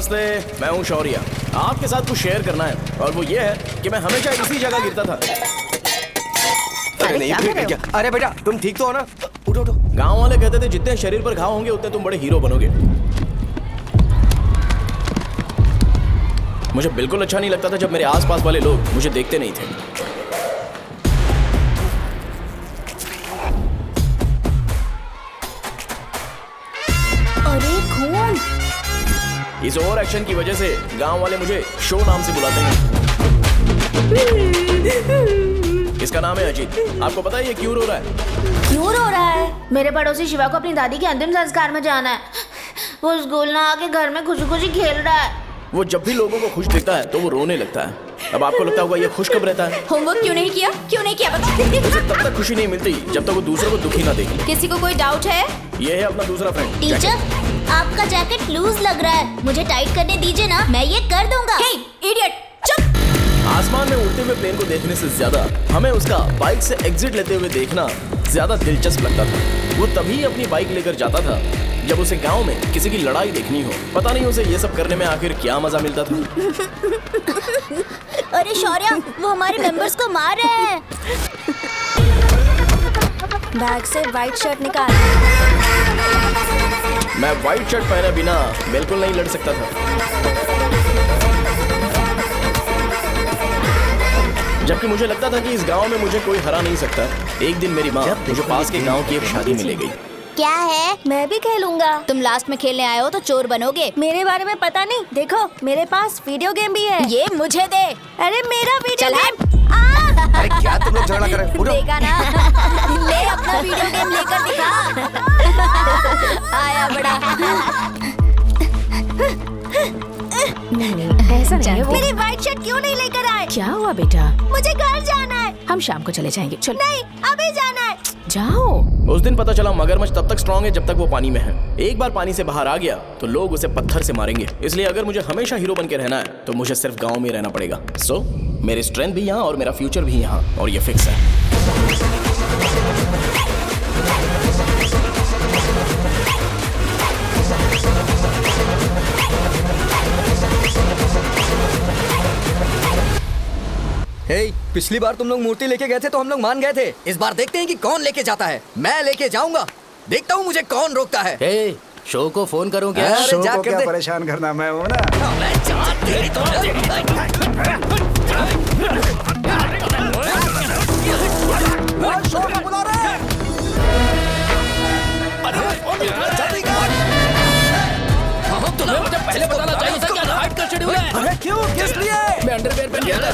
नमस्ते, मैं हूँ शौर्य। आपके साथ कुछ शेयर करना है और वो ये है कि मैं हमेशा इसी जगह गिरता था। अरे नहीं, क्या? अरे बेटा तुम ठीक तो हो ना? उठो उठो। गांव वाले कहते थे जितने शरीर पर घाव होंगे उतने तुम बड़े हीरो बनोगे। मुझे बिल्कुल अच्छा नहीं लगता था जब मेरे आसपास वाले लोग मुझे देखते नहीं थे। अरे खून! इस ओवर एक्शन की वजह से गांव वाले मुझे शो नाम से बुलाते हैं। इसका नाम है अजीत। आपको पता है ये क्यों रो रहा है? क्यों रो रहा है? मेरे पड़ोसी शिवा को अपनी दादी के अंतिम संस्कार में जाना है। वो स्कूल ना आके घर में खुशी खुशी खेल रहा है। वो जब भी लोगों को खुश देखता है तो वो रोने लगता है। अब आपको लगता होगा ये खुश कब रहता है? होमवर्क क्यों नहीं किया? क्यों नहीं किया बता? उसे तब तक खुशी नहीं मिलती जब तक वो दूसरों को दुखी ना देखे। किसी को कोई डाउट है? ये है अपना दूसरा फ्रेंड। टीचर, आपका जैकेट लूज लग रहा है। मुझे टाइट करने दीजिए ना, मैं ये कर दूंगा। हे, इडियट, चुप! आसमान में उड़ते हुए प्लेन को देखने से ज्यादा हमें उसका बाइक से एग्जिट लेते हुए देखना ज्यादा दिलचस्प लगता था। वो तभी अपनी बाइक लेकर जाता था जब उसे गांव में किसी की लड़ाई देखनी हो। पता नहीं उसे ये सब करने में आखिर क्या मजा मिलता था। अरे शौर्य, वो हमारे मेंबर्स को मार रहे हैं। बैग से व्हाइट शर्ट निकाल। मैं व्हाइट शर्ट पहने बिना बिल्कुल नहीं लड़ सकता था। जबकि मुझे लगता था कि इस गांव में मुझे कोई हरा नहीं सकता। एक दिन मेरी माँ मुझे पास के गांव की एक शादी में ले गई। क्या है? मैं भी खेलूंगा। तुम लास्ट में खेलने आए हो तो चोर बनोगे। मेरे बारे में पता नहीं। देखो मेरे पास वीडियो गेम भी है। ये मुझे दे। अरे मेरा वीडियो गेम। अरे क्या तुम लोग झगड़ा कर रहे हो? देखा ना? ले अपना वीडियो गेम लेकर दिखा। आया बड़ा। ऐसा नहीं है वो। मेरी व्हाइट शर्ट क्यों नहीं लेकर आए? क्या हुआ बेटा? मुझे घर जाना है। हम शाम को चले जाएंगे। चलो। नहीं, अभी जाना है। जाओ। उस दिन पता चला मगरमच्छ तब तक स्ट्रांग है जब तक वो पानी में है। एक बार पानी से बाहर आ गया तो लोग उसे पत्थर से मारेंगे। इसलिए अगर मुझे हमेशा हीरो बन के रहना है तो मुझे सिर्फ गांव में रहना पड़ेगा। सो मेरी स्ट्रेंथ भी यहाँ और मेरा फ्यूचर भी यहाँ, और ये फिक्स है। हे, पिछली बार तुम लोग मूर्ति लेके गए थे तो हम लोग मान गए थे। इस बार देखते हैं कि कौन लेके जाता है। मैं लेके जाऊंगा। देखता हूँ मुझे कौन रोकता है। हे, शो को फोन करूं क्या? अरे शो जा को कर क्या दे। परेशान करना, मैं हूँ ना। शो को बुला रहे हैं। जल्दी कर। तुम्हें मुझे पहले बताना चाहिए था कि फाइट का शेड्यूल है। अरे क्यों? किस लिए? मैं अंडरवेयर पहन गया था।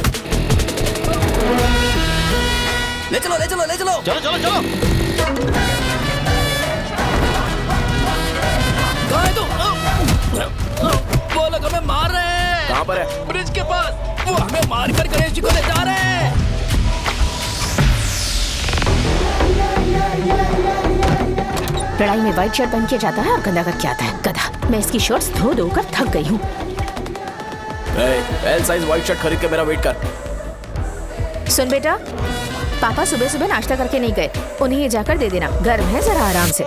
ले चलो ले चलो ले चलो। चलो चलो चलो। कहाँ है तू? वो लोग हमें मार रहे हैं। कहाँ पर है? ब्रिज के पास। वो हमें मार कर गणेश जी को ले जा रहे हैं। लड़ाई में व्हाइट शर्ट पहन के जाता है और गंदा करके आता है। गधा। मैं इसकी शर्ट्स धो धो कर थक गई हूँ। एल साइज व्हाइट शर्ट खरीद के मेरा वेट कर। सुन बेटा, पापा सुबह सुबह नाश्ता करके नहीं गए। उन्हें ये जाकर दे देना। गर्म है, जरा आराम से।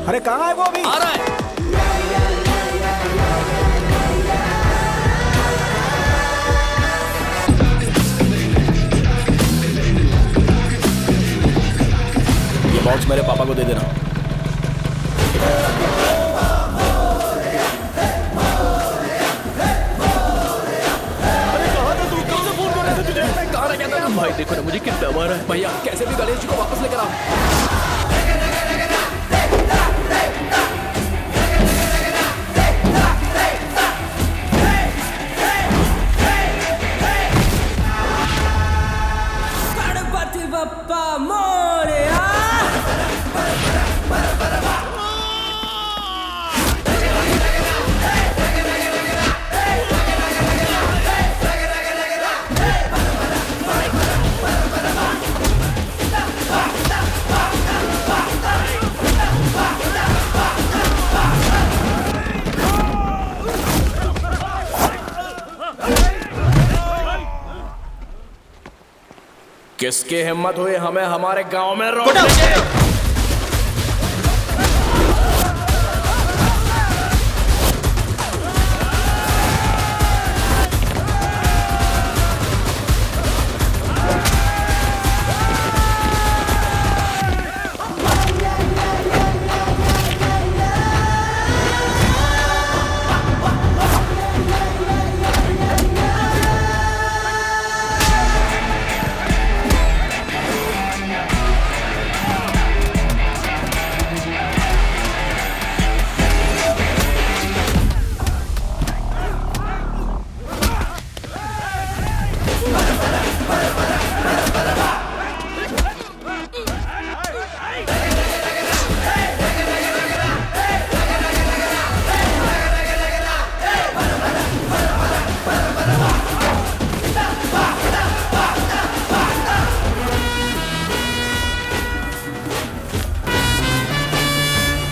अरे कहाँ है वो अभी? आ रहा है। ये बॉक्स मेरे पापा को दे देना। भाई देखो ना मुझे कितना मारा है। भैया कैसे भी गणेश जी को वापस लेकर आओ। गणपति बप्पा मोरया। किसकी हिम्मत हुई हमें हमारे गांव में रोकने की?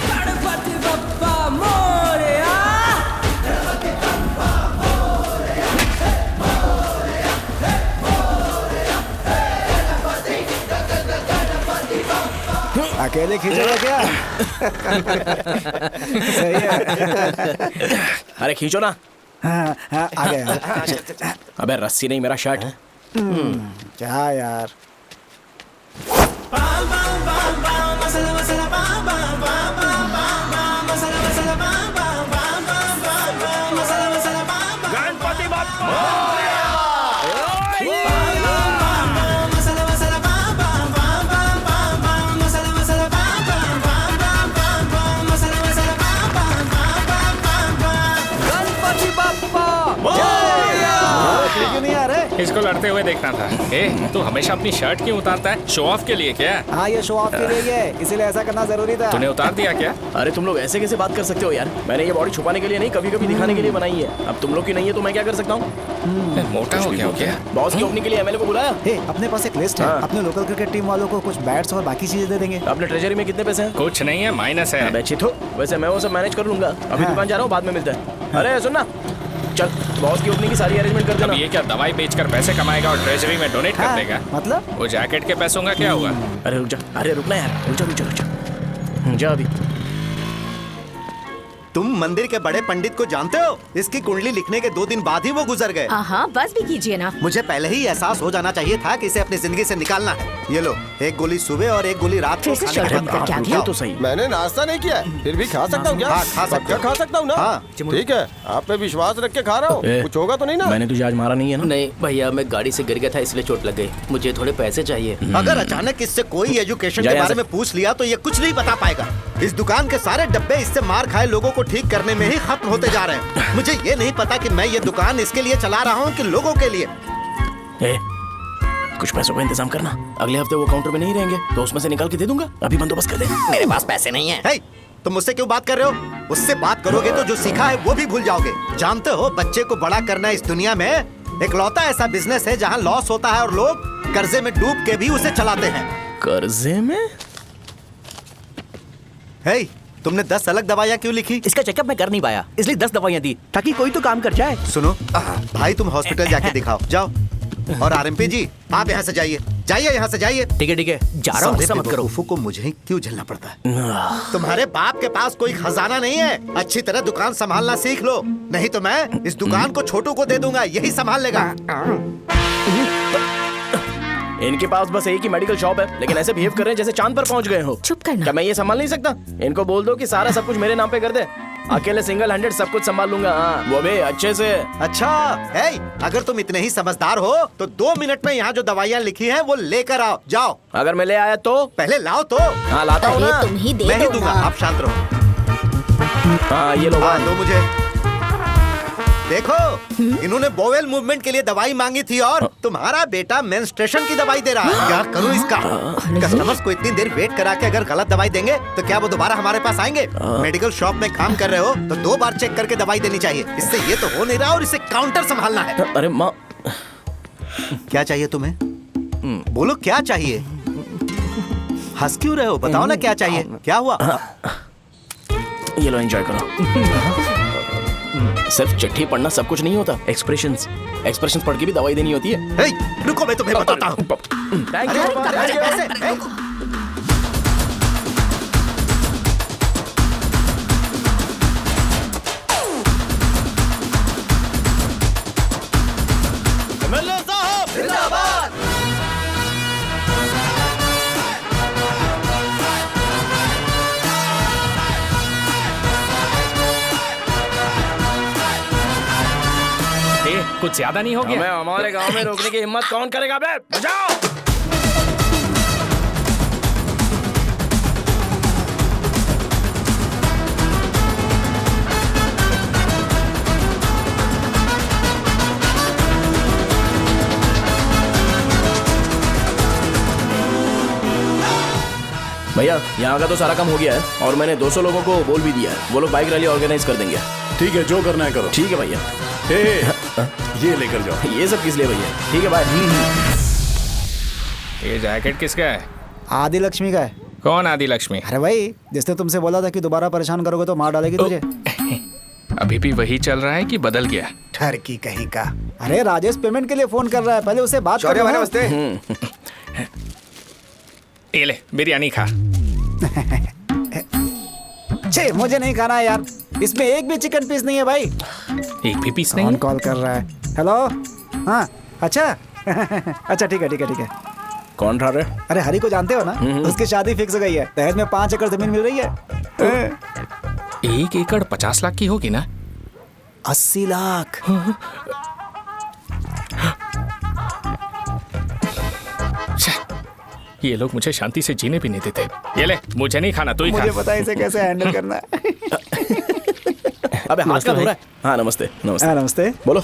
गणपति बप्पा मोरया। अकेले खींचोगे क्या? सही है। अरे खींचो ना। हाँ, हाँ, आ गया। अबे रस्सी नहीं, मेरा शर्ट। क्या यार? गणपति बाप्पा। गणपति बाप्पा क्यों नहीं आ रहे? इसको लड़ते हुए देखना था। ए, तू हमेशा अपनी शर्ट क्यों उतारता है? शो ऑफ के लिए क्या? हाँ, ये शो ऑफ के लिए ही है, इसीलिए ऐसा करना जरूरी था। तूने उतार दिया क्या? अरे तुम लोग ऐसे कैसे बात कर सकते हो यार? मैंने ये बॉडी छुपाने के लिए नहीं, कभी कभी दिखाने के लिए बनाई है। अब तुम लोग की नहीं है तो मैं क्या कर सकता हूँ? मोटा हो गया हो क्या? बॉस की ओपनिंग के लिए एमएलए को बुलाया। हे, अपने पास एक लिस्ट है। हाँ। अपने लोकल क्रिकेट टीम वालों को कुछ बैट्स और बाकी चीजें दे देंगे। अपने ट्रेजरी में कितने पैसे हैं? कुछ नहीं है, माइनस है। अबे चिथो, वैसे मैं वो सब मैनेज कर लूंगा। अभी हाँ। दुकान जा रहा हूँ, बाद में मिलते हैं। अरे सुन ना, चल बॉस की ओपनिंग की सारी अरेंजमेंट कर अब देना। ये क्या दवाई बेचकर पैसे कमाएगा और ट्रेजरी में डोनेट कर हाँ, देगा? मतलब? वो जैकेट के पैसों का क्या होगा? अरे रुक जा, अरे रुकना यार, रुक जा। जा अभी। तुम मंदिर के बड़े पंडित को जानते हो? इसकी कुंडली लिखने के 2 दिन बाद ही वो गुजर गए। हाँ, बस भी कीजिए ना। मुझे पहले ही एहसास हो जाना चाहिए था कि इसे अपनी जिंदगी से निकालना है। ये लो, एक गोली सुबह और एक गोली रात को फिर से खाने शर्ट के बाद निकल के आ खाओ। गया। तो सही। मैंने नाश्ता नहीं किया है, फिर भी खा सकता हूँ क्या? हाँ, खा सकते पक्का हो। खा सकता हूँ ना? हाँ। ठीक है, आप पे विश्वास रख के खा रहा हूँ। ए, कुछ होगा तो नहीं ना? मैंने तुझे आज मारा नहीं है ना? नहीं भैया, मैं गाड़ी से गिर गया था इसलिए चोट लग गई। मुझे थोड़े पैसे चाहिए। अगर अचानक इससे कोई एजुकेशन जा के यहाँ बारे से। में पूछ लिया तो ये कुछ नहीं बता पाएगा। इस दुकान के सारे डब्बे इससे मार खाए लोगों को ठीक करने में ही खत्म होते जा रहे हैं। मुझे ये नहीं पता कि मैं ये दुकान इसके लिए चला रहा हूँ कि लोगों के लिए। ए, कुछ पैसों का इंतजाम करना। अगले हफ्ते वो काउंटर में नहीं रहेंगे तो उसमें से निकाल के दे दूंगा। अभी बंदोबस्त कर दे। मेरे पास पैसे नहीं है। हे, तुम मुझसे क्यों बात कर रहे हो? उससे बात करोगे तो जो सीखा है वो भी भूल जाओगे। जानते हो, बच्चे को बड़ा करना इस दुनिया में इकलौता ऐसा बिजनेस है जहाँ लॉस होता है और लोग कर्जे में डूब के भी उसे चलाते हैं। कर्जे में? हे, तुमने 10 अलग दवाइयाँ क्यों लिखी? इसका चेकअप मैं कर नहीं पाया, इसलिए 10 दवाइयाँ दी ताकि कोई तो काम कर जाए। सुनो भाई, तुम हॉस्पिटल जाके दिखाओ, जाओ। और आरएमपी जी, आप यहाँ से जाइए, जाइए यहाँ से जाइए। ठीक है, जा रहा हूँ, गुस्सा मत करो। बेवकूफों को मुझे ही क्यों झेलना पड़ता है? तुम्हारे बाप के पास कोई खजाना नहीं है। अच्छी तरह दुकान संभालना सीख लो, नहीं तो मैं इस दुकान को छोटू को दे दूंगा, यही संभाल लेगा। इनके पास बस एक ही मेडिकल शॉप है, लेकिन ऐसे बिहेव कर रहे हैं जैसे चांद पर पहुंच गए हो। चुप करना। क्या मैं ये संभाल नहीं सकता? इनको बोल दो कि सारा सब कुछ मेरे नाम पे कर दे। अकेले सिंगल हैंडेड सब कुछ संभाल लूंगा। हाँ, वो भी अच्छे से। अच्छा है, अगर तुम इतने ही समझदार हो तो 2 मिनट में यहाँ जो दवाइयाँ लिखी हैं वो लेकर आओ, जाओ। अगर मैं ले आया तो? पहले लाओ तो। हाँ लाता हूँ अरे ना। तुम ही दे मैं ही दो दूंगा, ना। आप शांत रहो। हाँ ये लो। हाँ, दो मुझे। देखो, इन्होंने बोवेल मूवमेंट के लिए दवाई मांगी थी और तुम्हारा बेटा मेंस्ट्रुएशन की दवाई दे रहा है। क्या करूं इसका? कस्टमर्स को इतनी देर वेट करा के अगर गलत दवाई देंगे तो क्या वो दोबारा हमारे पास आएंगे? मेडिकल शॉप में काम कर रहे हो तो 2 बार चेक करके दवाई देनी चाहिए। इससे ये तो हो नहीं रहा और इसे काउंटर संभालना है। अरे माँ, क्या चाहिए तुम्हें? बोलो क्या चाहिए? हंस क्यों रहे हो? बताओ ना क्या चाहिए? क्या हुआ? ये लो एंजॉय करो। सिर्फ चिट्ठी पढ़ना सब कुछ नहीं होता। एक्सप्रेशंस पढ़ के भी दवाई देनी होती है। हे, रुको मैं तुम्हें बताता हूँ। कुछ ज्यादा नहीं हो गया? हमें हमारे गांव में रोकने की हिम्मत कौन करेगा बे? बजाओ! भैया यहाँ का तो सारा काम हो गया है और मैंने 200 लोगों को बोल भी दिया है। वो लोग बाइक रैली ऑर्गेनाइज कर देंगे। ठीक है, जो करना है करो। ठीक है भैया। ये लेकर जाओ। ये सब किस लिए भैया? ठीक है बाय। ये जैकेट किसका है? आदि लक्ष्मी का है। कौन आदि लक्ष्मी? अरे भाई, जिसने तुमसे बोला था कि दोबारा परेशान करोगे तो मार डालेगी तुझे। अभी भी वही चल रहा है कि बदल गया? ठरकी कहीं का। अरे राजेश पेमेंट के लिए फोन कर रहा है, पहले उससे बात करो। नमस्ते। ये ले बिरयानी खा। छे, मुझे नहीं खाना है यार, इसमें एक भी चिकन पीस नहीं है भाई। एक भी पीस नहीं? कौन कॉल कर रहा है? हेलो। हाँ अच्छा। अच्छा ठीक है ठीक है ठीक है। कौन रहा? अरे हरी को जानते हो ना, उसकी शादी फिक्स हो गई है। दहेज में 5 एकड़ जमीन मिल रही है। 1 एकड़ 50 लाख की होगी ना? 80 लाख। ये लोग मुझे शांति से जीने भी नहीं देते। ये ले, मुझे नहीं खाना, तू ही खा। मुझे पता है इसे कैसे हैंडल करना है। अबे हाथ का हो रहा है। हाँ नमस्ते। नमस्ते। नमस्ते। बोलो।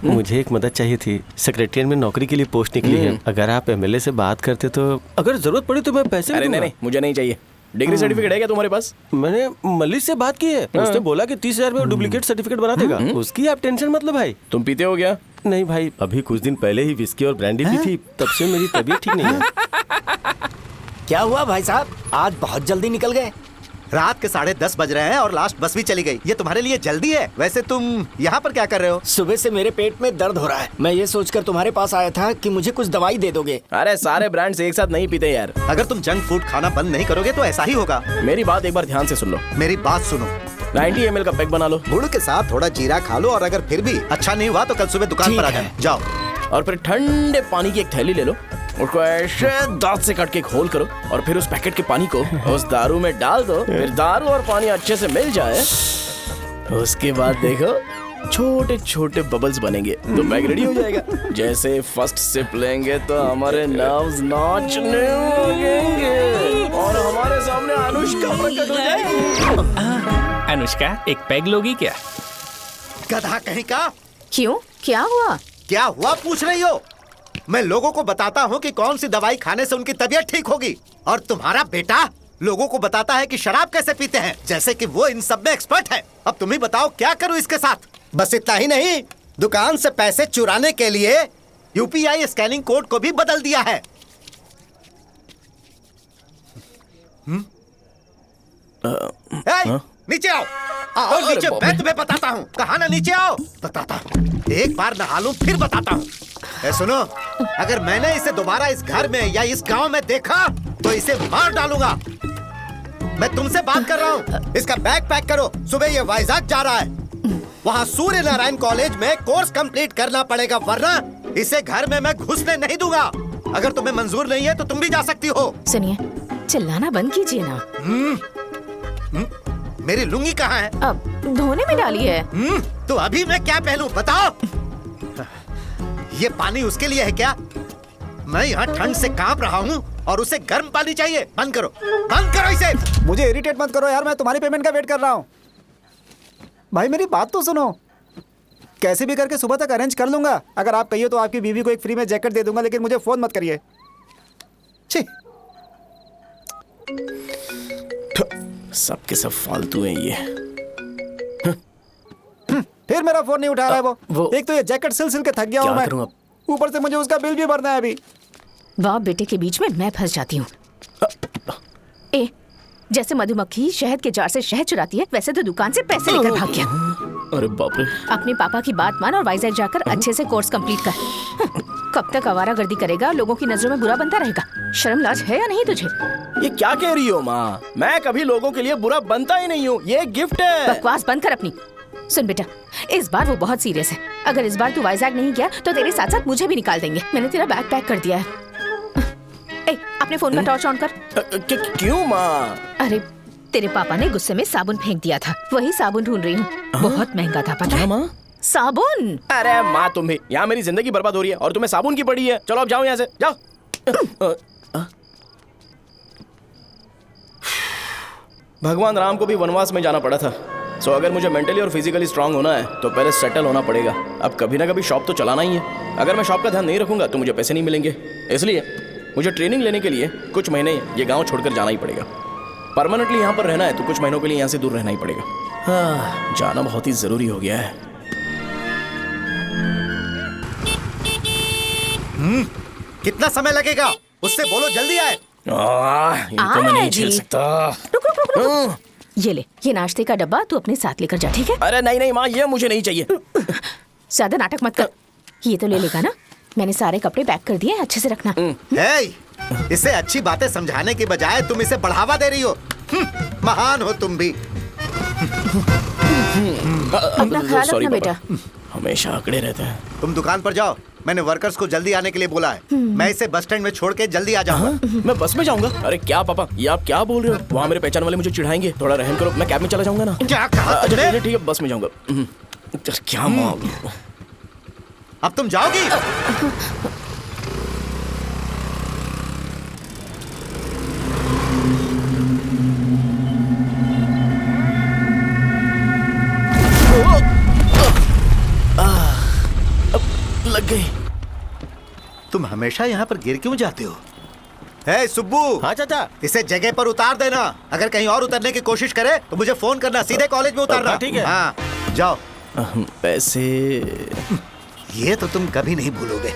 मुझे एक मदद चाहिए थी। सेक्रेटरिएट में नौकरी के लिए पोस्ट निकली है। अगर आप एमएलए से बात करते तो अगर जरूरत पड़ी तो मैं पैसे अरे नहीं, मुझे नहीं चाहिए। डिग्री सर्टिफिकेट है क्या तुम्हारे पास? मैंने मलिक से बात की है। उसने बोला कि 30,000 में डुप्लीकेट सर्टिफिकेट बना देगा। उसकी आप टेंशन मत लो भाई। तुम पीते हो क्या? नहीं भाई, अभी कुछ दिन पहले ही विस्की और ब्रांडी पी थी, तब से मेरी तबीयत ठीक नहीं है। क्या हुआ भाई साहब, आज बहुत जल्दी निकल गए? रात के 10:30 बज रहे हैं और लास्ट बस भी चली गई। ये तुम्हारे लिए जल्दी है। वैसे तुम यहाँ पर क्या कर रहे हो? सुबह से मेरे पेट में दर्द हो रहा है। मैं ये सोचकर तुम्हारे पास आया था कि मुझे कुछ दवाई दे दोगे। अरे सारे ब्रांड्स एक साथ नहीं पीते यार। अगर तुम जंक फूड खाना बंद नहीं करोगे तो ऐसा ही होगा। मेरी बात एक बार ध्यान से सुन लो। मेरी बात सुनो। 90 ml का पैक बना लो। गुड़ के साथ थोड़ा जीरा खा लो और अगर फिर भी अच्छा नहीं हुआ तो कल सुबह दुकान पर आ जाओ। और फिर ठंडे पानी की एक थैली ले लो, उसको ऐसे दांत से काट के घोल करो और फिर उस पैकेट के पानी को उस दारू में डाल दो। फिर दारू और पानी अच्छे से मिल जाए, उसके बाद देखो छोटे छोटे बबल्स बनेंगे तो पैक रेडी हो जाएगा। जैसे फर्स्ट सिप लेंगे तो हमारे नर्व्स नाचने लगेंगे और हमारे सामने अनुष्का प्रकट हो जाएगी। अनुष्का, एक पैग लोगी क्या? गधा कहीं का। क्यों, क्या हुआ? क्या हुआ पूछ रही हो? मैं लोगों को बताता हूँ कि कौन सी दवाई खाने से उनकी तबीयत ठीक होगी, और तुम्हारा बेटा लोगों को बताता है कि शराब कैसे पीते हैं, जैसे कि वो इन सब में एक्सपर्ट है। अब तुम ही बताओ क्या करूँ इसके साथ? बस इतना ही नहीं, दुकान से पैसे चुराने के लिए यूपीआई स्कैनिंग कोड को भी बदल दिया है। नीचे आओ, आओ नीचे, मैं तुम्हें बताता हूँ। कहा ना नीचे आओ, बताता हूँ। एक बार नहा लूं फिर बताता हूँ। सुनो, अगर मैंने इसे दोबारा इस घर में या इस गांव में देखा तो इसे मार डालूंगा। मैं तुमसे बात कर रहा हूँ। इसका बैग पैक करो, सुबह ये वाइजाग जा रहा है। वहाँ सूर्य नारायण कॉलेज में कोर्स कंप्लीट करना पड़ेगा, वरना इसे घर में मैं घुसने नहीं दूंगा। अगर तुम्हें मंजूर नहीं है तो तुम भी जा सकती हो। सुनिए, चिल्लाना बंद कीजिए ना। मेरी लुंगी कहाँ है? अब धोने में डाली है। तो अभी मैं क्या पहनूं बताओ? ये पानी उसके लिए है क्या? मैं यहाँ ठंड से कांप रहा हूँ और उसे गर्म पानी चाहिए। बंद करो, बंद करो इसे। मुझे इरिटेट मत करो यार, मैं तुम्हारी पेमेंट का वेट कर रहा हूँ। भाई मेरी बात तो सुनो, कैसे भी करके सुबह तक अरेंज कर लूंगा। अगर आप कहिए तो आपकी बीवी को एक फ्री में जैकेट दे दूंगा, लेकिन मुझे फोन मत करिए। सबके सब फालतू हैं ये। फिर मेरा फोन नहीं उठा रहा है वो। एक तो ये जैकेट सिल सिल के थक गया हूँ मैं, ऊपर से मुझे उसका बिल भी भरना है अभी। बाप बेटे के बीच में मैं फंस जाती हूँ। जैसे मधुमक्खी शहद के जार से शहद चुराती है, वैसे तो दुकान से पैसे लेकर भाग गया। अरे बाप रे। अपने पापा की बात मान और वाइजैक जाकर अच्छे से कोर्स कंप्लीट कर। कब तक आवारागर्दी करेगा और लोगों की नजरों में बुरा बनता रहेगा? शर्म लाज है या नहीं तुझे? ये क्या कह रही हो माँ? मैं कभी लोगों के लिए बुरा बनता ही नहीं हूँ, ये गिफ्ट है। बकवास बंद कर अपनी। सुन बेटा, इस बार वो बहुत सीरियस है। अगर इस बार तू वाइजैक नहीं गया तो तेरे साथ साथ मुझे भी निकाल देंगे। मैंने तेरा बैग पैक कर दिया है। ए, अपने फोन का टॉर्च ऑन कर। क्यों माँ? अरे तेरे पापा ने गुस्से में साबुन फेंक दिया था, वही साबुन ढूंढ रही हूँ। बहुत महंगा था, पता है? माँ साबुन। अरे माँ तुम भी, यहाँ मेरी जिंदगी बर्बाद हो रही है और तुम्हें साबुन की पड़ी है। चलो अब जाओ यहाँ से, जाओ। भगवान राम को भी वनवास में जाना पड़ा था। सो अगर मुझे मेंटली और फिजिकली स्ट्रांग होना है तो पहले सेटल होना पड़ेगा। अब कभी ना कभी शॉप तो चलाना ही है। अगर मैं शॉप का ध्यान नहीं रखूंगा तो मुझे पैसे नहीं मिलेंगे। इसलिए मुझे ट्रेनिंग लेने के लिए कुछ महीने ये गांव छोड़कर जाना ही पड़ेगा। परमानेंटली यहाँ पर रहना है तो कुछ महीनों के लिए यहाँ से दूर रहना ही पड़ेगा। हाँ, जाना बहुत ही जरूरी हो गया है। कितना समय लगेगा? उससे बोलो जल्दी आए। इनको मैं नहीं झेल सकता। रुक। ये ले, ये नाश्ते का डब्बा तू अपने साथ लेकर जा, ठीक है? अरे नहीं नहीं माँ, ये मुझे नहीं चाहिए। ज्यादा नाटक मत कर। ये तो ले लेगा ना? मैंने सारे कपड़े पैक कर दिए, अच्छे से रखना। इसे अच्छी बातें समझाने के बजाय तुम इसे बढ़ावा दे रही हो। महान हो तुम भी। अपना ख्याल रखना बेटा। हमेशा अकड़े रहते हैं। तुम दुकान पर जाओ, मैंने वर्कर्स को जल्दी आने के लिए बोला है। मैं इसे बस स्टैंड में छोड़ के जल्दी आ जाऊंगा। मैं बस में जाऊंगा? अरे क्या पापा, ये आप क्या बोल रहे हो? वहाँ मेरे पहचान वाले मुझे चिढ़ाएंगे। थोड़ा रहम करो, मैं कैब में चला जाऊंगा ना। क्या कहा तुमने? ठीक है, बस में जाऊंगा। क्या माँ, अब तुम जाओगी? लग गई। तुम हमेशा यहाँ पर गिर क्यों जाते हो? हे सुब्बू। हाँ चाचा। इसे जगह पर उतार देना। अगर कहीं और उतरने की कोशिश करे तो मुझे फोन करना, सीधे कॉलेज में उतारना। ठीक है। हाँ, जाओ। पैसे ये तो तुम कभी नहीं भूलोगे।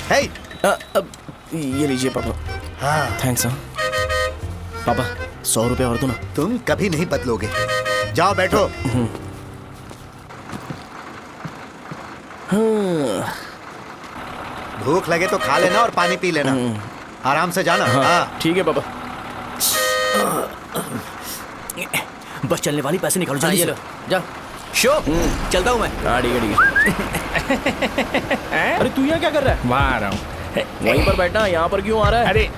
हे, अब ये लीजिए पापा। हाँ थैंक्स। पापा 100 रुपए और दो ना। तुम कभी नहीं बदलोगे। जाओ बैठो। भूख लगे तो खा लेना और पानी पी लेना। आराम से जाना। हाँ ठीक है पापा। बस चलने वाली, पैसे निकालो जल्दी। ये लो, जा। शो, चलता हूँ मैं। ठीक है। अरे तू यहाँ क्या कर रहा है? वहाँ आ रहा हूँ। वहीं पर बैठना, यहाँ पर क्यों आ रहा है? अरे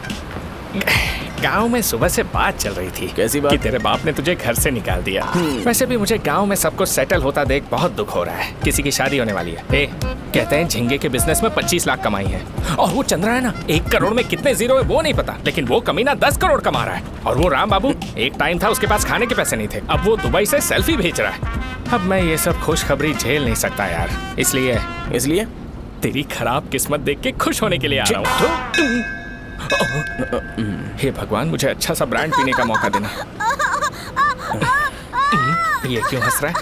गांव में सुबह से बात चल रही थी। कैसी बात? कि तेरे बाप ने तुझे घर से निकाल दिया। वैसे भी मुझे गांव में सब कुछ सेटल होता देख बहुत दुख हो रहा है। किसी की शादी होने वाली है। कहते हैं झींगे के बिजनेस में 25 लाख कमाई है। और वो चंद्रा है ना, 1 करोड़ में कितने जीरो है वो नहीं पता, लेकिन वो कमीना 10 करोड़ कमा रहा है। और वो राम बाबू, एक टाइम था उसके पास खाने के पैसे नहीं थे, अब वो दुबई से सेल्फी भेज रहा है। अब मैं ये सब खुशखबरी झेल नहीं सकता यार। इसलिए तेरी खराब किस्मत देख के खुश होने के लिए आ रहा हूँ। हे भगवान, मुझे अच्छा सा ब्रांड पीने का मौका देना। ये क्यों हंस रहा है?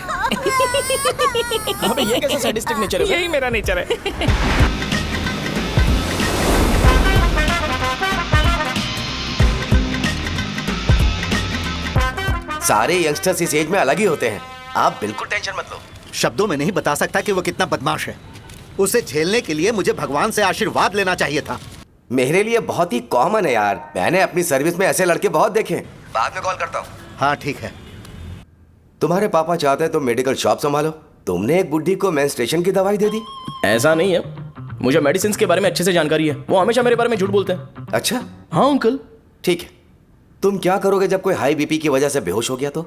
अबे ये कैसा सैडिस्टिक नेचर है? यही मेरा नेचर है। सारे यंगस्टर्स इस एज में अलग ही होते हैं। आप बिल्कुल टेंशन मत लो। शब्दों में नहीं बता सकता कि वो कितना बदमाश है। उसे झेलने के लिए मुझे भगवान से आशीर्वाद लेना चाहिए था। मेरे लिए बहुत ही कॉमन है यार। मैंने अपनी सर्विस में ऐसे लड़के बहुत देखे। बाद में कॉल करता हूँ। हाँ ठीक है। तुम्हारे पापा चाहते हैं तुम मेडिकल शॉप संभालो। तुमने एक बुढ़ी को मेंस्ट्रुएशन की दवाई दे दी। ऐसा नहीं है, मुझे मेडिसिन के बारे में अच्छे से जानकारी है। वो हमेशा मेरे बारे में झूठ बोलते हैं। अच्छा हाँ अंकल। ठीक है, तुम क्या करोगे जब कोई हाई बीपी की वजह से बेहोश हो गया तो?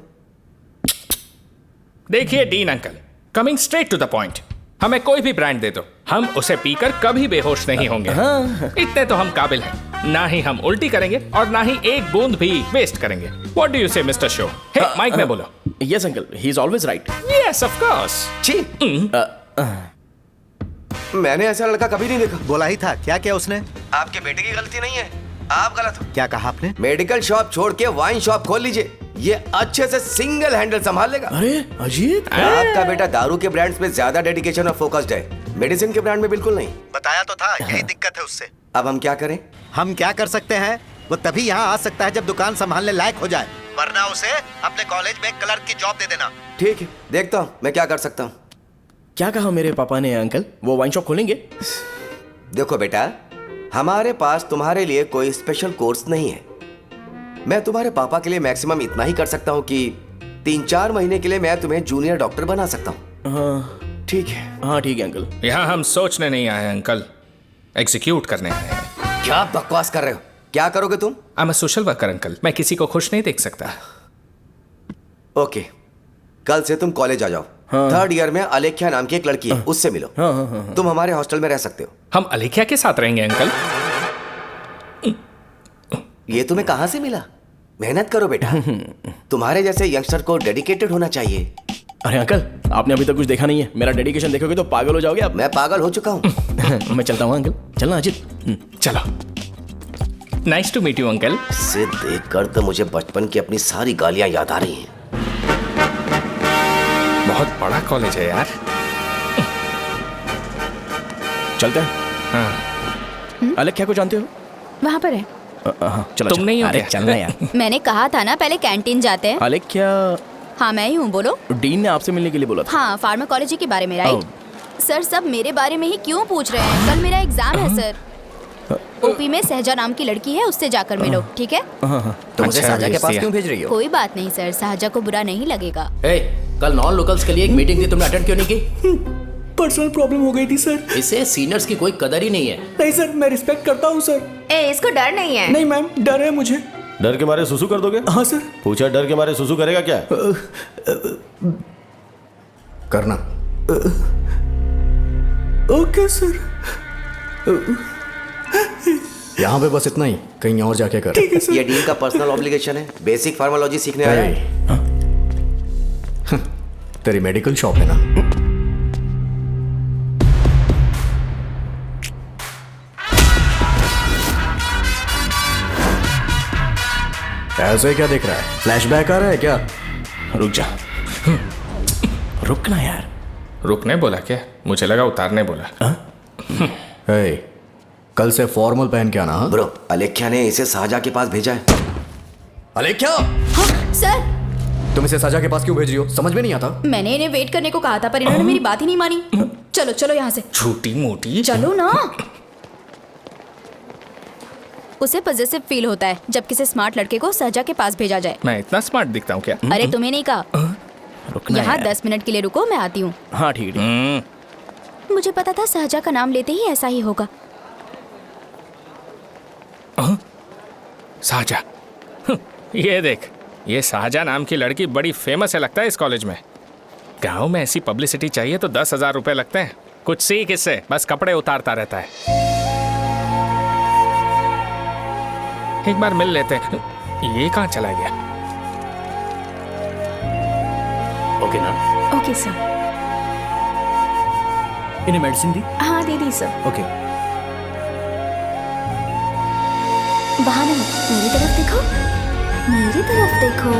देखिए Dean uncle, coming straight to the point, हमें कोई भी ब्रांड दे दो, हम उसे पीकर कभी बेहोश नहीं होंगे। इतने तो हम काबिल हैं। ना ही हम उल्टी करेंगे और ना ही एक बूंद भी वेस्ट करेंगे। व्हाट डू यू से मिस्टर शो? हे माइक में बोलो। Yes uncle, he is always right. Yes of course. मैंने ऐसा लड़का कभी नहीं देखा। बोला ही था। क्या किया उसने? आपके बेटे की गलती नहीं है, आप गलत हो। क्या कहा आपने? मेडिकल शॉप छोड़ के वाइन शॉप खोल लीजिए, ये अच्छे से सिंगल हैंडल संभाल लेगा। अरे अजीत, आपका बेटा दारू के ब्रांड्स पे ज्यादा डेडिकेशन और फोकस्ड है, मेडिसिन के ब्रांड में बिल्कुल नहीं। बताया तो था, यही दिक्कत है उससे। अब हम क्या करें? हम क्या कर सकते हैं? वो तभी यहाँ आ सकता है जब दुकान संभालने लायक हो जाए। वरना उसे अपने कॉलेज में क्लर्क की जॉब दे देना। ठीक है, देखता हूँ मैं क्या कर सकता हूँ। क्या कहा मेरे पापा ने अंकल? वो वाइन शॉप खोलेंगे? देखो बेटा, हमारे पास तुम्हारे लिए कोई स्पेशल कोर्स नहीं है। मैं तुम्हारे पापा के लिए मैक्सिमम इतना ही कर सकता हूँ कि 3-4 महीने के लिए मैं तुम्हें जूनियर डॉक्टर बना सकता हूँ। हाँ ठीक है। हाँ ठीक है अंकल। यहाँ हम सोचने नहीं आए हैं अंकल, एग्जीक्यूट करने आए हैं। क्या बकवास कर रहे हो? क्या करोगे तुम? I am a social worker uncle, मैं किसी को खुश नहीं देख सकता। ओके, कल से तुम कॉलेज आ जाओ। थर्ड ईयर में अलेख्या नाम की एक लड़की है, उससे मिलो। तुम हमारे हॉस्टल में रह सकते हो। हम अलेख्या के साथ रहेंगे अंकल? ये तुम्हें कहां से मिला? मेहनत करो बेटा, तुम्हारे जैसे यंगस्टर को डेडिकेटेड होना चाहिए। अरे अंकल, आपने अभी तक कुछ देखा नहीं है। मेरा डेडिकेशन देखोगे तो पागल हो जाओगे आप। मैं पागल हो चुका हूँ। मैं चलता हूँ अंकल। चलना अजित। चलो। Nice to meet you uncle. इसे देखकर तो मुझे बचपन की अपनी सारी गालियां याद आ रही हैं। बहुत बड़ा कॉलेज है यार। चलते हैं। हाँ। अलेख्या को जानते हो? वहाँ पर है। हाँ चलो। तुम नहीं हो अरे क्या? चलना यार। मैंने कहा था ना पहले कैंटीन जाते हैं। अलेख्या? हाँ मैं ही हूँ, बोलो। डीन ने आपसे मिलने के लिए बोला था। हाँ, फार्माकोलॉजी के बारे में, राइट? सर सब मेरे बारे में ही क्यों पूछ रहे हैं? कल मेरा एग्जाम है सर। ओपी में सहजा नाम की लड़की है, उससे जाकर मिलो, ठीक है? तुम मुझे साजा के पास क्यों भेज रही हो? कोई बात नहीं सर, सहजा को बुरा नहीं लगेगा। कल नॉन लोकल्स के लिए एक मीटिंग थी, तुमने अटेंड क्यों नहीं की? पर्सनल प्रॉब्लम हो गई थी सर। इसे सीनियर्स की कोई कदर ही नहीं है। नहीं सर, मैं रिस्पेक्ट करता हूँ सर। इसको डर नहीं है? नहीं मैम, डर है मुझे। डर के मारे सुसु कर दोगे? हाँ सर। पूछा डर के मारे सुसु करेगा क्या? करना। Okay sir. यहाँ पे बस इतना ही, कहीं और जाके कर। ये डीन का पर्सनल ऑब्लिगेशन है, बेसिक फार्माकोलॉजी सीखने आया है। तेरी मेडिकल शॉप है ना? ऐसे क्या देख रहा है? फ्लैशबैक आ रहा है क्या? रुक जा। रुकना यार। रुकने बोला क्या? मुझे लगा उतारने बोला। कल से फॉर्मल पहन के आना। ब्रो, अलेख्या ने इसे साजा के पास भेजा है। अलेख्या! हाँ सर। तुम इसे साजा के पास क्यों भेज रही हो? समझ में नहीं आता। मैंने इन्हें वेट करने को कहा था पर इन्होंने मेरी बात ही नहीं मानी। चलो चलो यहाँ से। छोटी मोटी। चलो ना। उसे पॉजिटिव फील होता है जब किसी स्मार्ट लड़के को सहजा के पास भेजा जाए। मैं इतना स्मार्ट दिखता हूँ क्या? अरे तुम्हें नहीं कहा। यहाँ 10 मिनट के लिए रुको, मैं आती हूँ। हाँ ठीक है। मुझे पता था सहजा का नाम लेते ही ऐसा ही होगा। साजा। ये देख, ये साजा नाम की लड़की बड़ी फेमस है लगता है इस कॉलेज में। गांव में ऐसी पब्लिसिटी चाहिए तो 10,000 रुपए लगते हैं। कुछ सीख इससे, बस कपड़े उतारता रहता है। एक बार मिल लेते हैं। ये कहाँ चला गया? ओके ना? Okay sir. इन्हें मेडिसिन दी? हाँ दे दी सर। ओके। वहाँ नहीं, मेरी तरफ देखो, मेरी तरफ देखो।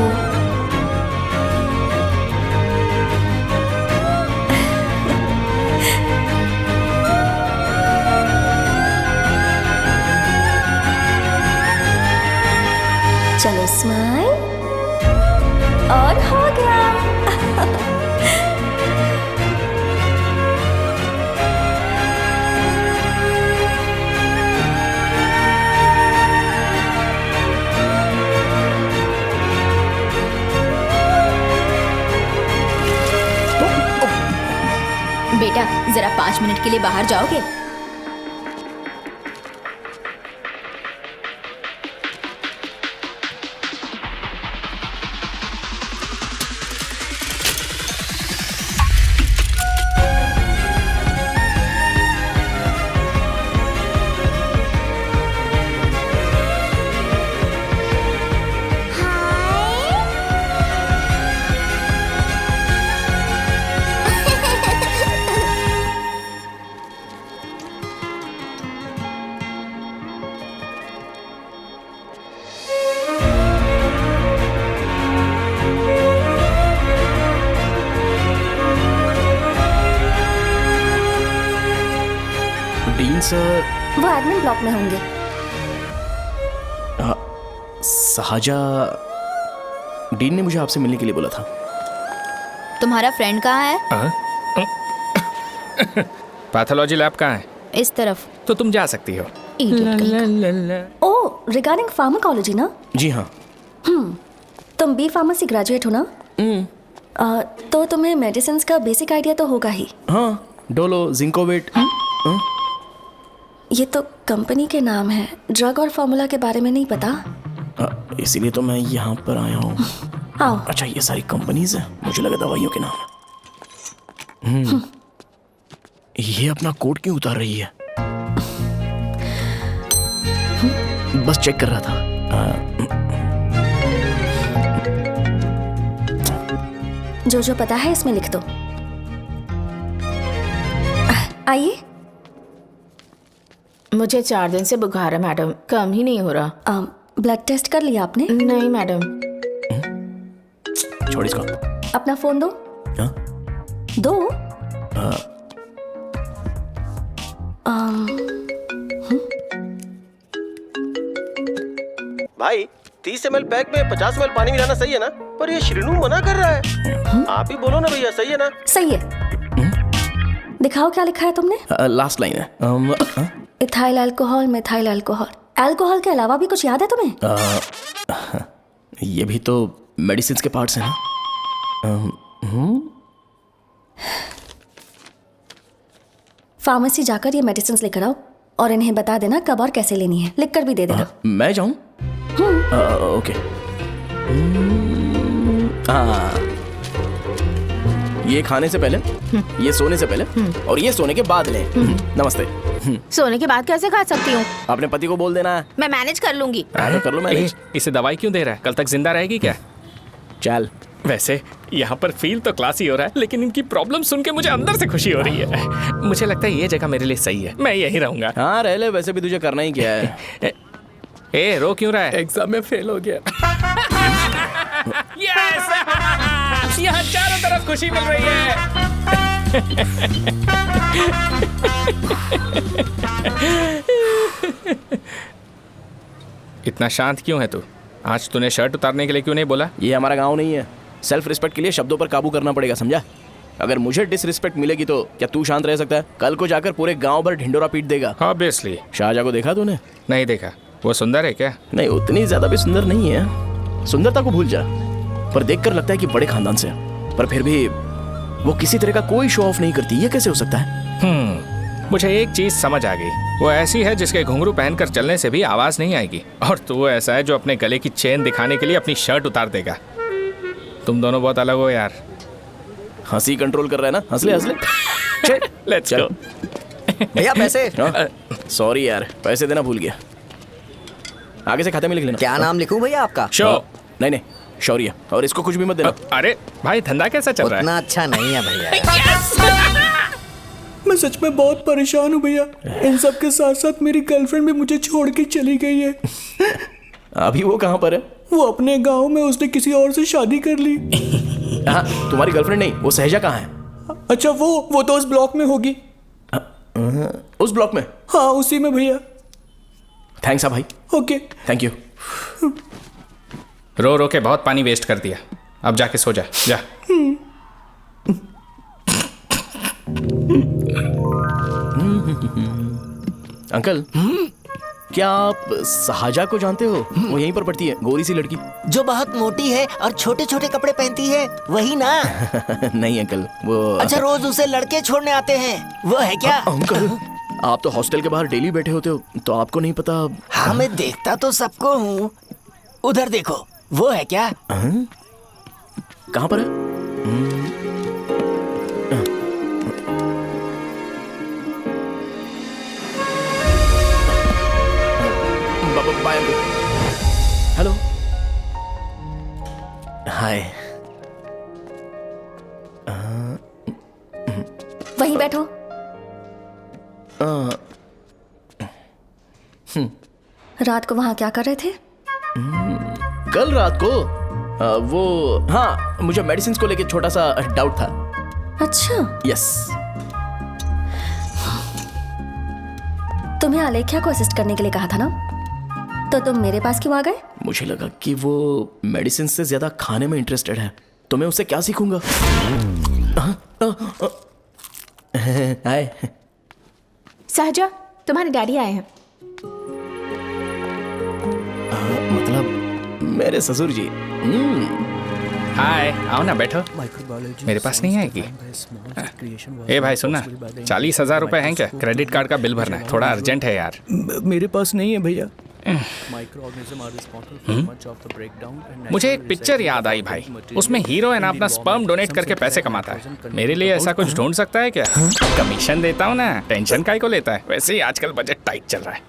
चलो स्माइल। और हो गया। बेटा जरा 5 मिनट के लिए बाहर जाओगे? डीन सर वो एडमिन ब्लॉक में होंगे। साजा डीन ने मुझे आपसे मिलने के लिए बोला था। तुम्हारा फ्रेंड कहाँ है? पैथोलॉजी लैब कहाँ है? इस तरफ। तो तुम जा सकती हो। ओह, रिगार्डिंग फार्माकोलॉजी ना? जी हाँ। तुम बी फार्मेसी ग्रेजुएट हो ना? तो तुम्हें मेडिसिन का बेसिक आइडिया तो होगा ही। हाँ, डोलो, जिंकोवेट। ये तो कंपनी के नाम है, ड्रग और फॉर्मूला के बारे में नहीं पता। इसीलिए तो मैं यहाँ पर आया हूँ। आओ। अच्छा, ये सारी कंपनीज है, मुझे लगा दवाइयों के नाम। ये अपना कोट क्यों उतार रही है? बस चेक कर रहा था। जो पता है इसमें लिख दो। आइए। मुझे 4 दिन से बुखार है मैडम, कम ही नहीं हो रहा। ब्लड टेस्ट कर लिया आपने? नहीं मैडम। छोड़ इसको। अपना फोन दो। दो। भाई 30 ml पैक में 50 ml पानी मिलाना सही है ना? पर ये श्रीनू मना कर रहा है। आप ही बोलो ना भैया, सही है ना? सही है। दिखाओ क्या लिखा है तुमने? लास्ट लाइन है। Ethyl alcohol, methyl alcohol. Alcohol के अलावा भी कुछ याद है तुम्हें? ये भी तो मेडिसिन के पार्ट्स हैं ना? फार्मेसी जाकर ये मेडिसिन लेकर आओ और इन्हें बता देना कब और कैसे लेनी है। लिख कर भी दे देना। मैं जाऊं? ओके। ये खाने से पहले, ये सोने से पहले और ये सोने के बाद लें। नमस्ते। सोने के बाद कैसे खा सकती हूँ? अपने पति को बोल देना। मैं मैनेज कर लूंगी। कर लो मैनेज। इसे दवाई क्यों दे रहा है? कल तक जिंदा रहेगी क्या? चल। वैसे यहाँ पर फील तो क्लासी हो रहा है, लेकिन इनकी प्रॉब्लम सुन के मुझे अंदर से खुशी हो रही है। मुझे लगता है ये जगह मेरे लिए सही है, मैं यहीं रहूंगा। हाँ रह ले, वैसे भी तुझे करना ही क्या है। ए रो क्यों रहा है? एग्जाम में फेल हो गया। यस! यहाँ चारों तरफ खुशी मिल रही है। इतना शांत क्यों है तू? आज तूने शर्ट उतारने के लिए क्यों नहीं बोला? ये हमारा गांव नहीं है। सेल्फ रिस्पेक्ट के लिए शब्दों पर काबू करना पड़ेगा, समझा? अगर मुझे डिसरिस्पेक्ट मिलेगी तो क्या तू शांत रह सकता है? कल को जाकर पूरे गांव भर ढिंडोरा पीट देगा। ऑब्वियसली। शाहजहां को देखा तूने? नहीं देखा। वो सुंदर है क्या? नहीं, उतनी ज्यादा भी सुंदर नहीं है। सुंदरता को भूल जा, पर देखकर लगता है कि बड़े खानदान से है। पर फिर भी वो किसी तरह का कोई शो ऑफ नहीं करती। ये कैसे हो सकता है? मुझे एक चीज समझ आ गई। वो ऐसी है जिसके घुंघरू पहनकर चलने से भी आवाज नहीं आएगी, और तू ऐसा है जो अपने गले की चेन दिखाने के लिए अपनी शर्ट उतार देगा। तुम दोनों बहुत अलग हो यार। हंसी कंट्रोल कर रहा है ना? हंस ले हंस ले। Let's go. भैया पैसे। सॉरी यार, पैसे देना भूल गया। आगे से खाते में लिख लेना। क्या नाम लिखूं भैया आपका? शो। नहीं, शौर्य। और इसको कुछ भी मत देना। अरे भाई, धंधा कैसा चल रहा है? उतना अच्छा नहीं है भैया। मैं सच में बहुत परेशान हूँ भैया। इन सब के साथ साथ मेरी गर्लफ्रेंड भी मुझे छोड़ के चली गई है। अभी वो कहाँ पर है? वो अपने गांव में, उसने किसी और से शादी कर ली। हाँ, तुम्हारी गर्लफ्रेंड नहीं, वो सहजा कहाँ है? अच्छा, वो तो उस ब्लॉक में होगी। उस ब्लॉक में? हाँ, उसी में भैया। थैंक्स भाई। Okay, thank you. रो रो के बहुत पानी वेस्ट कर दिया, अब जाके सो जा। जा। अंकल, क्या आप शाहजहां को जानते हो? वो यहीं पर पढ़ती है, गोरी सी लड़की जो बहुत मोटी है और छोटे छोटे कपड़े पहनती है, वही ना? नहीं अंकल, वो अच्छा, रोज उसे लड़के छोड़ने आते हैं, वो है क्या? अंकल, आप तो हॉस्टल के बाहर डेली बैठे होते हो, तो आपको नहीं पता? हाँ, मैं देखता तो सबको हूँ। उधर देखो, वो है क्या? कहाँ पर है? Bye uncle. हेलो। हाय। वहीं बैठो। रात को वहां क्या कर रहे थे? कल रात को वो, हाँ, मुझे मेडिसिन को लेके छोटा सा डाउट था। अच्छा। यस। तुम्हें आलेख्या को असिस्ट करने के लिए कहा था ना? तो तुम मेरे पास क्यों आ गए? मुझे लगा कि वो मेडिसिन से ज्यादा खाने में इंटरेस्टेड है, तो मैं उससे क्या सीखूंगा। हाय। सहजा, तुम्हारे डैडी आए हैं। मतलब मेरे ससुर जी। हाय, आओ ना, बैठो। मेरे पास नहीं आएगी। ए भाई सुनना, 40,000 रुपए हैं क्या? क्रेडिट कार्ड का बिल भरना है, थोड़ा अर्जेंट है यार। मेरे पास नहीं है भैया। मुझे एक पिक्चर याद आई भाई, उसमें हीरो है ना अपना स्पर्म डोनेट करके पैसे कमाता है। मेरे लिए ऐसा कुछ ढूंढ सकता है क्या? कमीशन देता हूँ ना, टेंशन काहे को लेता है? वैसे ही आजकल बजट टाइट चल रहा है।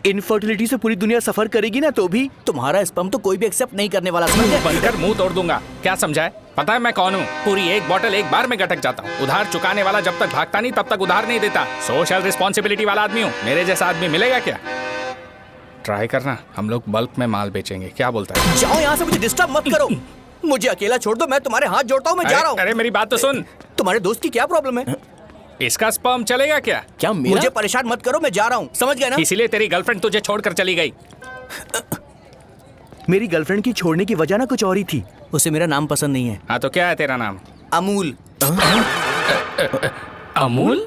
इनफर्टिलिटी से पूरी दुनिया सफर करेगी ना, तो भी तुम्हारा स्पर्म तो कोई भी एक्सेप्ट नहीं करने वाला। बनकर मुंह तोड़ दूंगा, क्या समझा है? पता है मैं कौन हूँ? पूरी एक बोतल एक बार में गटक जाता हूँ। उधार चुकाने वाला जब तक भागता नहीं तब तक उधार नहीं देता। सोशल रिस्पॉन्सिबिलिटी वाला आदमी हूँ। मेरे जैसा आदमी मिलेगा क्या? ट्राई करना, हम लोग बल्क में माल बेचेंगे, क्या बोलता है? जाओ यहाँ से, मुझे डिस्टर्ब मत करो। मुझे अकेला छोड़ दो, मैं तुम्हारे हाथ जोड़ता हूँ, मैं जा रहा हूँ। अरे मेरी बात तो सुन। तुम्हारे दोस्त की क्या प्रॉब्लम है? इसका स्पर्म चलेगा क्या? क्या मेरा? मुझे परेशान मत करो, मैं जा रहा हूँ, समझ गए ना? इसीलिए तेरी गर्लफ्रेंड तुझे छोड़कर चली गई। मेरी गर्लफ्रेंड की छोड़ने की वजह ना कुछ और ही थी। उसे मेरा नाम पसंद नहीं है। हाँ तो क्या है तेरा नाम? अमूल। अमूल?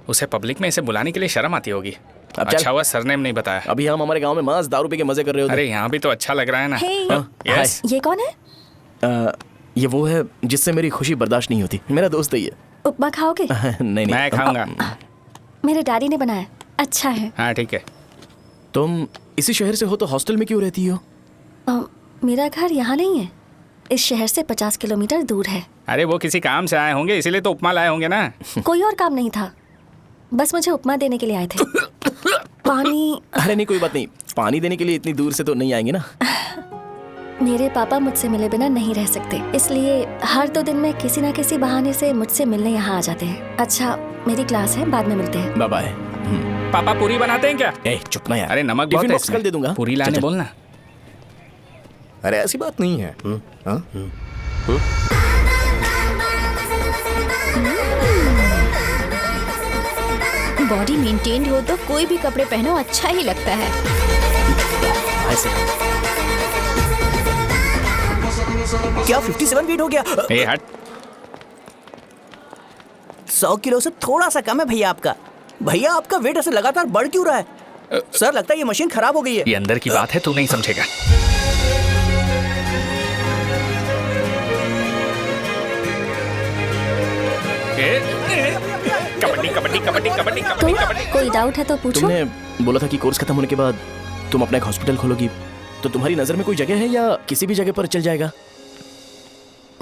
उसे पब्लिक में इसे बुलाने के लिए शर्म आती होगी। अच्छा हुआ सरनेम नहीं बताया। अभी हम हमारे गांव में मांस दारू पी के मजे कर रहे होते। अरे यहाँ भी तो अच्छा लग रहा है ना। यस। ये कौन है? ये वो है जिससे मेरी खुशी बर्दाश्त नहीं होती। मेरा दोस्त है ये। उपमा खाओगे? नहीं मैं खाऊंगा। मेरे डैडी ने बनाया, अच्छा है। हाँ ठीक है। तुम इसी शहर से हो तो हॉस्टल में क्यों रहती हो? मेरा घर यहाँ नहीं है, इस शहर से 50 किलोमीटर दूर है। अरे वो किसी काम से आए होंगे, इसीलिए तो उपमा लाए होंगे ना। कोई और काम नहीं था, बस मुझे उपमा देने के लिए आए थे। पानी? अरे नहीं, कोई बात नहीं, पानी देने के लिए इतनी दूर से तो नहीं आएंगे ना। मेरे पापा मुझसे मिले बिना नहीं रह सकते, इसलिए हर 2 दिन में किसी न किसी बहाने से मुझसे मिलने यहाँ आ जाते हैं। अच्छा, मेरी क्लास है, बाद में मिलते हैं। Bye bye. पापा पूरी बनाते हैं क्या? चुप ना यार। अरे नमक बहुत है कल दे दूंगा। पूरी लाने बोलना। अरे ऐसी बात नहीं है। बॉडी मेंटेन्ड हो तो कोई भी कपड़े पहनो अच्छा ही लगता है। ऐसे क्या 57 वेट हो गया? ए हट। 100 किलो से थोड़ा सा कम है भैया आपका। भैया आपका वेट ऐसे लगातार बढ़ क्यों रहा है? सर लगता है ये मशीन खराब हो गई है। ये अंदर की बात है, तू नहीं समझेगा। कबड्डी कबड्डी कबड्डी कबड्डी कबड्डी कबड्डी। कोई डाउट है तो पूछो। तुमने बोला था कि कोर्स खत्म होने के बाद तुम अपना एक हॉस्पिटल खोलोगी, तो तुम्हारी नजर में कोई जगह है या किसी भी जगह पर चल जाएगा?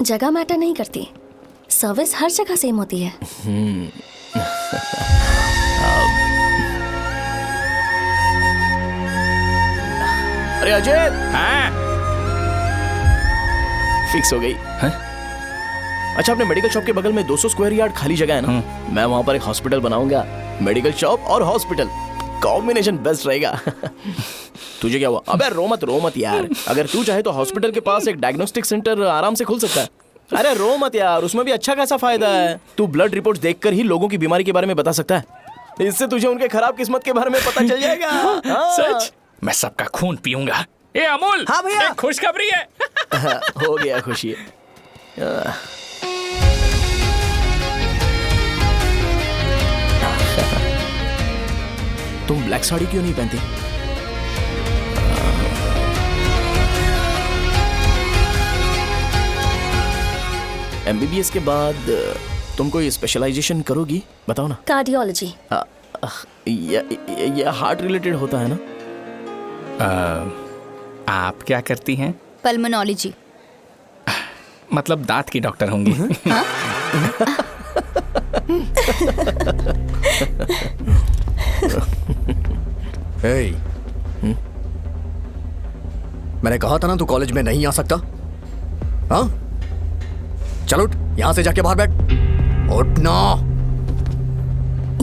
जगह मैटर नहीं करती, सर्विस हर जगह सेम होती है। अरे अजय। हाँ? फिक्स हो गई। अच्छा, अपने मेडिकल शॉप के बगल में 200 स्क्वायर यार्ड खाली जगह है ना, मैं वहां पर एक हॉस्पिटल बनाऊंगा। मेडिकल शॉप और हॉस्पिटल कॉम्बिनेशन बेस्ट रहेगा। तुझे क्या हुआ? अबे रो मत यार। अगर तू चाहे तो हॉस्पिटल के पास एक डायग्नोस्टिक सेंटर आराम से खुल सकता है। अरे रो मत यार, उसमें भी अच्छा खासा फायदा है। तू ब्लड रिपोर्ट्स देखकर ही लोगों की बीमारी के बारे में बता सकता है। इससे तुझे उनके खराब किस्मत के बारे में पता चल जाएगा। सच? मैं सबका खून पीऊंगा। ए अमूल। हाँ भैया। खुशखबरी है। हो गया खुशी। तुम ब्लैक साड़ी क्यों नहीं पहनती? एमबीबीएस के बाद तुम कोई स्पेशलाइजेशन करोगी? बताओ ना। कार्डियोलॉजी। ये हार्ट रिलेटेड होता है ना? आप क्या करती हैं? पल्मोनोलॉजी। मतलब दांत की डॉक्टर होंगी। hey. मैंने कहा था ना तू कॉलेज में नहीं आ सकता। हाँ, चल उठ, यहां से जाके बाहर बैठ। उठना।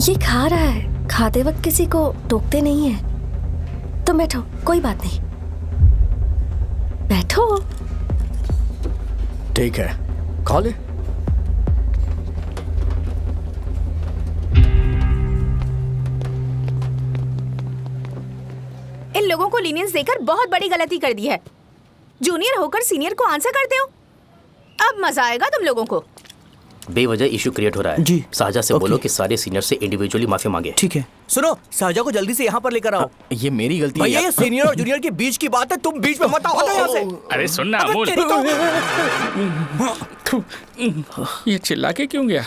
ये खा रहा है, खाते वक्त किसी को टोकते नहीं है। तुम बैठो, कोई बात नहीं, बैठो। ठीक है, खा ले। लोगों को लीनियंस देकर बहुत बड़ी गलती कर दी है। जूनियर होकर सीनियर को आंसर करते हो। अब मजा आएगा तुम लोगों को। बेवजह इशू क्रिएट हो रहा है जी। साजा से बोलो कि सारे सीनियर से इंडिविजुअली माफी मांगे। ठीक है। सुनो, साजा को जल्दी से यहाँ पर लेकर आओ। ये मेरी गलती है। भैया ये सीनियर और जूनियर के बीच की बात है, तुम बीच में मत आओ। हटो यहाँ से। अरे सुनना अमूल, ये चिल्ला के क्यों गया?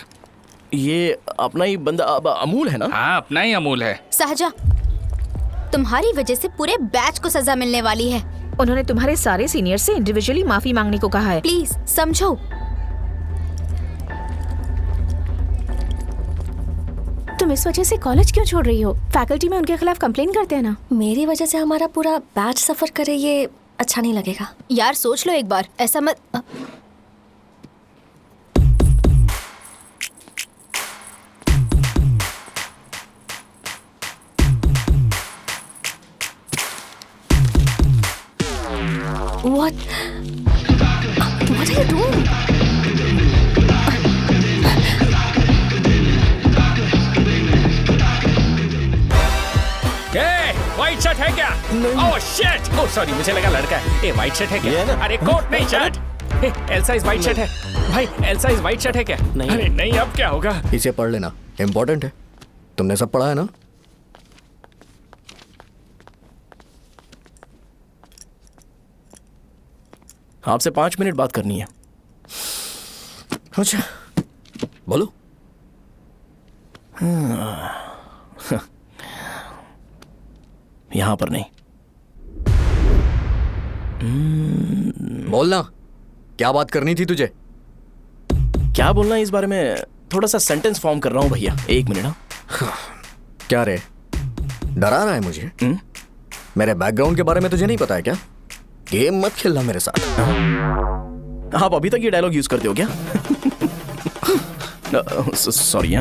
ये अपना ही बंदा अमूल है ना? हाँ, अपना ही अमूल है। साजा, तुम्हारी वजह से पूरे बैच को सजा मिलने वाली है। उन्होंने तुम्हारे सारे सीनियर से इंडिविजुअली माफी मांगने को कहा है। प्लीज समझो। तुम इस वजह से कॉलेज क्यों छोड़ रही हो? फैकल्टी में उनके खिलाफ कंप्लेन करते हैं ना। मेरी वजह से हमारा पूरा बैच सफर करे, ये अच्छा नहीं लगेगा। यार सोच लो एक बार, ऐसा मत। What are you doing? White shirt है क्या? Oh shit! ओह सॉरी, मुझे लगा लड़का है। ये व्हाइट शर्ट है क्या? अरे कोट नहीं, shirt. L size white shirt है भाई। एल साइज व्हाइट शर्ट है क्या? अरे नहीं, अब क्या होगा? इसे पढ़ लेना, इम्पोर्टेंट है। तुमने सब पढ़ा है ना? आपसे 5 मिनट बात करनी है। अच्छा, बोलो। यहां पर नहीं। बोलना, क्या बात करनी थी तुझे? क्या बोलना है इस बारे में? थोड़ा सा सेंटेंस फॉर्म कर रहा हूं भैया, 1 मिनट। क्या रे, डरा रहा है मुझे? मेरे बैकग्राउंड के बारे में तुझे नहीं पता है क्या? गेम मत खेलना मेरे साथ। आप अभी तक ये डायलॉग यूज करते हो क्या? सॉरी।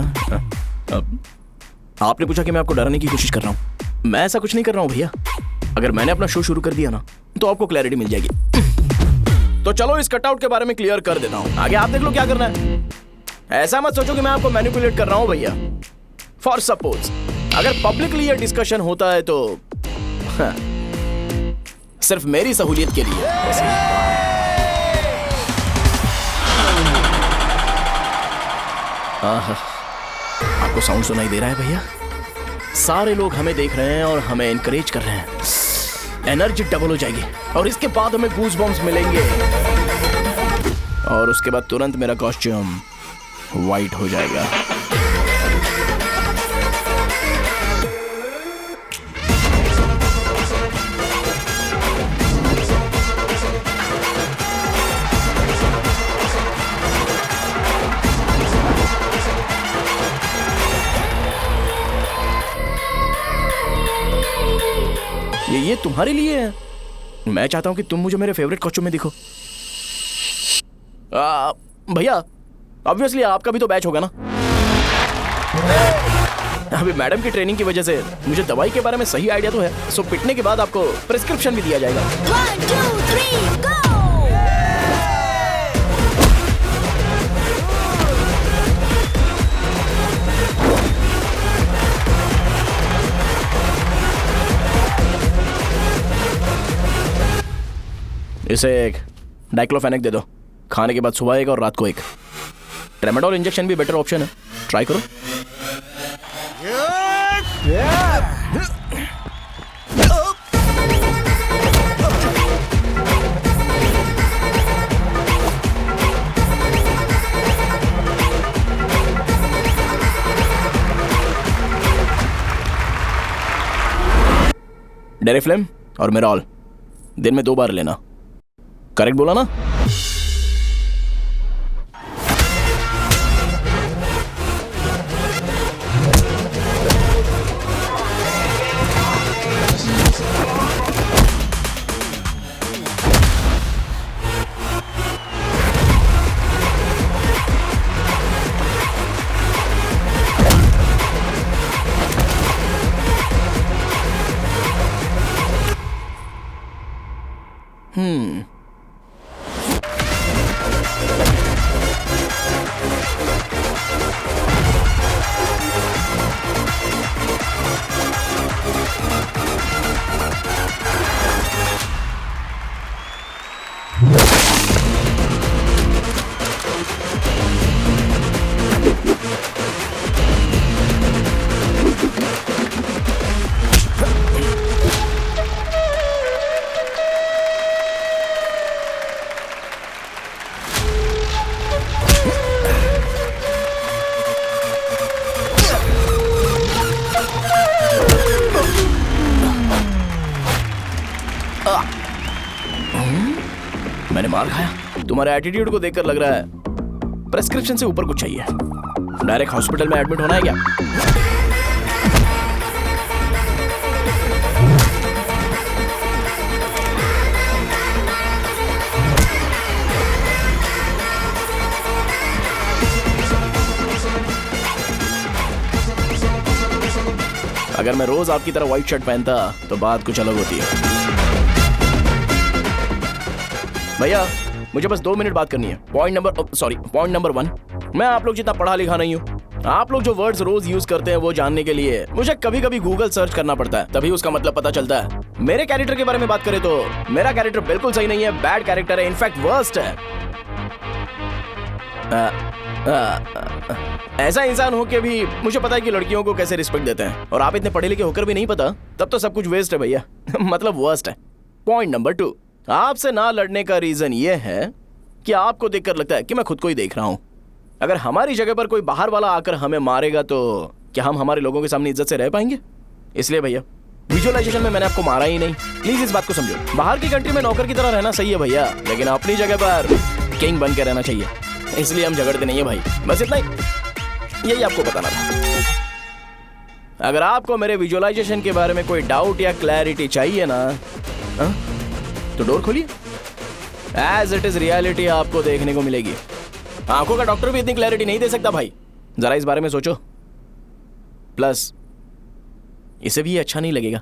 आपने पूछा कि मैं आपको डराने की कोशिश कर रहा हूं। मैं ऐसा कुछ नहीं कर रहा हूं भैया। अगर मैंने अपना शो शुरू कर दिया ना, तो आपको क्लैरिटी मिल जाएगी। तो चलो इस कटआउट के बारे में क्लियर कर देता हूं। आगे आप देख लो क्या करना है। ऐसा मत सोचो कि मैं आपको मैनिपुलेट कर रहा हूं भैया। फॉर सपोज अगर पब्लिकली ये डिस्कशन होता है तो सिर्फ मेरी सहूलियत के लिए। आपको साउंड सुनाई दे रहा है भैया? सारे लोग हमें देख रहे हैं और हमें एनकरेज कर रहे हैं। एनर्जी डबल हो जाएगी और इसके बाद हमें गूज बम्स मिलेंगे और उसके बाद तुरंत मेरा कॉस्ट्यूम वाइट हो जाएगा। ये तुम्हारे लिए है। मैं चाहता हूं कि तुम मुझे मेरे फेवरेट कॉस्ट्यूम में दिखो। भैया ऑब्वियसली आपका भी तो बैच होगा ना। अभी मैडम की ट्रेनिंग की वजह से मुझे दवाई के बारे में सही आइडिया तो है। सो पिटने के बाद आपको प्रिस्क्रिप्शन भी दिया जाएगा। 1 2 3 गो। इसे एक डाइक्लोफेनेक दे दो। खाने के बाद सुबह एक और रात को एक। ट्रेमाडोल इंजेक्शन भी बेटर ऑप्शन है, ट्राई करो। डेरिफ्लेम और मेरॉल दिन में 2 बार लेना। करेक्ट बोला ना? मैंने मार खाया? तुम्हारे एटीट्यूड को देखकर लग रहा है प्रेस्क्रिप्शन से ऊपर कुछ चाहिए। डायरेक्ट हॉस्पिटल में एडमिट होना है क्या? अगर मैं रोज आपकी तरह व्हाइट शर्ट पहनता तो बात कुछ अलग होती है। भैया मुझे बस 2 मिनट बात करनी है। पॉइंट नंबर 1, मैं आप लोग जितना पढ़ा लिखा नहीं हूँ। आप लोग जो वर्ड्स रोज यूज करते हैं वो जानने के लिए मुझे कभी कभी गूगल सर्च करना पड़ता है, तभी उसका मतलब पता चलता है। मेरे कैरेक्टर के बारे में बात करें तो मेरा कैरेक्टर बिल्कुल सही नहीं है, बैड कैरेक्टर है, इनफैक्ट वर्स्ट है। ऐसा इंसान हो के भी मुझे पता है कि लड़कियों को कैसे रिस्पेक्ट देते हैं, और आप इतने पढ़े लिखे होकर भी नहीं पता, तब तो सब कुछ वेस्ट है भैया। मतलब वर्स्ट है। पॉइंट नंबर 2, आपसे ना लड़ने का रीजन ये है कि आपको देखकर लगता है कि मैं खुद को ही देख रहा हूं। अगर हमारी जगह पर कोई बाहर वाला आकर हमें मारेगा तो क्या हम हमारे लोगों के सामने इज्जत से रह पाएंगे? इसलिए भैया विजुअलाइजेशन में मैंने आपको मारा ही नहीं, प्लीज इस बात को समझो। बाहर की कंट्री में नौकर की तरह रहना सही है भैया, लेकिन अपनी जगह पर किंग बन के रहना चाहिए। इसलिए हम झगड़ते नहीं है भाई, बस इतना ही, यही आपको बताना था। अगर आपको मेरे विजुअलाइजेशन के बारे में कोई डाउट या क्लैरिटी चाहिए ना, तो डोर खोलिए। एज इट इज रियलिटी आपको देखने को मिलेगी। आंखों का डॉक्टर भी इतनी क्लैरिटी नहीं दे सकता भाई, जरा इस बारे में सोचो। प्लस इसे भी अच्छा नहीं लगेगा।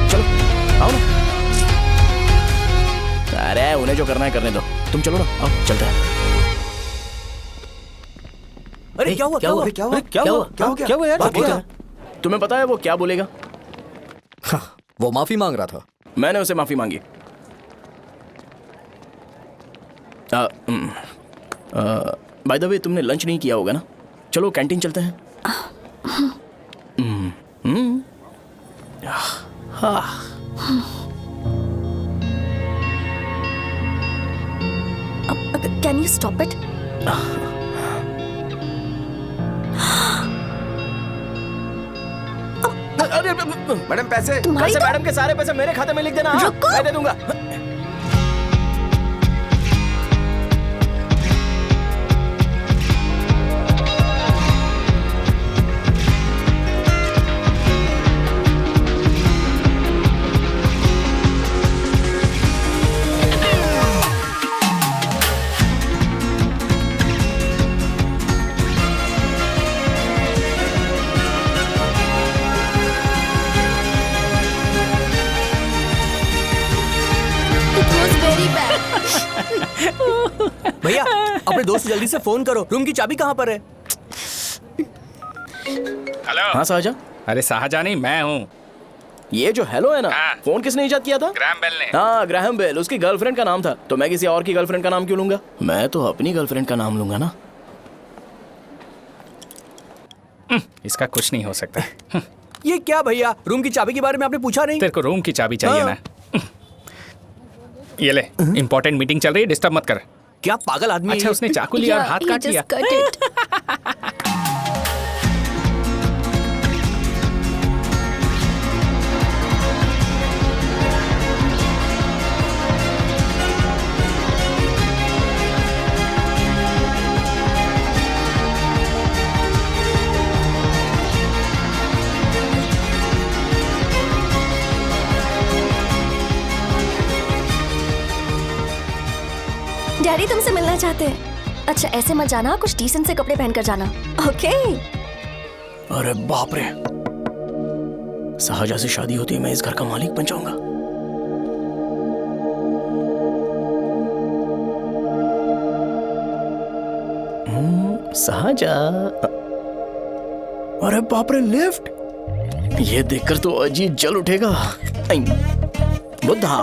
चलो आओ ना। अरे उन्हें जो करना है करने दो, तुम चलो ना, आओ चलते हैं। अरे क्या हुआ? यार? तुम्हें पता है वो क्या बोलेगा? वो माफी मांग रहा था। मैंने उसे माफी मांगी। बाय द वे तुमने लंच नहीं किया होगा ना? चलो कैंटीन चलते हैं। Can you stop it? अरे मैडम पैसे मैडम के सारे पैसे मेरे खाते में लिख देना। मैं दे दूंगा। भैया अपने दोस्त से जल्दी से फोन करो, रूम की चाबी कहाँ पर है? हेलो। हाँ शाहजहां। अरे शाहजहां नहीं, मैं हूँ। ये जो हेलो है ना, फोन किसने इजाद किया था? ग्रैहम बेल ने। हाँ ग्रैहम बेल, उसकी गर्लफ्रेंड का नाम था, तो मैं किसी और की गर्लफ्रेंड का नाम क्यों लूंगा? मैं तो अपनी गर्लफ्रेंड का नाम लूंगा ना। इसका कुछ नहीं हो सकता। ये क्या भैया, रूम की चाबी के बारे में आपने पूछा नहीं? तेरे को रूम की चाबी चाहिए ना? ये ले, इंपॉर्टेंट मीटिंग चल रही है, डिस्टर्ब मत कर। क्या पागल आदमी? अच्छा उसने चाकू लिया और हाथ काट लिया। डैडी तुमसे मिलना चाहते हैं। अच्छा ऐसे मत जाना, कुछ डिसेंट से कपड़े पहनकर जाना, ओके? अरे बाप रे, शाहजहां से शादी होती है मैं इस घर का मालिक बन जाऊंगा। शाहजहां, अरे बाप रे लिफ्ट, ये देखकर तो अजीब जल उठेगा। बुद्धा।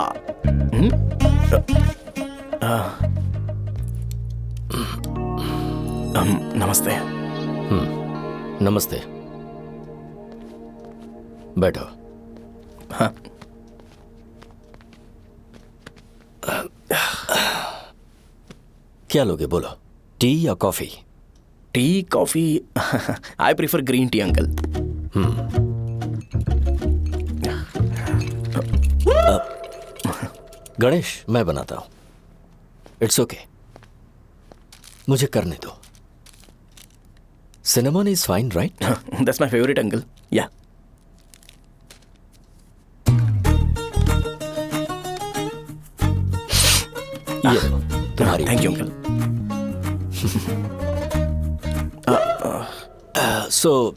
नमस्ते। नमस्ते, बैठो। हाँ। क्या लोगे बोलो, टी या coffee? Tea coffee I prefer green tea uncle. Ganesh मैं बनाता हूं। इट्स ओके, मुझे करने दो। Cinnamon is fine right? That's my favourite uncle. या ये तुम्हारी। Thank you uncle. सो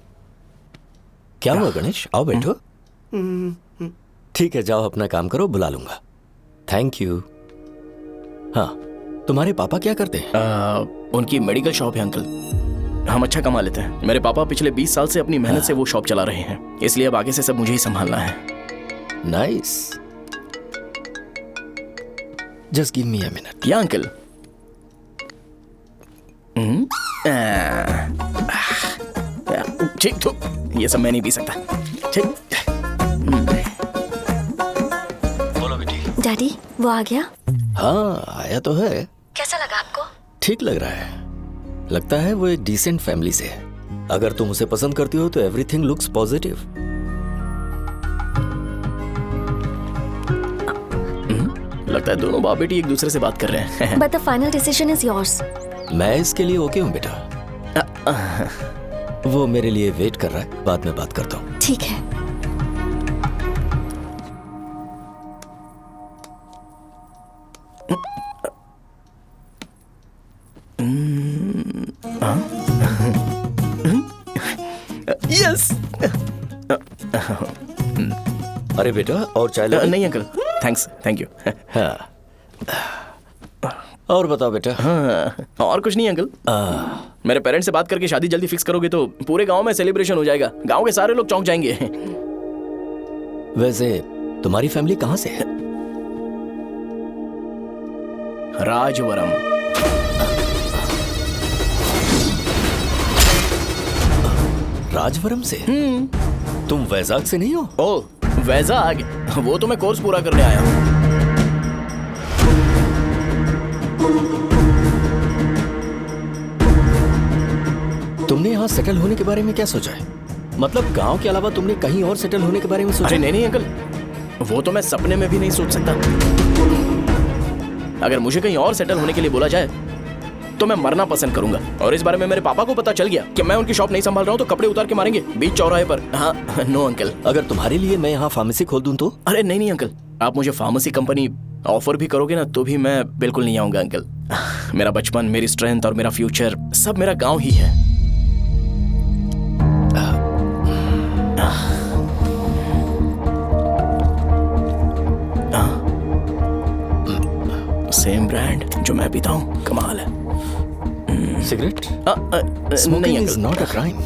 क्या हुआ गणेश? आओ बैठो। ठीक है, जाओ अपना काम करो, बुला लूंगा। Thank you. हाँ, तुम्हारे पापा क्या करते हैं? उनकी मेडिकल शॉप है अंकल। हम अच्छा कमा लेते हैं। मेरे पापा पिछले 20 साल से अपनी मेहनत से वो शॉप चला रहे हैं, इसलिए अब आगे से सब मुझे ही संभालना है। Nice. Just give me a minute. या अंकल। ठीक तो ये सब मैं नहीं पी सकता। ठीक। बोलो बेटी। डैडी वो आ गया? हाँ आया तो है। कैसा लगा आपको? ठीक लग रहा है। लगता है वो एक डिसेंट फैमिली से है। अगर तुम उसे पसंद करती हो तो एवरीथिंग लुक्स पॉजिटिव। लगता है दोनों बाप बेटी एक दूसरे से बात कर रहे हैं। But the final decision is yours. मैं इसके लिए ओके हूँ बेटा। वो मेरे लिए वेट कर रहा है, बाद में बात करता हूँ। ठीक है। यस। अरे बेटा और चाय लो। नहीं अंकल, थैंक्स, थैंक यू। हाँ। और बताओ बेटा। हाँ, और कुछ नहीं अंकल। मेरे पेरेंट्स से बात करके शादी जल्दी फिक्स करोगे तो पूरे गांव में सेलिब्रेशन हो जाएगा। गांव के सारे लोग चौंक जाएंगे। वैसे तुम्हारी फैमिली कहाँ से है? राजवरम। राजवरम से? तुम वैजाग से नहीं हो? ओ वैजाग, वो तो मैं कोर्स पूरा करने आया हूँ। तुमने यहाँ सेटल होने के बारे में क्या सोचा है? मतलब गांव के अलावा तुमने कहीं और सेटल होने के बारे में सोचा? अरे नहीं अंकल, वो तो मैं सपने में भी नहीं सोच सकता। अगर मुझे कहीं और सेटल होने के लिए बोला जाए तो मैं मरना पसंद करूंगा। और इस बारे में मेरे पापा को पता चल गया कि मैं उनकी शॉप नहीं संभाल रहा हूँ तो कपड़े उतार के मारेंगे बीच चौराहे पर। हाँ, नो अंकल। अगर तुम्हारे लिए मैं यहाँ फार्मेसी खोल दूं तो? अरे नहीं अंकल, आप मुझे फार्मेसी कंपनी ऑफर भी करोगे ना तो भी मैं बिल्कुल नहीं आऊंगा अंकल। मेरा बचपन, मेरी स्ट्रेंथ और मेरा फ्यूचर सब मेरा गाँव ही है। सेम ब्रांड जो मैं पीता हूँ, कमाल है। सिगरेट? नहीं इज नॉट अ क्राइम।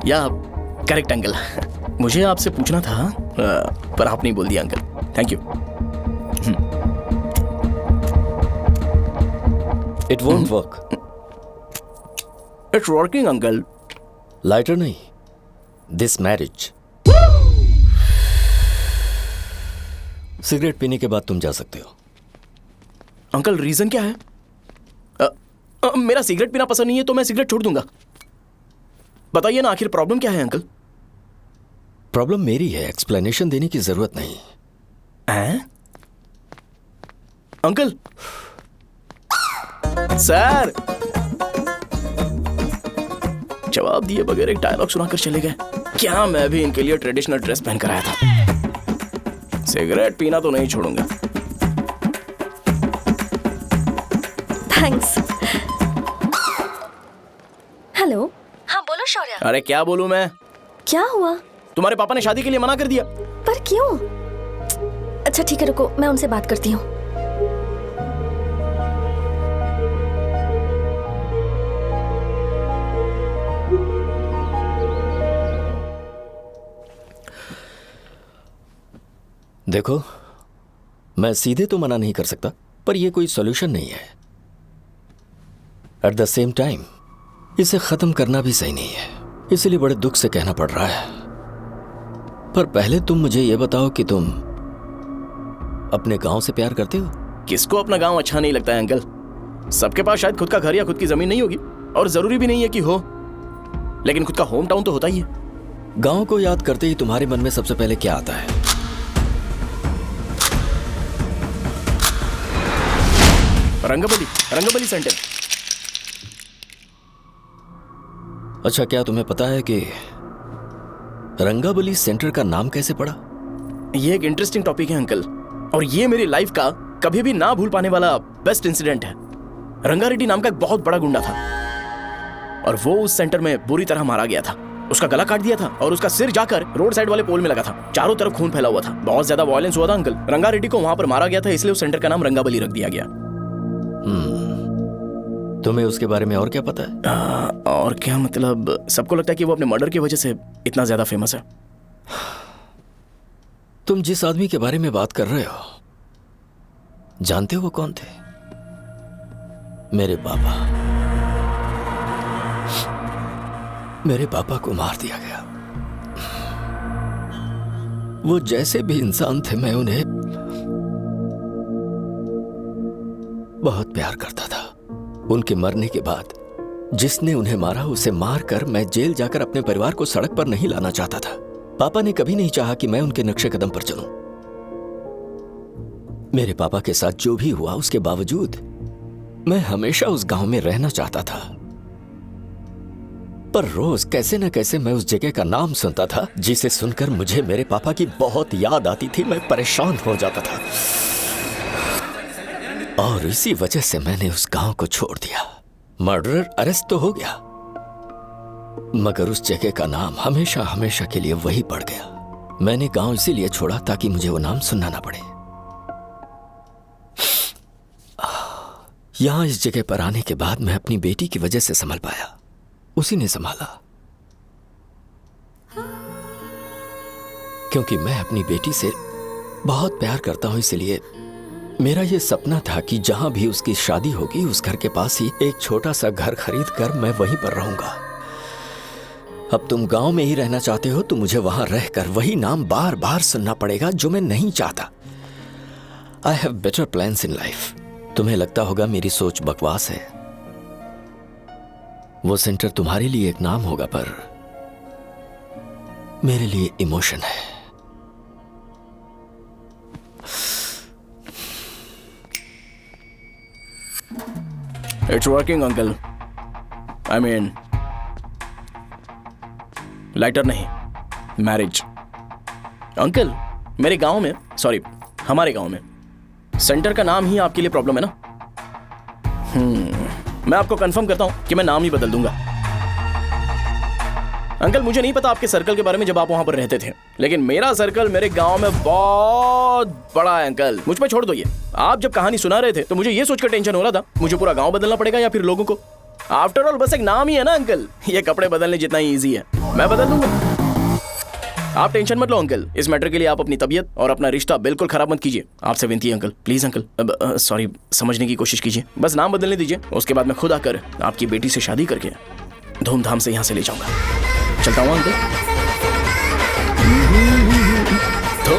या करेक्ट अंकल। मुझे आपसे पूछना था पर आप नहीं बोल दिया uncle. Thank you. It won't work. It's working uncle. Lighter नहीं, दिस मैरिज। सिगरेट पीने के बाद तुम जा सकते हो। अंकल रीजन क्या है? मेरा सिगरेट पीना पसंद नहीं है तो मैं सिगरेट छोड़ दूंगा। बताइए ना आखिर प्रॉब्लम क्या है अंकल? प्रॉब्लम मेरी है, एक्सप्लेनेशन देने की जरूरत नहीं है। अंकल सर जवाब दिए बगैर एक डायलॉग सुनाकर चले गए। क्या मैं भी इनके लिए ट्रेडिशनल ड्रेस पहन कर आया था। सिगरेट पीना तो नहीं छोड़ूंगा। थैंक्स। हेलो। हाँ बोलो शौर्य। अरे क्या बोलूं मैं? क्या हुआ? तुम्हारे पापा ने शादी के लिए मना कर दिया। पर क्यों? अच्छा ठीक है रुको, मैं उनसे बात करती हूँ। देखो, मैं सीधे तो मना नहीं कर सकता, पर यह कोई सॉल्यूशन नहीं है। एट द सेम टाइम इसे खत्म करना भी सही नहीं है, इसलिए बड़े दुख से कहना पड़ रहा है। पर पहले तुम मुझे यह बताओ कि तुम अपने गांव से प्यार करते हो? किसको अपना गांव अच्छा नहीं लगता है अंकल? सबके पास शायद खुद का घर या खुद की जमीन नहीं होगी, और जरूरी भी नहीं है कि हो, लेकिन खुद का होम टाउन तो होता ही है। गांव को याद करते ही तुम्हारे मन में सबसे पहले क्या आता है? रंगबली सेंटर। अच्छा, क्या तुम्हें पता है कि रंगाबली सेंटर का नाम कैसे पड़ा? ये एक इंटरेस्टिंग टॉपिक है अंकल, और ये मेरी लाइफ का कभी भी ना भूल पाने वाला बेस्ट इंसिडेंट है। रंगारेड्डी नाम का एक बहुत बड़ा गुंडा था, और वो उस सेंटर में बुरी तरह मारा गया था। उसका गला काट दिया था और उसका सिर जाकर रोड साइड वाले पोल में लगा था। चारों तरफ खून फैला हुआ था, बहुत ज्यादा वायलेंस हुआ था अंकल। रंगारेड्डी को वहां पर मारा गया था, इसलिए उस सेंटर का नाम रंगाबली रख दिया गया। तुम्हें उसके बारे में और क्या पता है? और क्या मतलब, सबको लगता है कि वो अपने मर्डर की वजह से इतना ज्यादा फेमस है। तुम जिस आदमी के बारे में बात कर रहे हो, जानते हो वो कौन थे? मेरे पापा। मेरे पापा को मार दिया गया। वो जैसे भी इंसान थे, मैं उन्हें बहुत प्यार करता था। उनके मरने के बाद जिसने उन्हें मारा उसे मारकर मैं जेल जाकर अपने परिवार को सड़क पर नहीं लाना चाहता था। पापा ने कभी नहीं चाहा कि मैं उनके नक्शे कदम पर चलूं। मेरे पापा के साथ जो भी हुआ, उसके बावजूद मैं हमेशा उस गांव में रहना चाहता था। पर रोज कैसे न कैसे मैं उस जगह का नाम सुनता था, जिसे सुनकर मुझे मेरे पापा की बहुत याद आती थी। मैं परेशान हो जाता था, और इसी वजह से मैंने उस गांव को छोड़ दिया। मर्डरर अरेस्ट तो हो गया, मगर उस जगह का नाम हमेशा हमेशा के लिए वही पड़ गया। मैंने गांव इसीलिए छोड़ा ताकि मुझे वो नाम सुनना ना पड़े। यहां इस जगह पर आने के बाद मैं अपनी बेटी की वजह से संभल पाया, उसी ने संभाला। क्योंकि मैं अपनी बेटी से बहुत प्यार करता हूं, इसलिए मेरा यह सपना था कि जहां भी उसकी शादी होगी, उस घर के पास ही एक छोटा सा घर खरीद कर मैं वहीं पर रहूंगा। अब तुम गांव में ही रहना चाहते हो तो मुझे वहां रहकर वही नाम बार बार सुनना पड़ेगा, जो मैं नहीं चाहता। I have better plans in life. तुम्हें लगता होगा मेरी सोच बकवास है। वो सेंटर तुम्हारे लिए एक नाम होगा, पर मेरे लिए इमोशन है। It's working, uncle. I mean, lighter नहीं, मैरिज। अंकल, मेरे गांव में, सॉरी हमारे गांव में सेंटर का नाम ही आपके लिए प्रॉब्लम है ना? मैं आपको कंफर्म करता हूं कि मैं नाम ही बदल दूंगा। अंकल, मुझे नहीं पता आपके सर्कल के बारे में जब आप वहां पर रहते थे, लेकिन मेरा सर्कल मेरे गांव में बहुत बड़ा है अंकल। मुझ पर छोड़ दो ये। आप जब कहानी सुना रहे थे तो मुझे ये सोचकर टेंशन हो रहा था, मुझे पूरा गांव बदलना पड़ेगा या फिर लोगों को। आफ्टर ऑल बस एक नाम ही है ना अंकल, ये कपड़े बदलने जितना ही ईजी है, मैं बदल दूंगा। आप टेंशन मत लो अंकल, इस मैटर के लिए आप अपनी तबीयत और अपना रिश्ता बिल्कुल खराब मत कीजिए। आपसे विनती है अंकल, प्लीज अंकल, सॉरी, समझने की कोशिश कीजिए। बस नाम बदलने दीजिए, उसके बाद मैं खुद आकर आपकी बेटी से शादी करके धूमधाम से यहाँ से ले जाऊंगा। चलता हूँ अंकल। तो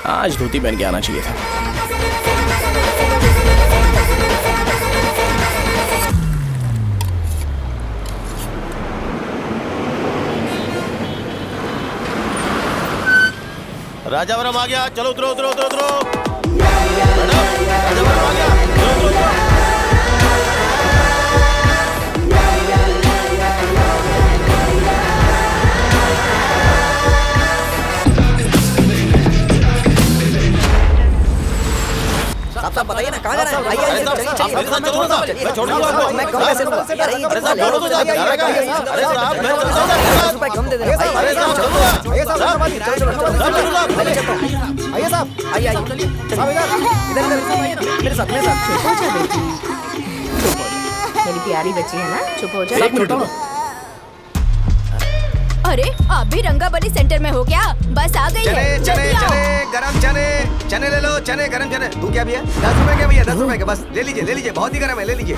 आज धोती पहन के आना चाहिए था। राजावरम आ गया, चलो उतरो उतरो उतरो उतरो। राजावरम आ गया, चलो उतरो उतरो। साहब बताइए ना, कहाँ जाना है? आइए आइए, चलिए चलिए। मैं छोड़ दूंगा आपको। मैं कम पैसे लूंगा। अरे ये अरे साहब, छोड़ो तो साहब, अरे अरे साहब, मैं 10 रुपए कम दे देना। आइए साहब, आइए साहब, आइए साहब, आइए आइए, साहब इधर मेरे साथ चुप हो जा बेटी, चुप हो जा। मेरी प्यारी बच्ची है ना, चुप हो जा। एक मिनट रुको। अरे आप भी रंगाबली सेंटर में हो क्या? बस आ गई है। चने गरम चने ले लो, चने गरम चने। तू क्या भैया? 10 रुपए के भैया, 10 रुपए के बस। ले लीजिए, बहुत ही गरम है, ले लीजिए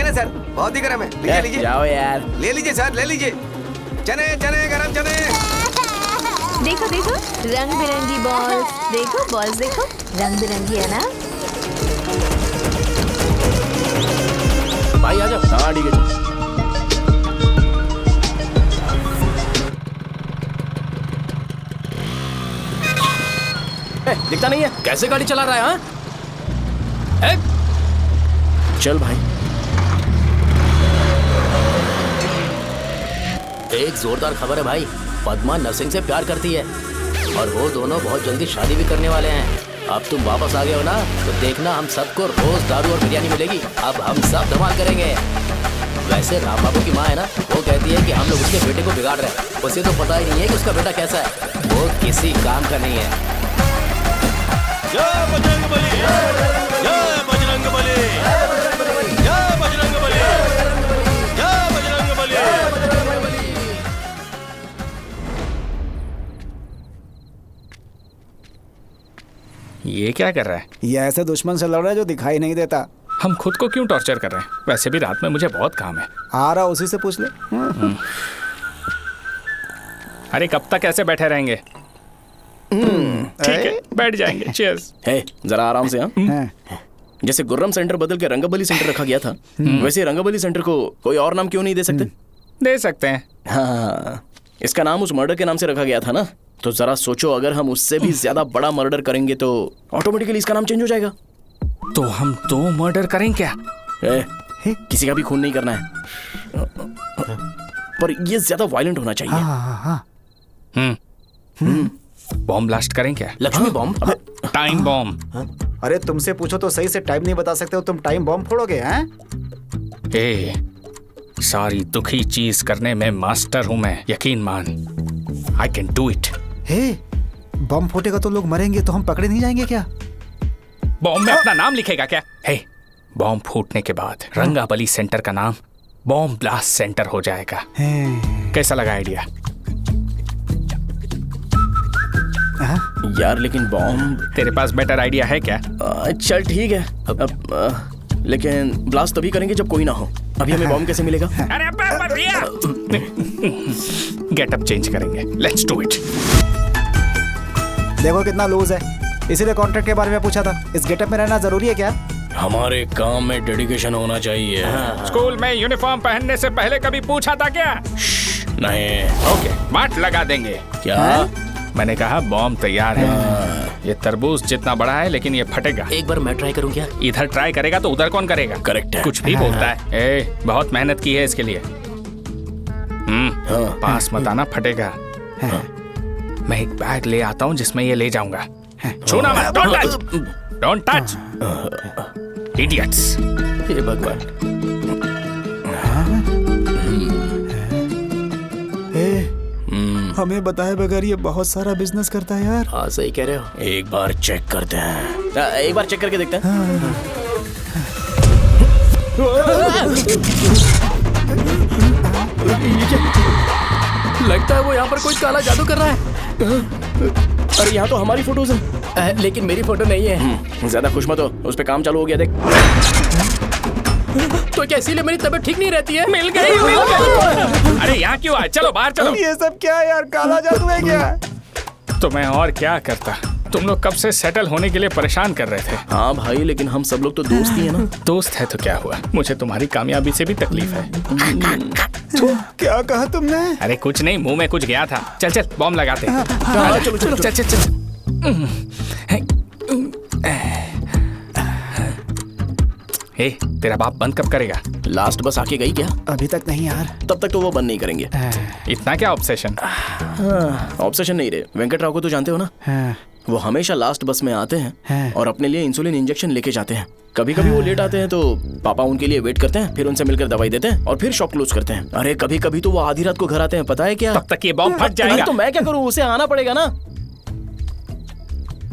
ना सर, बहुत ही गरम है, लीजिए जाओ यार, ले लीजिए सर, ले लीजिए। चने गरम चने। देखो देखो रंग बिरंगी बॉल्स, देखो बॉल्स देखो, रंग बिरंगी है ना। भाई आ जाओ। हाँ ठीक है। दिखता नहीं है, कैसे गाड़ी चला रहा है? हाँ चल भाई। एक जोरदार खबर है भाई, पद्मा नरसिंह से प्यार करती है और वो दोनों बहुत जल्दी शादी भी करने वाले हैं। अब तुम वापस आ गए हो ना, तो देखना हम सबको रोज दारू और बिरयानी मिलेगी। अब हम सब धमाल करेंगे। वैसे राम बाबू की माँ है ना, वो कहती है कि हम लोग उसके बेटे को बिगाड़ रहे हैं। उसे तो पता ही नहीं है कि उसका बेटा कैसा है, वो किसी काम का नहीं है। जय बजरंग बली, जय बजरंग बली, जय बजरंग बली, जय बजरंग बली। ये क्या कर रहा है? ये ऐसे दुश्मन से लड़ रहा है जो दिखाई नहीं देता। हम खुद को क्यों टॉर्चर कर रहे हैं? वैसे भी रात में मुझे बहुत काम है। आ रहा उसी से पूछ ले। अरे कब तक ऐसे बैठे रहेंगे? ठीक है, बैठ जाएंगे। चीयर्स। हे, जरा आराम से। हाँ जैसे गुर्रम सेंटर बदल के रंगबली सेंटर रखा गया था, वैसे रंगबली सेंटर को कोई और नाम क्यों नहीं दे सकते? दे सकते हैं। हाँ, इसका नाम उस मर्डर के नाम से रखा गया था ना, तो जरा सोचो अगर हम उससे भी ज्यादा बड़ा मर्डर करेंगे तो ऑटोमेटिकली इसका नाम चेंज हो जाएगा। तो हम 2 मर्डर करें क्या? किसी का भी खून नहीं करना है, पर ये ज्यादा वायलेंट होना चाहिए। बॉम्ब ब्लास्ट करें क्या? लक्ष्मी बॉम्ब? Time bomb. अरे तुमसे पूछो तो सही से टाइम नहीं बता सकते हो, तुम टाइम बॉम्ब फोड़ोगे? हैं? ए, सारी दुखी चीज करने में मास्टर हूं मैं, यकीन मान। I can do it. Hey, bomb फूटेगा तो लोग मरेंगे, तो हम पकड़े नहीं जाएंगे क्या? बॉम्ब में अपना नाम लिखेगा क्या? हे, बॉम्ब फूटने के बाद रंगाबली सेंटर का नाम बॉम्ब ब्लास्ट सेंटर हो जाएगा। कैसा लगा आइडिया? यार लेकिन बॉम्ब, तेरे पास बेटर आइडिया है क्या? चल ठीक है, लेकिन ब्लास्ट तभी करेंगे जब कोई ना हो। अभी हमें बॉम्ब कैसे मिलेगा? अरे भैया, गेटअप चेंज करेंगे। Let's do it. देखो कितना लूज है, इसीलिए कॉन्ट्रैक्ट के बारे में पूछा था। इस गेटअप में रहना जरूरी है क्या? हमारे काम में डेडिकेशन होना चाहिए। स्कूल में यूनिफॉर्म पहनने से पहले कभी पूछा था क्या? नहीं। ओके, बांट लगा देंगे। क्या? मैंने कहा बॉम्ब तैयार है। ये तरबूज जितना बड़ा है, लेकिन ये फटेगा। एक बार मैं ट्राई करूं क्या? इधर ट्राई करेगा तो उधर कौन करेगा? करेक्ट है। कुछ भी बोलता है। ए, बहुत मेहनत की है इसके लिए। पास मत आना, फटेगा। मैं एक बैग ले आता हूँ जिसमें ये ले जाऊंगा। छूना मत, don't touch, don't touch, idiots. हे भगवान। हमें बताए बगैर ये बहुत सारा बिजनेस करता है यार। हाँ सही कह रहे हो। एक बार चेक करते हैं। एक बार चेक करके देखते हैं। लगता है वो यहाँ पर कोई काला जादू कर रहा है। अरे यहाँ तो हमारी फोटोज हैं, लेकिन मेरी फोटो नहीं है। ज्यादा खुश मत हो, उस पे काम चालू हो गया। देख तो क्या इसीलिए मेरी तबीयत ठीक नहीं रहती है? मिल गई, मिल गई। अरे यहाँ क्यों आए? चलो बाहर चलो। ये सब क्या है यार? काला जादू है क्या? तो मैं और क्या करता? तुम लोग कब से सेटल होने के लिए परेशान कर रहे थे। हाँ भाई, लेकिन हम सब लोग तो दोस्त ही है ना। दोस्त है तो क्या हुआ? मुझे तुम्हारी कामयाबी से भी तकलीफ है। क्या कहा तुमने? अरे कुछ नहीं, मुंह में कुछ गया था। चल चल बॉम्ब लगाते हैं। चलो चलो चल चल चल। ए, तेरा बाप बंद कब करेगा? लास्ट बस आके गई क्या? अभी तक नहीं यार। तब तक तो वो बंद नहीं करेंगे। इतना क्या ऑब्सेशन? ऑब्सेशन नहीं रे, वेंकट राव को तो जानते हो ना। वो हमेशा लास्ट बस में आते हैं और अपने लिए इंसुलिन इंजेक्शन लेके जाते हैं। कभी कभी वो लेट आते हैं तो पापा उनके लिए वेट करते हैं, फिर उनसे मिलकर दवाई देते हैं और फिर शॉप क्लोज करते हैं। अरे कभी कभी तो वो आधी रात को घर आते हैं, पता है क्या? तब तक ये बॉम्ब फट जाएगा। तो मैं क्या करूँ, उसे आना पड़ेगा ना।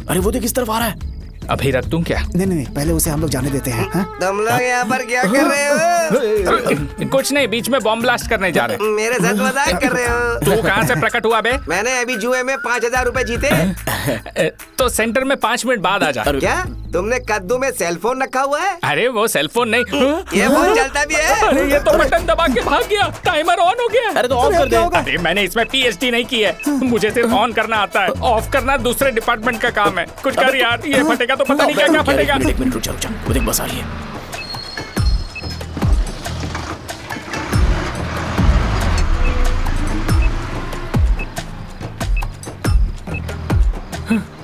अरे वो देख किस तरफ आ रहा है। अभी रख दूं क्या? नहीं, पहले उसे हम लोग जाने देते हैं। तुम लोग यहाँ पर क्या कर रहे हो? कुछ नहीं, बीच में बॉम्ब ब्लास्ट करने जा रहे हैं। मेरे साथ मजाक कर रहे हो? तू कहाँ से प्रकट हुआ बे? मैंने अभी जुए में 5000 रुपए जीते। तो सेंटर में 5 मिनट बाद आ जा। क्या तुमने कद्दू में सेलफोन रखा हुआ है? अरे वो सेलफोन नहीं, ये फोन चलता भी है। अरे ये तो बटन दबा के भाग गया, टाइमर ऑन हो गया। अरे तो ऑफ कर दे। अरे मैंने इसमें PhD नहीं की है, मुझे सिर्फ ऑन करना आता है। ऑफ करना दूसरे डिपार्टमेंट का काम है। कुछ कर यार, ये फटेगा तो पता नहीं क्या क्या फटेगा। एक मिनट रुक जा, वो देख बस आ रही है।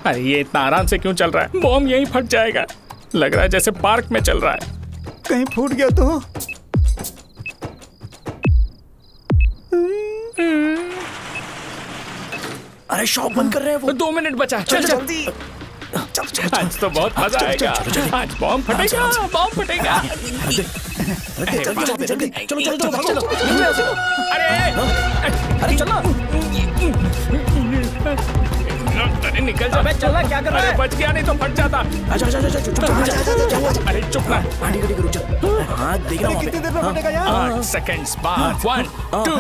अरे ये इतना आराम से क्यों चल रहा है? बॉम्ब यहीं फट जाएगा। लग रहा है जैसे पार्क में चल रहा है। कहीं फूट गया तो? अरे शॉप बंद कर रहे हैं वो। 2 मिनट बचा। चल जल्दी। आज तो बहुत मजा आएगा। आज बॉम्ब फटेगा, बॉम्ब फटेगा। चलो अरे चलो। अरे निकल जा। चल क्या कर रहा है? बच गया, नहीं तो फट जाता। अरे चुप ना। रुक जा। हाँ देख रहा हूँ। कितनी देर में फटेगा यार? 8 सेकंड्स बाद 1 2।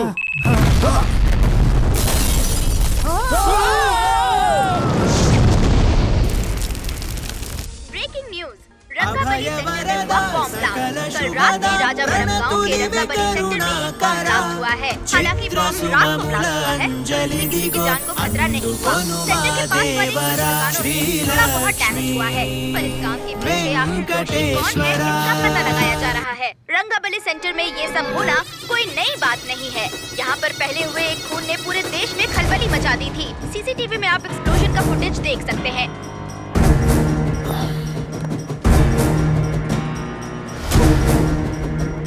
ब्रेकिंग न्यूज, रंगाबली सेक्टर में हुआ बॉम्ब ब्लास्ट। कल रात में राजावरम गांव के रंगाबली सेक्टर में एक बॉम्ब ब्लास्ट हुआ है। हालांकि बॉम्ब रात को ब्लास्ट हुआ है, इसलिए किसी की जान को खतरा नहीं हुआ। सेक्टर के पास बने मकानों में थोड़ा बहुत डैमेज हुआ है, पर इस काम के पीछे आखिर कौन है इसका पता लगाया जा रहा है। रंगाबली सेंटर में ये सब होना कोई नई बात नहीं है। यहाँ पर पहले हुए एक खून ने पूरे देश में खलबली मचा दी थी। सीसीटीवी में आप एक्सप्लोजन का फुटेज देख सकते हैं।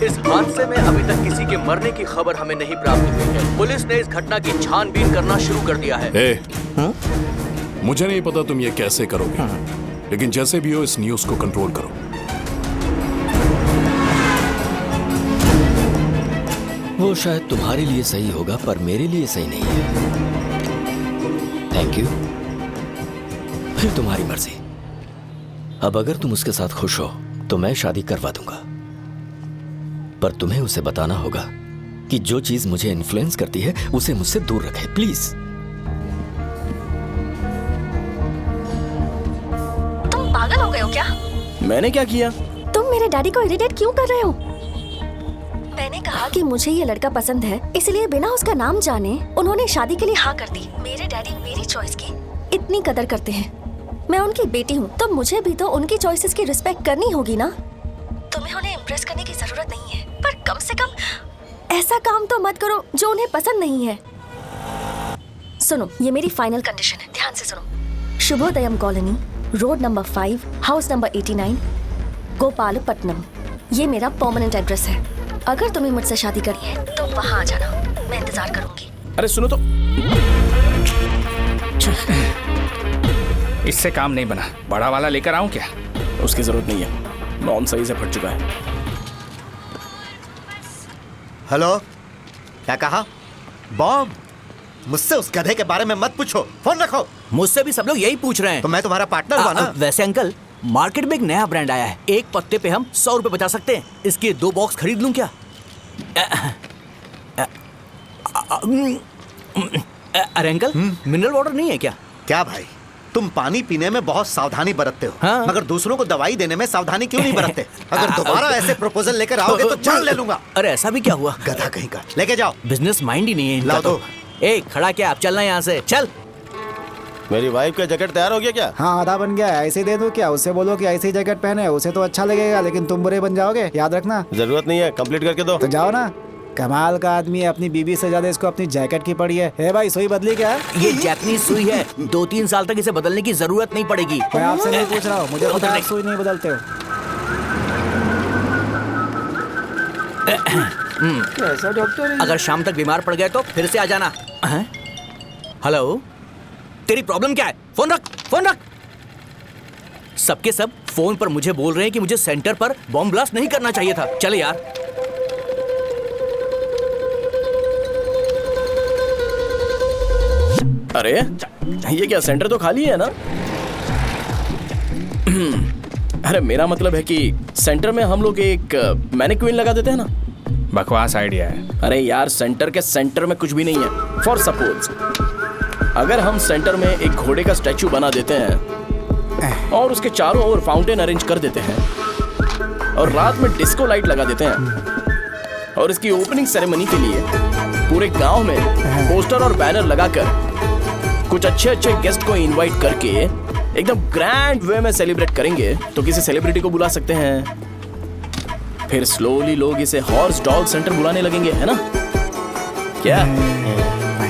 इस हादसे में अभी तक किसी के मरने की खबर हमें नहीं प्राप्त हुई है। पुलिस ने इस घटना की छानबीन करना शुरू कर दिया है। मुझे नहीं पता तुम ये कैसे करोगे, लेकिन जैसे भी हो इस न्यूज को कंट्रोल करो। वो शायद तुम्हारे लिए सही होगा, पर मेरे लिए सही नहीं है। Thank you. फिर तुम्हारी मर्जी। अब अगर तुम उसके साथ खुश हो तो मैं शादी करवा दूंगा, पर तुम्हें उसे बताना होगा कि जो चीज मुझे इन्फ्लुएंस करती है उसे मुझसे दूर रखे, प्लीज। तुम पागल हो गए हो क्या? मैंने क्या किया? तुम मेरे डैडी को इरिटेट क्यों कर रहे हो? मैंने कहा कि मुझे ये लड़का पसंद है, इसलिए बिना उसका नाम जाने उन्होंने शादी के लिए हाँ कर दी। मेरे डैडी मेरी चॉइस की इतनी कदर करते हैं। मैं उनकी बेटी हूँ, तो मुझे भी तो उनकी चॉइसेस की रिस्पेक्ट करनी होगी ना। तुम्हें उन्हें इम्प्रेस करने की जरूरत नहीं है, पर कम से कम ऐसा काम तो मत करो जो उन्हें पसंद नहीं है। सुनो, ये मेरी फाइनल कंडीशन है, ध्यान से सुनो। Shubhodayam colony, road number 5, house number 89, Gopalapatnam. ये मेरा परमानेंट एड्रेस है। अगर तुम्हें मुझसे शादी करनी है तो वहाँ आ जाना, मैं इंतजार करूंगी। अरे सुनो तो। इससे काम नहीं बना। बड़ा वाला लेकर आऊं क्या? उसकी जरूरत नहीं है, नॉन सही से फट चुका है। हेलो, क्या कहा? बॉम्ब? मुझसे उस गधे के बारे में मत पूछो, फोन रखो। मुझसे भी सब लोग यही पूछ रहे हैं। तो मैं तुम्हारा पार्टनर हुआ ना। वैसे अंकल, मार्केट में एक नया ब्रांड आया है, एक पत्ते पे हम 100 रुपए बचा सकते हैं। इसके 2 बॉक्स खरीद लूं क्या? अरे अंकल, मिनरल वाटर नहीं है क्या? क्या भाई, तुम पानी पीने में बहुत सावधानी बरतते हो, हाँ? मगर दूसरों को दवाई देने में सावधानी क्यों नहीं बरतते? अगर दोबारा ऐसे प्रपोजल लेकर आओगे तो जान ले लूंगा। अरे ऐसा भी क्या हुआ? गधा कहीं का, लेके जाओ। बिजनेस माइंड ही नहीं है इनका। लाओ तो ए खड़ा क्या, आप चलना यहाँ से, चल। मेरी वाइफ का जैकेट तैयार हो गया क्या? हाँ, आधा बन गया है। ऐसे ही दे दो क्या? उससे बोलो कि ऐसे ही जैकेट पहने, उसे तो अच्छा लगेगा, लेकिन तुम बुरे बन जाओगे, याद रखना। जरूरत नहीं है, कंप्लीट करके दो। तो जाओ ना। कमाल का आदमी है, अपनी बीबी से ज्यादा इसको अपनी जैकेट की पड़ी है। हे भाई, सुई बदली क्या? ये जैपनीज सुई है, 2-3 साल तक इसे बदलने की जरूरत नहीं पड़ेगी। मैं आपसे नहीं पूछ रहा हूँ, मुझे पता है आप सुई नहीं बदलते हो। कैसा डॉक्टर? अगर शाम तक बीमार पड़ गए तो फिर से आ जाना। हेलो, तेरी प्रॉब्लम क्या है? फोन रख, फोन रख। सबके सब फोन पर मुझे बोल रहे हैं कि मुझे सेंटर पर बॉम्ब ब्लास्ट नहीं करना चाहिए था। चले यार। अरे ये क्या, सेंटर तो खाली है ना? अरे मेरा मतलब है कि सेंटर में हम लोग एक मैनिक्विन लगा देते हैं ना। बकवास आइडिया है। अरे यार, सेंटर के सेंटर में कुछ भी नहीं है। फॉर सपोज अगर हम सेंटर में एक घोड़े का स्टैचू बना देते हैं और उसके चारों ओर फाउंटेन अरेंज कर देते हैं और रात में डिस्को लाइट लगा देते हैं और इसकी ओपनिंग सेरेमनी के लिए पूरे गांव में पोस्टर और बैनर लगाकर कुछ अच्छे अच्छे गेस्ट को इनवाइट करके एकदम ग्रैंड वे में सेलिब्रेट करेंगे, तो किसी सेलिब्रिटी को बुला सकते हैं। फिर स्लोली लोग इसे हॉर्स डॉग सेंटर बुलाने लगेंगे, है ना? क्या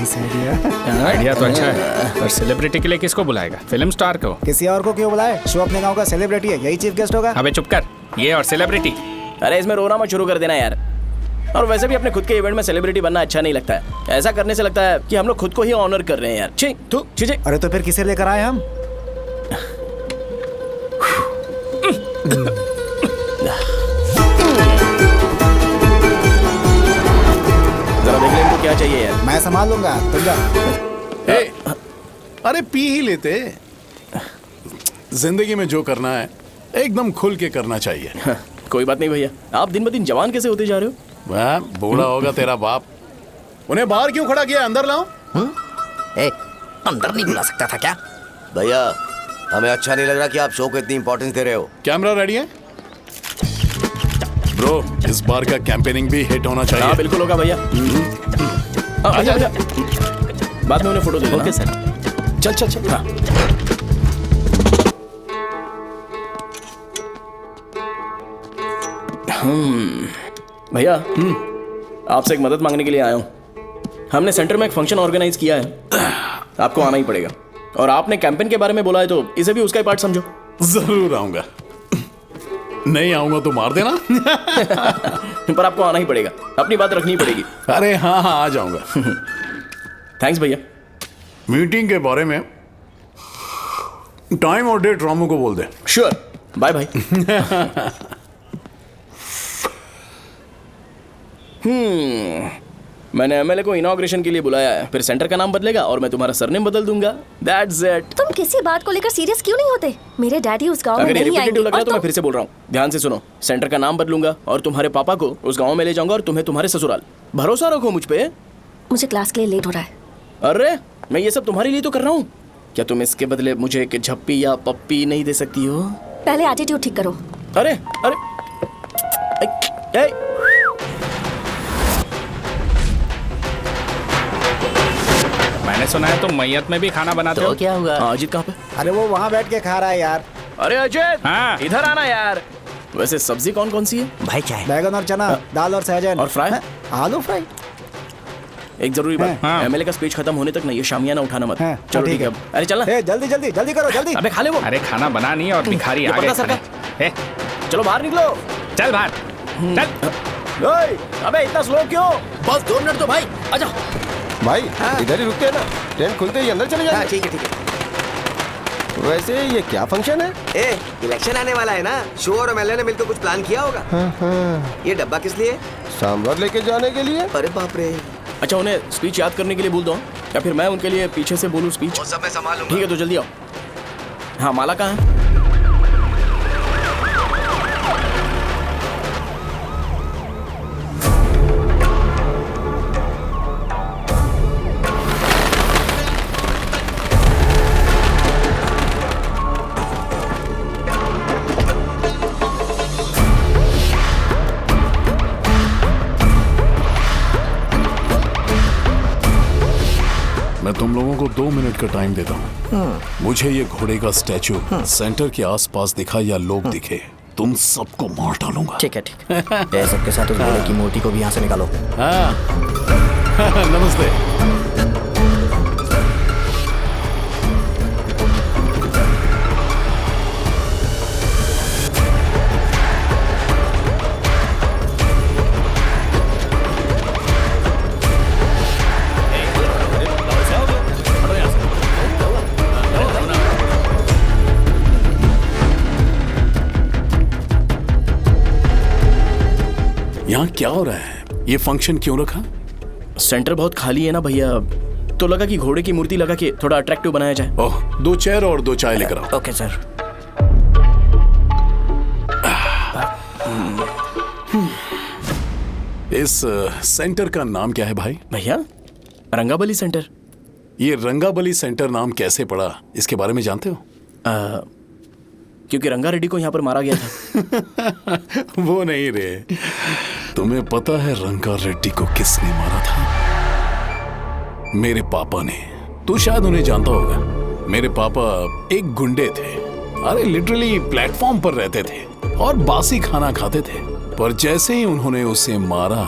नाइस आइडिया। आइडिया तो अच्छा है, पर सेलिब्रिटी के लिए किसको बुलाएगा? फिल्म स्टार को। किसी और को क्यों बुलाए? शो अपने गांव का सेलिब्रिटी है, यही चीफ गेस्ट होगा। अबे चुप कर, ये और सेलिब्रिटी। अरे इसमें रोना मत शुरू कर देना यार। और वैसे भी अपने खुद के इवेंट में सेलिब्रिटी बनना अच्छा नहीं लगता है। ऐसा करने से लगता है कि हम लोग खुद को ही ऑनर कर रहे हैं यार। छी तू छी। अरे तो फिर किसे लेकर आए हम? जरा देख ले इनको क्या चाहिए यार। मैं संभाल लूंगा, तुम जा। अरे पी ही लेते। जिंदगी में जो करना है एकदम खुल के करना चाहिए। कोई बात नहीं भैया, आप दिन ब दिन जवान कैसे होते जा रहे हो? वह बूढ़ा होगा तेरा बाप। उन्हें बाहर क्यों खड़ा किया? अंदर लाओ। अंदर नहीं बुला सकता था क्या? भैया हमें अच्छा नहीं लग रहा कि आप शो को इतनी इंपॉर्टेंस दे रहे हो। कैमरा रेडी है ब्रो? इस बार का कैंपेनिंग भी हिट होना चाहिए। हाँ बिल्कुल होगा भैया। भैया भैया बाद में उन्हें फोटो दे देना। Okay sir. चल चल चल। हाँ भैया आपसे एक मदद मांगने के लिए आया हूँ। हमने सेंटर में एक फंक्शन ऑर्गेनाइज किया है, आपको आना ही पड़ेगा। और आपने कैंपेन के बारे में बोला है तो इसे भी उसका ही पार्ट समझो। जरूर आऊंगा। नहीं आऊंगा तो मार देना। पर आपको आना ही पड़ेगा, अपनी बात रखनी पड़ेगी। अरे हाँ हाँ आ जाऊंगा। थैंक्स भैया। मीटिंग के बारे में टाइम और डेट रामू को बोल दे। Sure, bye bye. मैंने एमएलए को इनॉग्रेशन के लिए बुलाया है, फिर सेंटर का नाम बदलेगा और मैं तुम्हारा सरनेम बदल दूंगा। That's it. तुम किसी बात को लेकर सीरियस क्यों नहीं होते? मेरे डैडी उस गांव में नहीं आएंगे। लग रहा है तो मैं फिर से बोल रहा हूँ, ध्यान से सुनो। सेंटर का नाम बदलूंगा और तुम्हारे पापा को उस गांव में ले जाऊंगा और तुम्हें तुम्हारे ससुराल। भरोसा रखो मुझ पे। मुझे क्लास के लिए लेट हो रहा है। अरे मैं ये सब तुम्हारे लिए तो कर रहा हूँ। क्या तुम इसके बदले मुझे एक झप्पी या पप्पी नहीं दे सकती हो? पहले एटीट्यूड ठीक करो। अरे अरे मैंने सुना है तुम मैयत में भी खाना बनाते हो। क्या हुआ? अजीत कहाँ पे? अरे वो वहाँ बैठ के खा रहा है यार। अरे अजय हाँ। इधर आना यार। वैसे सब्जी कौन कौन सी है भाई? क्या है? बैगन और चना, दाल और सहजन और फ्राई, आलू फ्राई। एक जरूरी बात, हाँ। एमएलए का स्पीच खत्म होने तक ना ये शामियाना उठाना मत। हाँ, चलो ठीक ठीक है। अरे चलना। जल्दी जल्दी जल्दी करो, जल्दी। अबे खा ले वो। अरे खाना बना नहीं और भिखारी ये आ गए पर्दा सरका। खाने। चलो बाहर निकलो। चल बाहर चल। ओए, अबे इतना स्लो क्यों? बस 2 मिनट तो भाई, आजा। भाई इधर ही रुकते हैं ना, ट्रेन खुलते ही अंदर चले जाएंगे। ठीक है ठीक है। वैसे ये क्या फंक्शन है? इलेक्शन आने वाला है ना, शो और एमएलए ने मिलकर कुछ प्लान किया होगा। ये डब्बा किस लिए? सांभर लेके जाने के लिए। अरे बाप रे। अच्छा उन्हें स्पीच याद करने के लिए बोल दो या फिर मैं उनके लिए पीछे से बोलूं स्पीच? वो सब मैं संभाल लूंगा। ठीक है तो जल्दी आओ। हाँ माला कहाँ है? मैं तुम लोगों को 2 मिनट का टाइम देता हूँ। मुझे ये घोड़े का स्टैचू सेंटर के आसपास दिखा या लोग दिखे, तुम सबको मार डालूंगा। ठीक है ठीक है। सबके साथ उस घोड़े की मूर्ति को भी यहाँ से निकालो। हाँ। नमस्ते। यहाँ क्या हो रहा है? ये फंक्शन क्यों रखा? सेंटर बहुत खाली है ना भैया, तो लगा कि घोड़े की मूर्ति लगा के थोड़ा अट्रैक्टिव बनाया जाए। ओह, 2 चेयर और 2 चाय लेकर आओ। Okay sir. इस सेंटर का नाम क्या है भाई? भैया रंगाबली सेंटर। ये रंगाबली सेंटर नाम कैसे पड़ा, इसके बारे में जानते हो? क्योंकि रंगा रेड्डी को यहाँ पर मारा गया था। वो नहीं रे, तुम्हें पता है रंगा रेड्डी को किसने मारा था? मेरे पापा ने। तू शायद उन्हें जानता होगा। मेरे पापा एक गुंडे थे। अरे लिटरली प्लेटफॉर्म पर रहते थे और बासी खाना खाते थे। पर जैसे ही उन्होंने उसे मारा,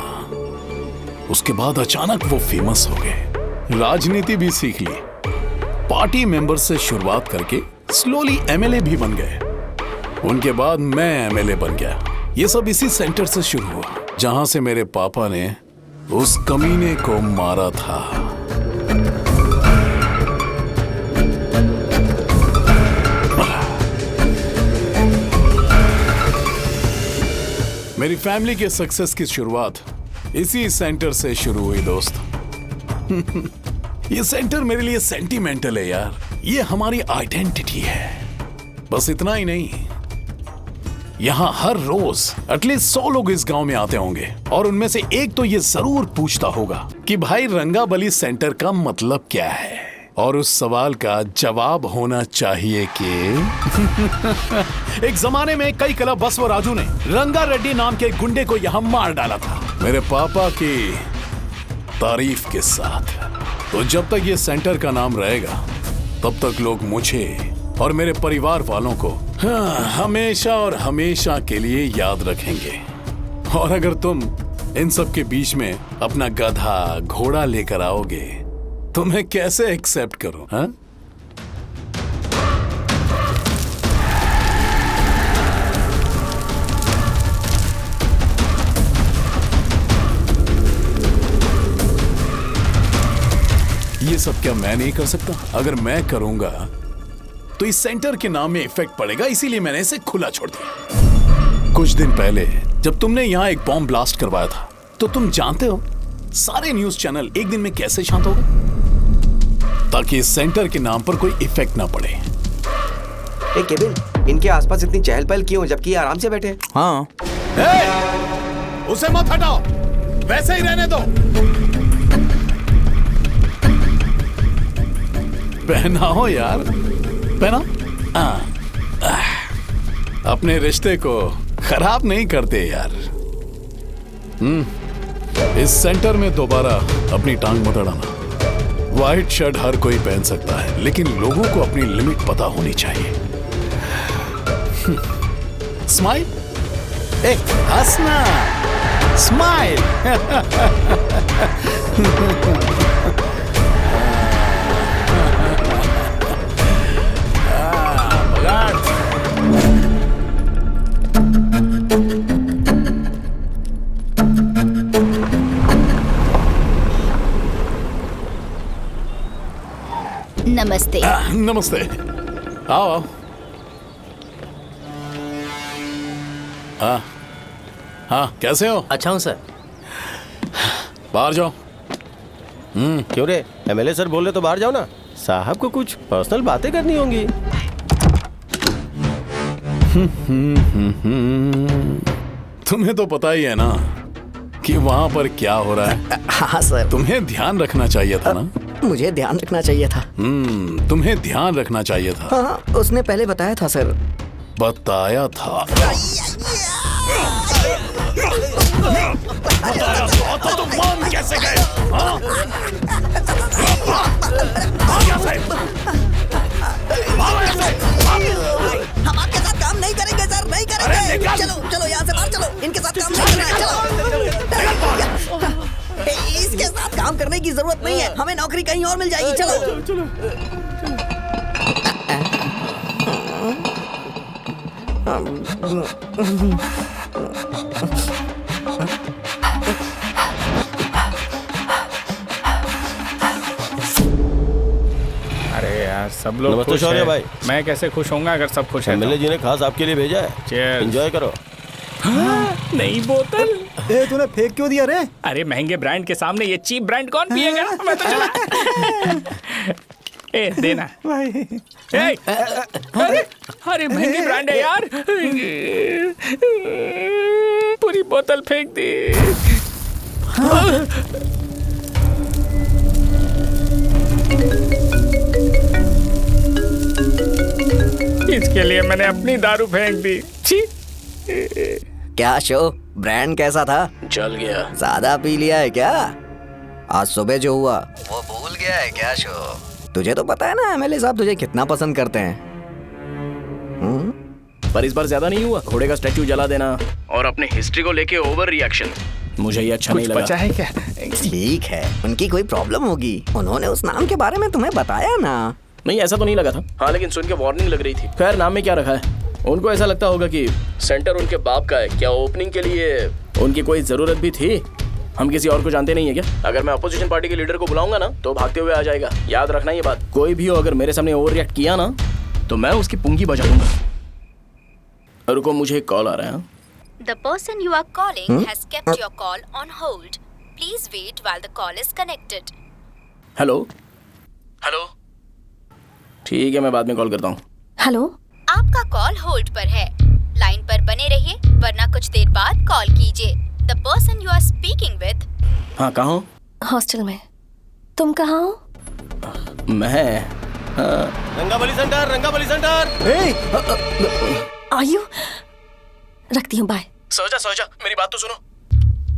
उसके बाद अचानक वो फेमस हो गए। राजनीति भी सीख ली, पार्टी मेंबर से शुरुआत करके स्लोली एमएलए भी बन गए। उनके बाद मैं एमएलए बन गया। ये सब इसी सेंटर से शुरू हुआ जहां से मेरे पापा ने उस कमीने को मारा था। मेरी फैमिली के सक्सेस की शुरुआत इसी सेंटर से शुरू हुई दोस्त। ये सेंटर मेरे लिए सेंटिमेंटल है यार। ये हमारी आइडेंटिटी है। बस इतना ही नहीं, यहाँ हर रोज एटलीस्ट 100 लोग इस गांव में आते होंगे और उनमें से एक तो ये जरूर पूछता होगा कि भाई रंगाबली सेंटर का मतलब क्या है, और उस सवाल का जवाब होना चाहिए कि एक जमाने में कई कला बसव राजू ने रंगा रेड्डी नाम के गुंडे को यहाँ मार डाला था, मेरे पापा की तारीफ के साथ। तो जब तक ये सेंटर का नाम रहेगा तब तक लोग मुझे और मेरे परिवार वालों को हमेशा और हमेशा के लिए याद रखेंगे। और अगर तुम इन सब के बीच में अपना गधा घोड़ा लेकर आओगे तो मैं कैसे एक्सेप्ट करूं? हाँ? ये सब क्या मैं नहीं कर सकता? अगर मैं करूंगा तो इस सेंटर के नाम में इफेक्ट पड़ेगा, इसीलिए मैंने इसे खुला छोड़ दिया। कुछ दिन पहले जब तुमने यहाँ एक बॉम्ब ब्लास्ट करवाया था तो तुम जानते हो सारे न्यूज चैनल एक दिन में कैसे शांत हो गए? ताकि इस सेंटर के नाम पर कोई इफेक्ट ना पड़े। केविन, इनके आसपास इतनी चहल पहल क्यों जबकि आराम से बैठे? हाँ। उसे मत हटाओ, वैसे ही रहने दो। पहनाओ यार, पहना। अपने रिश्ते को खराब नहीं करते यार। इस सेंटर में दोबारा अपनी टांग मत अड़ाना। व्हाइट शर्ट हर कोई पहन सकता है, लेकिन लोगों को अपनी लिमिट पता होनी चाहिए। स्माइल, हंसना, स्माइल। नमस्ते। नमस्ते, आओ। हाँ, कैसे हो? अच्छा हूँ सर। बाहर जाओ। क्यों रे, एमएलए सर बोल रहे तो बाहर जाओ ना। साहब को कुछ पर्सनल बातें करनी होंगी। तुम्हें तो पता ही है ना कि वहाँ पर क्या हो रहा है। हाँ सर। तुम्हें ध्यान रखना चाहिए था ना। मुझे ध्यान रखना चाहिए था। तुम्हें ध्यान रखना चाहिए था। हाँ, उसने पहले बताया था सर। बताया था तो तुम मान कैसे गए? हम आपके साथ काम नहीं करेंगे सर, नहीं करेंगे। चलो चलो यहाँ से बाहर चलो, इनके साथ काम नहीं करना है। चलो, इसके साथ काम करने की जरूरत नहीं है, हमें नौकरी कहीं और मिल जाएगी। चलो। अरे यार, सब लोग नमस्ते खुश शौर्य हैं। भाई। मैं कैसे खुश होऊंगा अगर सब खुश हैं? एमएलए जी ने खास आपके लिए भेजा है। Cheers। एंजॉय करो। नई बोतल। तूने फेंक क्यों दिया रे? अरे महंगे ब्रांड के सामने ये चीप ब्रांड कौन पिएगा? मैं तो चला। ए देना भाई। अरे महंगी ब्रांड है यार। पूरी बोतल फेंक दी। इसके लिए मैंने अपनी दारू फेंक दी। छी। क्या शो, ब्रांड कैसा था? चल गया। ज्यादा पी लिया है क्या? आज सुबह जो हुआ वो भूल गया है क्या शो? तुझे तो पता है ना एमएलए साहब तुझे कितना पसंद करते हैं। पर इस बार ज्यादा नहीं हुआ? घोड़े का स्टैचू जला देना और अपने हिस्ट्री को लेके ओवर रिएक्शन। मुझे ये अच्छा नहीं लगा। बचा है क्या? ठीक है, उनकी कोई प्रॉब्लम होगी। उन्होंने उस नाम के बारे में तुम्हें बताया ना? नहीं, ऐसा तो नहीं लगा था। हाँ, लेकिन सुन के वार्निंग लग रही थी। खैर, नाम में क्या रखा है? उनको ऐसा लगता होगा कि सेंटर उनके बाप का है। क्या ओपनिंग के लिए उनकी कोई जरूरत भी थी? हम किसी और को जानते नहीं है क्या? अगर मैं अपोजिशन पार्टी के लीडर को बुलाऊंगा ना तो भागते हुए आ जाएगा। याद रखना ये बात। कोई भी हो अगर मेरे सामने ओवर रिएक्ट किया ना तो मैं उसकी पुंगी बजा दूंगा। रुको, मुझे एक कॉल आ रहा है। The person you are calling has kept your call on hold. Please wait while the call is connected. Hello hello, ठीक है, मैं बाद में कॉल करता हूँ। हेलो, आपका कॉल होल्ड पर है। लाइन पर बने रहिए वरना कुछ देर बाद कॉल कीजिए। The person you are speaking with. हाँ, कहाँ हो? हॉस्टल में। तुम कहाँ हो? मैं रंगाबली सेंटर, रंगाबली सेंटर। आयु, रखती हूँ, बाय। सोचा, मेरी बात तो सुनो।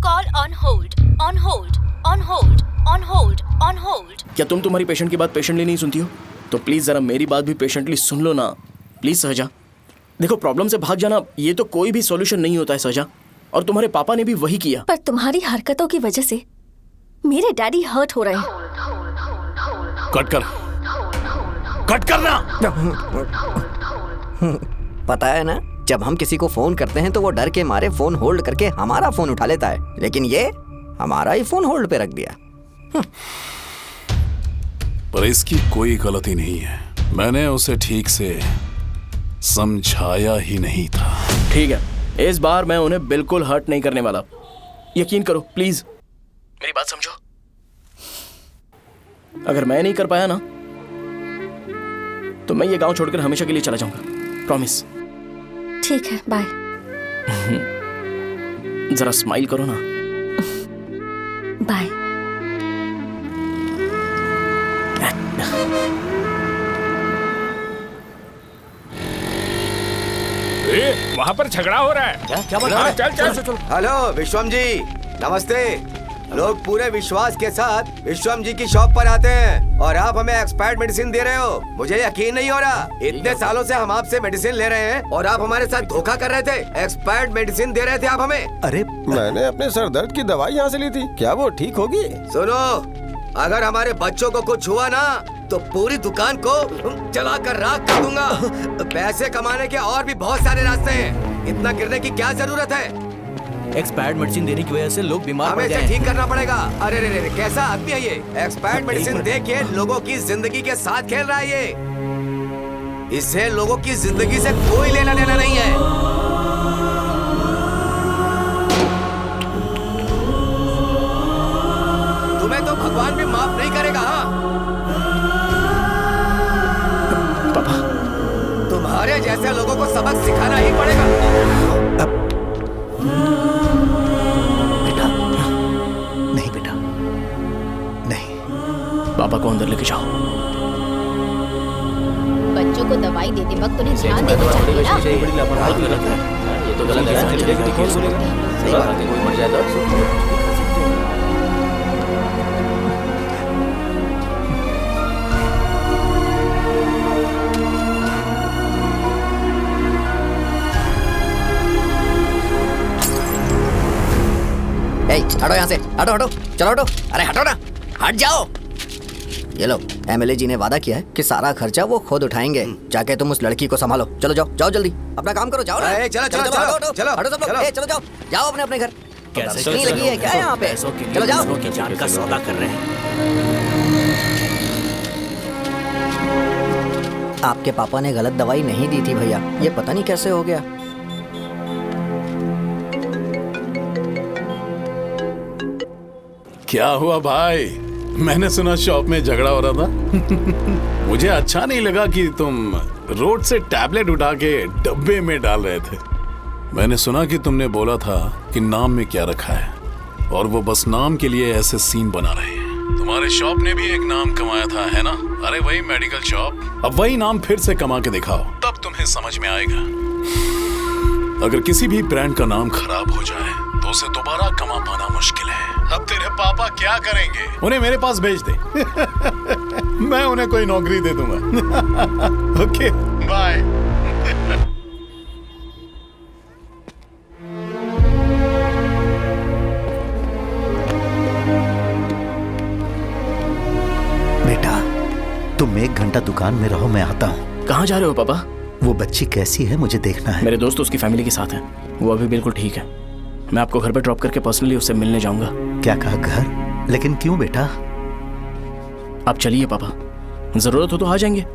Call on hold, on hold, on hold, on hold, on hold. क्या तुम तुम्हारी पेशेंट की बात पेशेंटली नहीं सुनती हो? तो प्लीज जरा मेरी बात भी पेशेंटली सुन लो ना। प्लीज सहजा, देखो, प्रॉब्लम से भाग जाना ये तो कोई भी सॉल्यूशन नहीं होता है सहजा, और तुम्हारे पापा ने भी वही किया। पर तुम्हारी हरकतों की वजह से मेरे डैडी हर्ट हो रहे हैं। कट करना। पता है ना, जब हम किसी को फोन करते हैं तो वो डर के मारे फोन होल्ड करके हमारा फोन उठा लेता है, लेकिन ये हमारा ही फोन होल्ड पे रख दिया। पर इसकी कोई गलती नहीं है। मैंने उसे ठीक से समझाया ही नहीं था। ठीक है, इस बार मैं उन्हें बिल्कुल हर्ट नहीं करने वाला। यकीन करो प्लीज, मेरी बात समझो। अगर मैं नहीं कर पाया ना तो मैं ये गांव छोड़कर हमेशा के लिए चला जाऊंगा। प्रॉमिस। ठीक है, बाय। जरा स्माइल करो ना। बाय। वहाँ पर झगड़ा हो रहा है। क्या बात है? चल। हेलो विश्वम जी, नमस्ते। लोग पूरे विश्वास के साथ विश्वम जी की शॉप पर आते हैं और आप हमें एक्सपायर्ड मेडिसिन दे रहे हो। मुझे यकीन नहीं हो रहा। इतने सालों से हम आपसे मेडिसिन ले रहे हैं और आप हमारे साथ धोखा कर रहे थे। एक्सपायर्ड मेडिसिन दे रहे थे आप हमें। अरे मैंने अपने सर दर्द की दवाई यहाँ से ली थी, क्या वो ठीक होगी? सुनो, अगर हमारे बच्चों को कुछ हुआ ना तो पूरी दुकान को जला कर राख कर दूंगा। पैसे कमाने के और भी बहुत सारे रास्ते हैं, इतना गिरने की क्या जरूरत है? एक्सपायर्ड मेडिसिन देने की वजह से लोग बीमार पड़ हमें गए इसे ठीक करना पड़ेगा। अरे रे, कैसा आदमी है ये? एक्सपायर्ड मेडिसिन दे के लोगों की जिंदगी के साथ खेल रहा है ये। इससे लोगों की जिंदगी से कोई लेना देना नहीं है। तुम्हें तो भगवान भी माफ नहीं करेगा। हाँ पापा, तुम्हारे जैसे लोगों को सबक सिखाना ही पड़ेगा। पापा को अंदर लेके जाओ। बच्चों को दवाई देते वक्त उन्हें ध्यान देना चाहिए ना। बड़ी लापरवाही गलत है। ये तो गलत है। सही बात है, कोई मर जाए तो हटो यहाँ से, हटो। चलो हटो। अरे हटो ना, हट जाओ। ये लो, एमएलए जी ने वादा किया है कि सारा खर्चा वो खुद उठाएंगे। जाके तुम उस लड़की को संभालो। चलो जाओ जल्दी, अपना काम करो। जाओ ना। चलो हटो सब लोग। जाओ अपने घर। कैसे नहीं लगी है क्या यहाँ पे? चलो जाओ। की जान का सौदा कर रहे हैं। आपके पापा ने गलत दवाई नहीं दी थी भैया, ये पता नहीं कैसे हो गया। क्या हुआ भाई? मैंने सुना शॉप में झगड़ा हो रहा था। मुझे अच्छा नहीं लगा कि तुम रोड से टैबलेट उठा के डब्बे में डाल रहे थे। मैंने सुना कि तुमने बोला था कि नाम में क्या रखा है और वो बस नाम के लिए ऐसे सीन बना रहे हैं। तुम्हारे शॉप ने भी एक नाम कमाया था, है ना? अरे वही मेडिकल शॉप। अब वही नाम फिर से कमा के दिखाओ, तब तुम्हें समझ में आएगा। अगर किसी भी ब्रांड का नाम खराब हो जाए तो उसे दोबारा कमा पाना मुश्किल है। अब तेरे पापा क्या करेंगे? उन्हें मेरे पास भेज दे। मैं उन्हें कोई नौकरी दे दूंगा। Okay, bye. 1 घंटा दुकान में रहो, मैं आता हूँ। कहाँ जा रहे हो पापा? वो बच्ची कैसी है मुझे देखना है। मेरे दोस्त उसकी फैमिली के साथ हैं, वो अभी बिल्कुल ठीक है। मैं आपको घर पे ड्रॉप करके पर्सनली उससे मिलने जाऊंगा। क्या कहा, घर? लेकिन क्यों बेटा? आप चलिए पापा, जरूरत हो तो आ जाएंगे।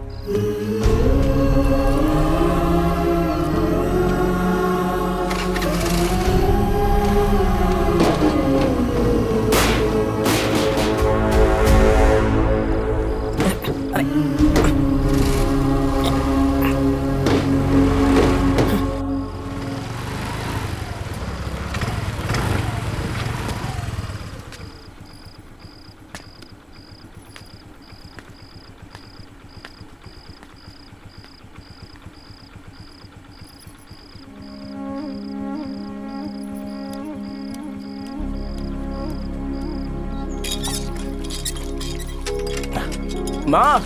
माँ।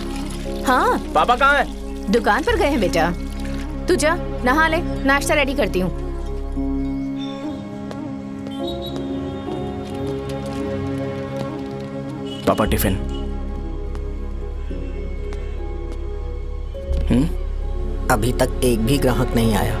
हाँ पापा कहाँ हैं? दुकान पर गए हैं बेटा। तू जा नहा ले, नाश्ता रेडी करती हूँ। पापा टिफिन। अभी तक एक भी ग्राहक नहीं आया।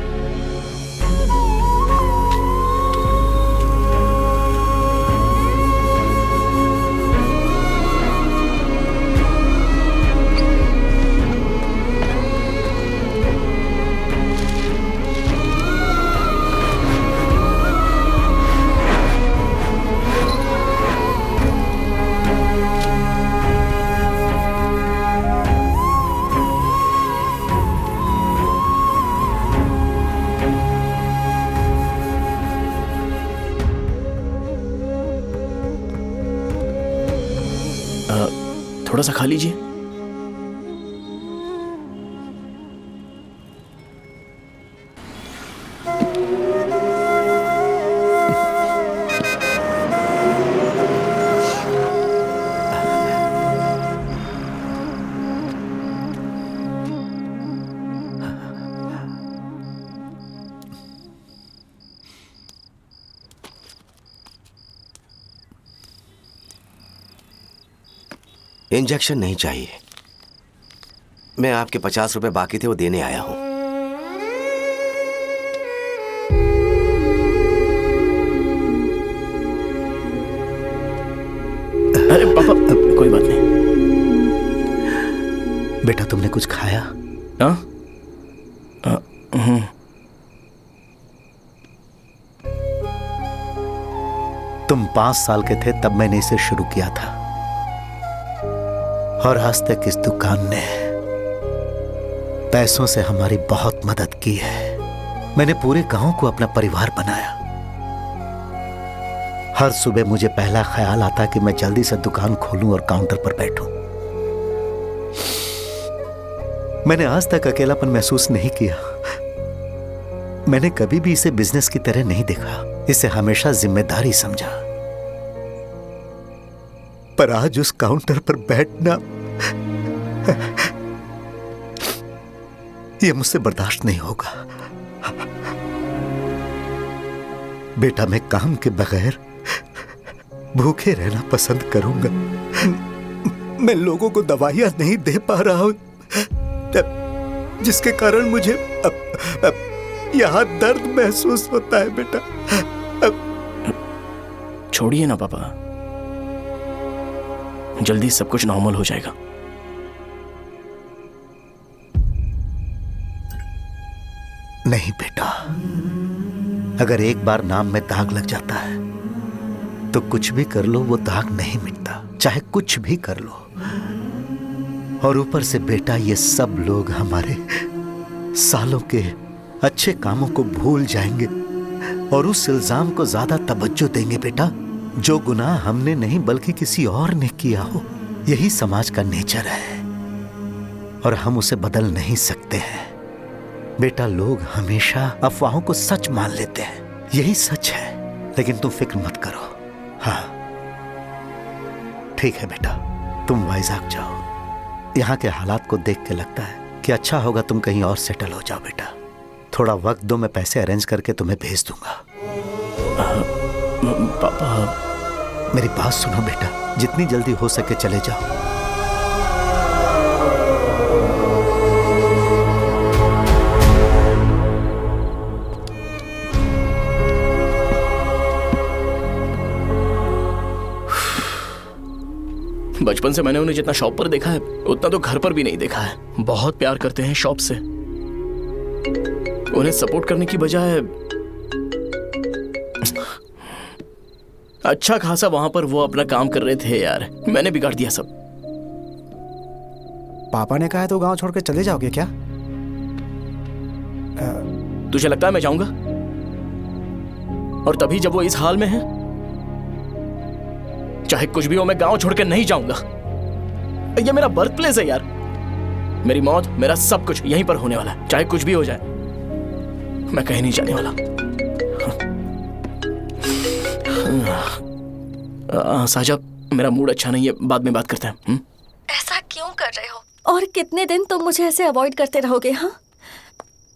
थोड़ा सा खा लीजिए। इंजेक्शन नहीं चाहिए। मैं आपके 50 रुपए बाकी थे, वो देने आया हूं। अरे पापा कोई बात नहीं। बेटा तुमने कुछ खाया? हाँ? तुम 5 साल के थे तब मैंने इसे शुरू किया था, और आज तक इस दुकान ने पैसों से हमारी बहुत मदद की है। मैंने पूरे गांव को अपना परिवार बनाया। हर सुबह मुझे पहला ख्याल आता कि मैं जल्दी से दुकान खोलूं और काउंटर पर बैठूं। मैंने आज तक अकेलापन महसूस नहीं किया। मैंने कभी भी इसे बिजनेस की तरह नहीं देखा, इसे हमेशा जिम्मेदारी समझा। पर आज उस काउंटर पर बैठना यह मुझसे बर्दाश्त नहीं होगा। बेटा मैं काम के बगैर भूखे रहना पसंद करूंगा। मैं लोगों को दवाइयां नहीं दे पा रहा हूं, जिसके कारण मुझे यहां दर्द महसूस होता है। बेटा छोड़िए ना पापा, जल्दी सब कुछ नॉर्मल हो जाएगा। नहीं बेटा, अगर एक बार नाम में दाग लग जाता है तो कुछ भी कर लो वो दाग नहीं मिटता, चाहे कुछ भी कर लो। और ऊपर से बेटा ये सब लोग हमारे सालों के अच्छे कामों को भूल जाएंगे और उस इल्जाम को ज्यादा तवज्जो देंगे बेटा जो गुनाह हमने नहीं बल्कि किसी और ने किया हो। यही समाज का नेचर है और हम उसे बदल नहीं सकते हैं। बेटा लोग हमेशा अफवाहों को सच मान लेते हैं, यही सच है। लेकिन तुम फिक्र मत करो। हाँ ठीक है बेटा, तुम वाइजाग जाओ। यहाँ के हालात को देख के लगता है कि अच्छा होगा तुम कहीं और सेटल हो जाओ। बेटा थोड़ा वक्त दो, मैं पैसे अरेंज करके तुम्हें भेज दूंगा। पापा मेरी बात सुनो बेटा, जितनी जल्दी हो सके चले जाओ। बचपन से मैंने उन्हें जितना शॉप पर देखा है उतना तो घर पर भी नहीं देखा है। बहुत प्यार करते हैं शॉप से। उन्हें सपोर्ट करने की बजाय अच्छा खासा वहां पर वो अपना काम कर रहे थे यार। मैंने बिगाड़ दिया सब। पापा ने कहा है तो गांव छोड़ के चले जाओगे क्या? तुझे लगता है मैं जाऊंगा? और तभी जब वो इस हाल में है, चाहे कुछ भी हो मैं गांव छोड़ के नहीं जाऊंगा। ये मेरा बर्थ प्लेस है यार। मेरी मौत, मेरा सब कुछ यहीं पर होने वाला है। चाहे कुछ भी हो जाए, मैं कहीं नहीं जाने वाला। साहब, मेरा मूड अच्छा नहीं है, बाद में बात करते हैं। ऐसा क्यों कर रहे हो? और कितने दिन तुम मुझे ऐसे अवॉइड करते रहोगे? हाँ,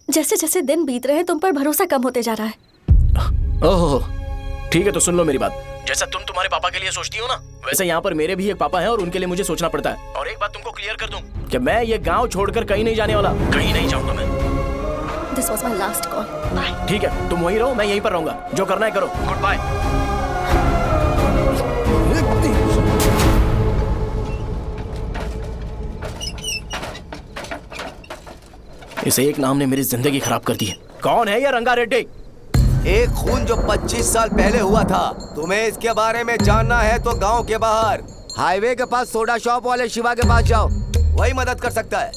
जैसे जैसे दिन बीत रहे हैं तुम पर भरोसा कम होते जा रहा है। ओह, ठीक है तो सुन लो मेरी बात। जैसा तुम तुम्हारे पापा के लिए सोचती हो ना, वैसे यहाँ पर मेरे भी एक पापा हैं और उनके लिए मुझे सोचना पड़ता है। और एक बात तुमको क्लियर कर दूं कि मैं ये गांव छोड़कर कहीं नहीं जाने वाला। कहीं नहीं जाऊंगा मैं। This was my last call. Bye. ठीक है, तुम वहीं रहो, मैं यहीं पर रहूंगा। जो करना है करो। Good bye. इसे एक नाम ने मेरी जिंदगी खराब कर दी है। कौन है ये रंगा रेड्डी? एक खून जो 25 साल पहले हुआ था। तुम्हें इसके बारे में जानना है तो गांव के बाहर हाईवे के पास सोडा शॉप वाले शिवा के पास जाओ, वही मदद कर सकता है।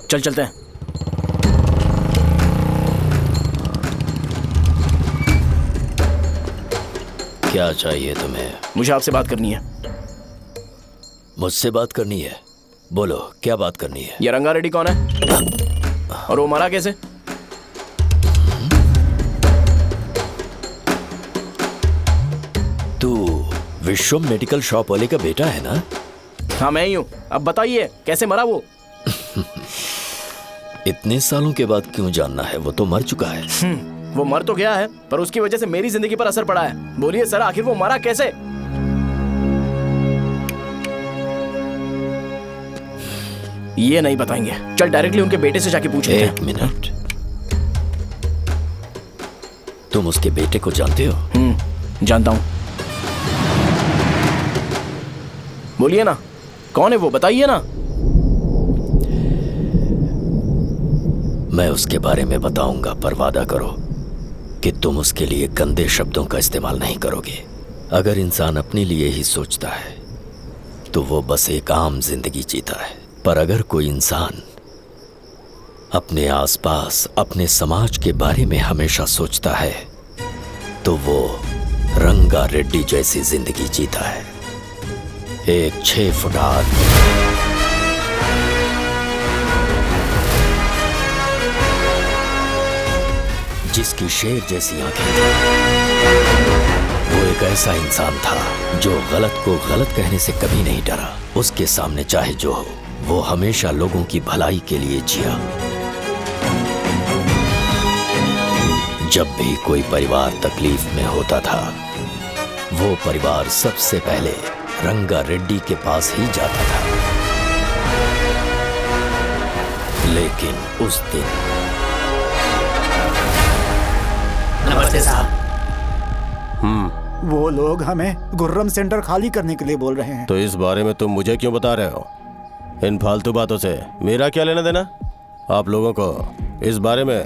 चल चलते हैं। क्या चाहिए तुम्हें? मुझे आपसे बात करनी है। मुझसे बात करनी है? बोलो, क्या बात करनी है? ये रंगा रेड्डी कौन है और वो मरा कैसे? तू विश्वम मेडिकल शॉप वाले का बेटा है ना? हाँ मैं ही हूँ। अब बताइए कैसे मरा वो? इतने सालों के बाद क्यों जानना है? वो तो मर चुका है। वो मर तो गया है, पर उसकी वजह से मेरी जिंदगी पर असर पड़ा है। बोलिए सर, आखिर वो मरा कैसे? ये नहीं बताएंगे। चल डायरेक्टली उनके बेटे से जाके पूछते हैं। एक मिनट, तुम उसके बेटे को जानते हो? जानता हूं। बोलिए ना, कौन है वो? बताइए ना। मैं उसके बारे में बताऊंगा, पर वादा करो कि तुम उसके लिए गंदे शब्दों का इस्तेमाल नहीं करोगे। अगर इंसान अपने लिए ही सोचता है तो वो बस एक आम जिंदगी जीता है, पर अगर कोई इंसान अपने आसपास, अपने समाज के बारे में हमेशा सोचता है तो वो रंगा रेड्डी जैसी जिंदगी जीता है। एक 6 फुट आदमी, जिसकी शेर जैसी आंखें थी। वो एक ऐसा इंसान था जो गलत को गलत कहने से कभी नहीं डरा। उसके सामने चाहे जो हो, वो हमेशा लोगों की भलाई के लिए जिया। जब भी कोई परिवार तकलीफ में होता था, वो परिवार सबसे पहले रंगा रेड्डी के पास ही जाता था। लेकिन उस दिन नमस्ते साहब। वो लोग हमें गुर्रम सेंटर खाली करने के लिए बोल रहे हैं। तो इस बारे में तुम मुझे क्यों बता रहे हो? इन फालतू बातों से मेरा क्या लेना देना? आप लोगों को इस बारे में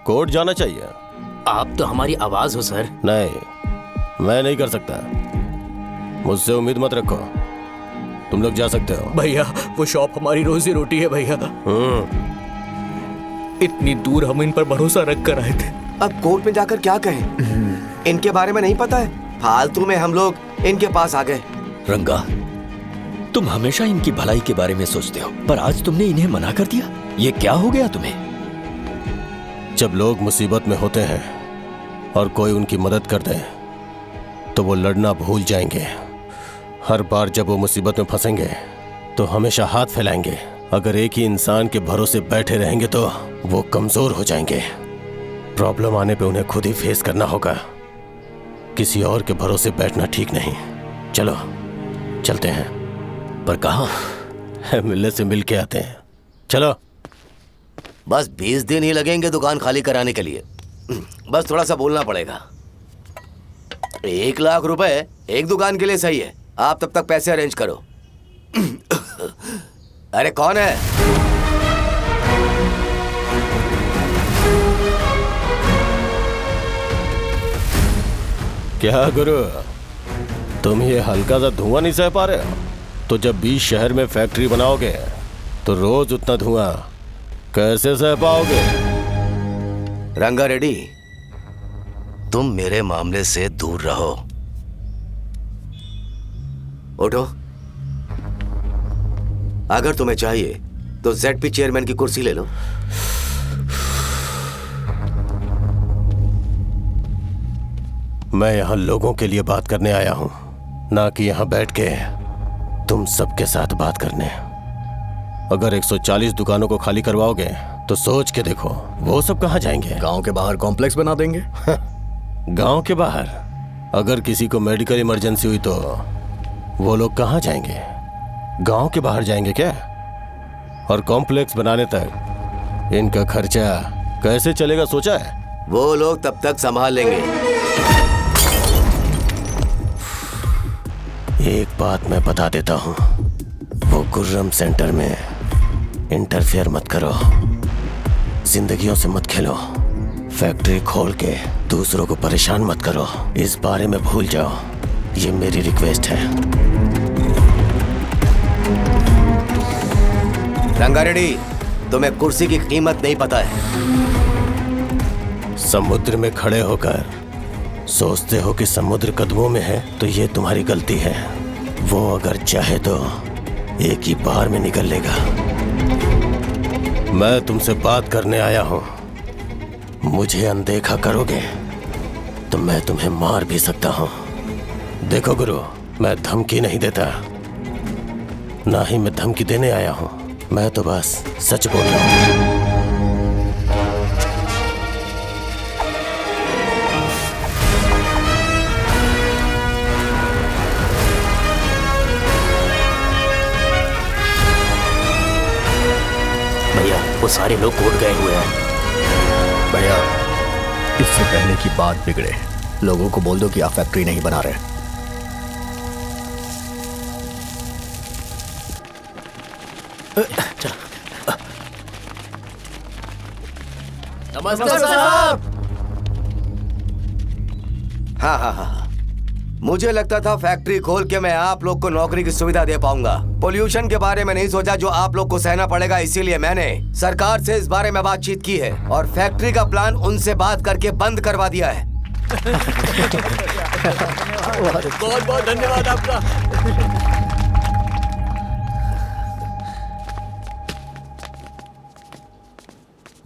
कोर्ट जाना चाहिए। आप तो हमारी आवाज हो सर। नहीं, मैं नहीं कर सकता। मुझसे उम्मीद मत रखो। तुम लोग जा सकते हो। भैया, वो शॉप हमारी रोजी रोटी है भैया। इतनी दूर हम इन पर भरोसा रख कर आए थे। अब कोर्ट में जाकर क्या कहें? इनके बारे में नहीं पता है। फालतू में हम लोग इनके पास आ गए। रंगा, तुम हमेशा इनकी भलाई के बारे में सोचते हो, पर आज तुमने इन्हें मना कर दिया। ये क्या हो गया तुम्हें? जब लोग मुसीबत में होते हैं और कोई उनकी मदद कर दे तो वो लड़ना भूल जाएंगे। हर बार जब वो मुसीबत में फंसेंगे तो हमेशा हाथ फैलाएंगे। अगर एक ही इंसान के भरोसे बैठे रहेंगे तो वो कमजोर हो जाएंगे। प्रॉब्लम आने पे उन्हें खुद ही फेस करना होगा। किसी और के भरोसे बैठना ठीक नहीं। चलो चलते हैं। पर कहाँ? मिलने से मिल के आते हैं। चलो। बस 20 दिन ही लगेंगे दुकान खाली कराने के लिए। बस थोड़ा सा बोलना पड़ेगा। 1 लाख रुपए एक दुकान के लिए सही है। आप तब तक पैसे अरेंज करो। अरे कौन है? क्या गुरु, तुम ये हल्का सा धुआं नहीं सह पा रहे हो? तो जब 20 शहर में फैक्ट्री बनाओगे तो रोज उतना धुआं कैसे सह पाओगे? रंगा रेड्डी, तुम मेरे मामले से दूर रहो। उठो। अगर तुम्हें चाहिए तो ZP चेयरमैन की कुर्सी ले लो। मैं यहाँ लोगों के लिए बात करने आया हूँ, ना कि यहाँ बैठ के तुम सबके साथ बात करने। अगर 140 दुकानों को खाली करवाओगे तो सोच के देखो वो सब कहाँ जाएंगे? गांव के बाहर कॉम्प्लेक्स बना देंगे। गांव के बाहर? अगर किसी को मेडिकल इमरजेंसी हुई तो वो लोग कहाँ जाएंगे? गांव के बाहर जाएंगे क्या? और कॉम्प्लेक्स बनाने तक इनका खर्चा कैसे चलेगा सोचा है? वो लोग तब तक संभाल लेंगे। एक बात मैं बता देता हूँ, वो गुर्रम सेंटर में इंटरफेयर मत करो, जिंदगियों से मत खेलो, फैक्ट्री खोल के दूसरों को परेशान मत करो। इस बारे में भूल जाओ, ये मेरी रिक्वेस्ट है। रंगा रेड्डी, तुम्हें कुर्सी की कीमत नहीं पता है। समुद्र में खड़े होकर सोचते हो कि समुद्र कदमों में है तो ये तुम्हारी गलती है। वो अगर चाहे तो एक ही बार में निकल लेगा। मैं तुमसे बात करने आया हूं, मुझे अनदेखा करोगे तो मैं तुम्हें मार भी सकता हूं। देखो गुरु, मैं धमकी नहीं देता, ना ही मैं धमकी देने आया हूं, मैं तो बस सच बोल रहा हूं। वो सारे लोग कोर्ट गए हुए हैं। भैया, इससे पहले की बात बिगड़े, लोगों को बोल दो कि आप फैक्ट्री नहीं बना रहे। नमस्ते साहब। हाँ, मुझे लगता था फैक्ट्री खोल के मैं आप लोग को नौकरी की सुविधा दे पाऊंगा। पोल्यूशन के बारे में नहीं सोचा जो आप लोग को सहना पड़ेगा, इसीलिए मैंने सरकार से इस बारे में बातचीत की है और फैक्ट्री का प्लान उनसे बात करके बंद करवा दिया है। बहुत बहुत धन्यवाद आपका।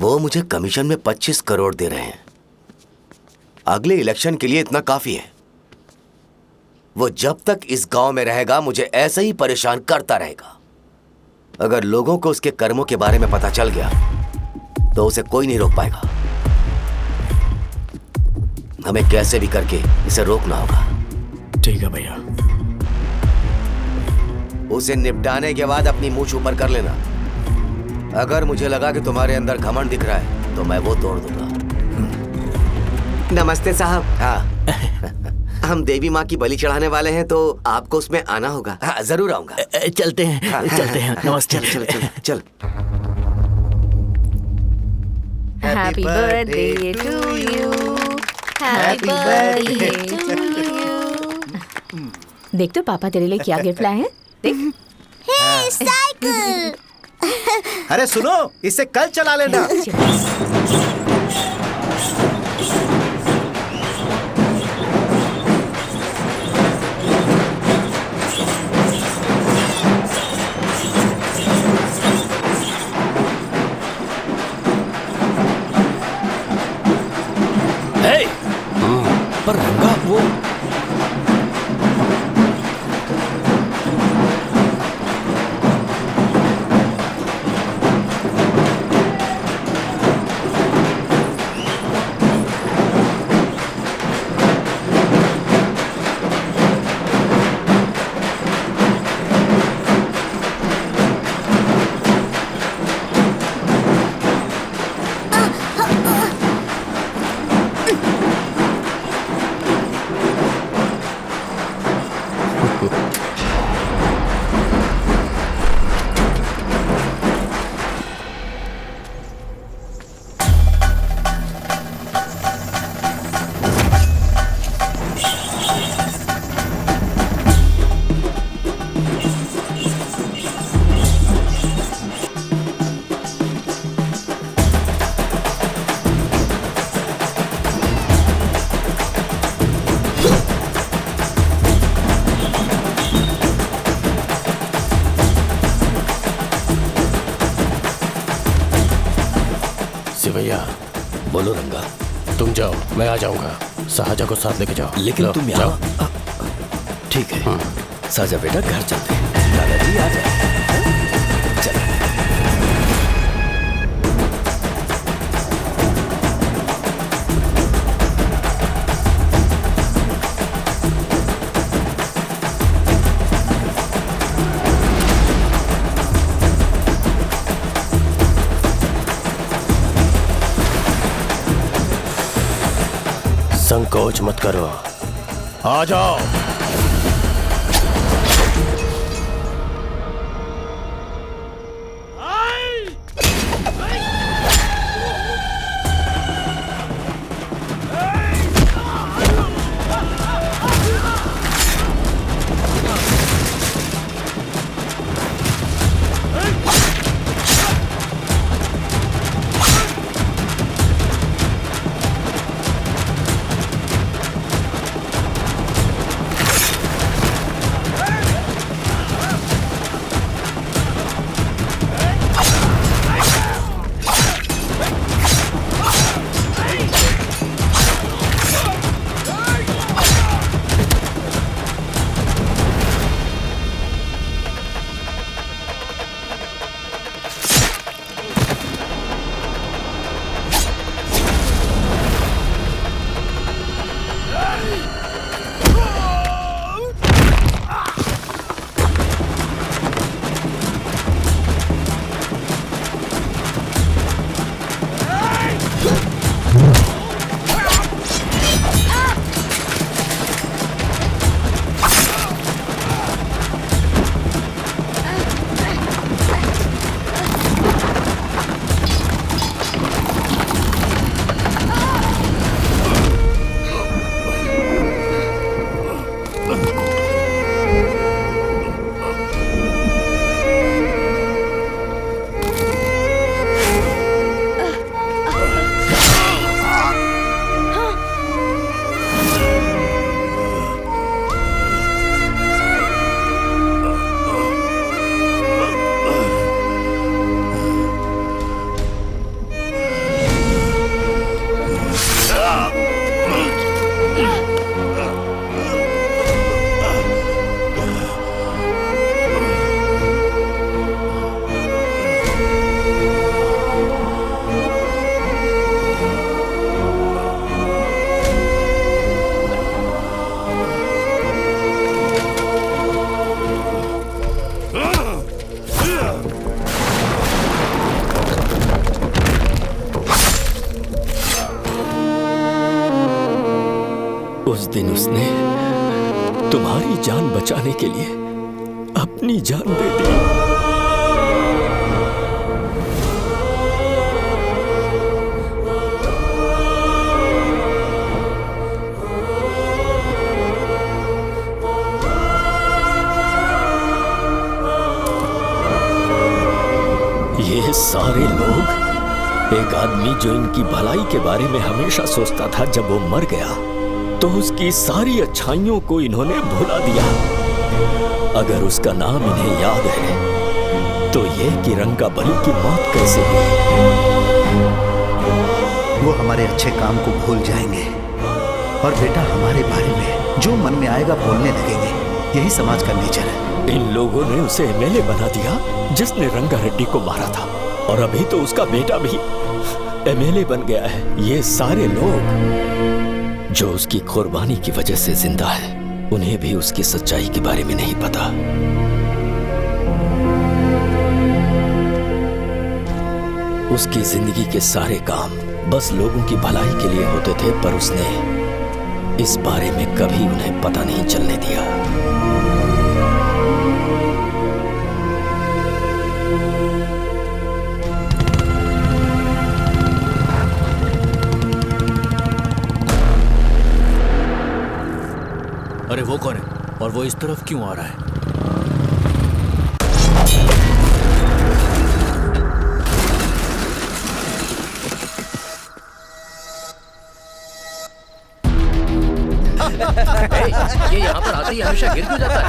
वो मुझे कमीशन में 25 करोड़ दे रहे हैं। अगले इलेक्शन के लिए इतना काफी है। वो जब तक इस गांव में रहेगा मुझे ऐसे ही परेशान करता रहेगा। अगर लोगों को उसके कर्मों के बारे में पता चल गया तो उसे कोई नहीं रोक पाएगा। हमें कैसे भी करके इसे रोकना होगा। ठीक है भैया। उसे निपटाने के बाद अपनी मूंछ ऊपर कर लेना। अगर मुझे लगा कि तुम्हारे अंदर घमंड दिख रहा है तो मैं वो तोड़ दूंगा। नमस्ते साहब। हाँ। हम देवी माँ की बलि चढ़ाने वाले हैं तो आपको उसमें आना होगा। हाँ, जरूर आऊंगा। चलते हैं। हाँ, चलते हैं। नमस्ते। चल। Happy birthday to you, happy birthday to you. देख तो पापा तेरे लिए क्या गिफ्ट लाए हैं, देख। हे साइकिल। अरे सुनो, इसे कल चला लेना। पर रंगा वो बोलो रंगा। तुम जाओ, मैं आ जाऊंगा। साजा को साथ लेके जाओ। लेकिन तुम यहाँ। ठीक है साजा बेटा, घर चलते हैं। दादाजी आ जाए। संकोच मत करो, आ जाओ। उस दिन उसने तुम्हारी जान बचाने के लिए अपनी जान दे दी। ये सारे लोग, एक आदमी जो इनकी भलाई के बारे में हमेशा सोचता था, जब वो मर गया तो उसकी सारी अच्छाइयों को इन्होंने भुला दिया। अगर उसका नाम इन्हें याद है तो ये कि रंगाबली की मौत कैसे हुई। वो हमारे अच्छे काम को भूल जाएंगे और बेटा हमारे बारे में जो मन में आएगा बोलने लगेंगे। यही समाज का नेचर है। इन लोगों ने उसे एमएलए बना दिया जिसने रंगा रेड्डी को मारा था, और अभी तो उसका बेटा भी एमएलए बन गया है। ये सारे लोग जो उसकी कुर्बानी की वजह से जिंदा है, उन्हें भी उसकी सच्चाई के बारे में नहीं पता। उसकी जिंदगी के सारे काम बस लोगों की भलाई के लिए होते थे, पर उसने इस बारे में कभी उन्हें पता नहीं चलने दिया। अरे वो कौन है और वो इस तरफ क्यों आ रहा है? ये यहाँ पर आते ही हमेशा गिर क्यों जाता है?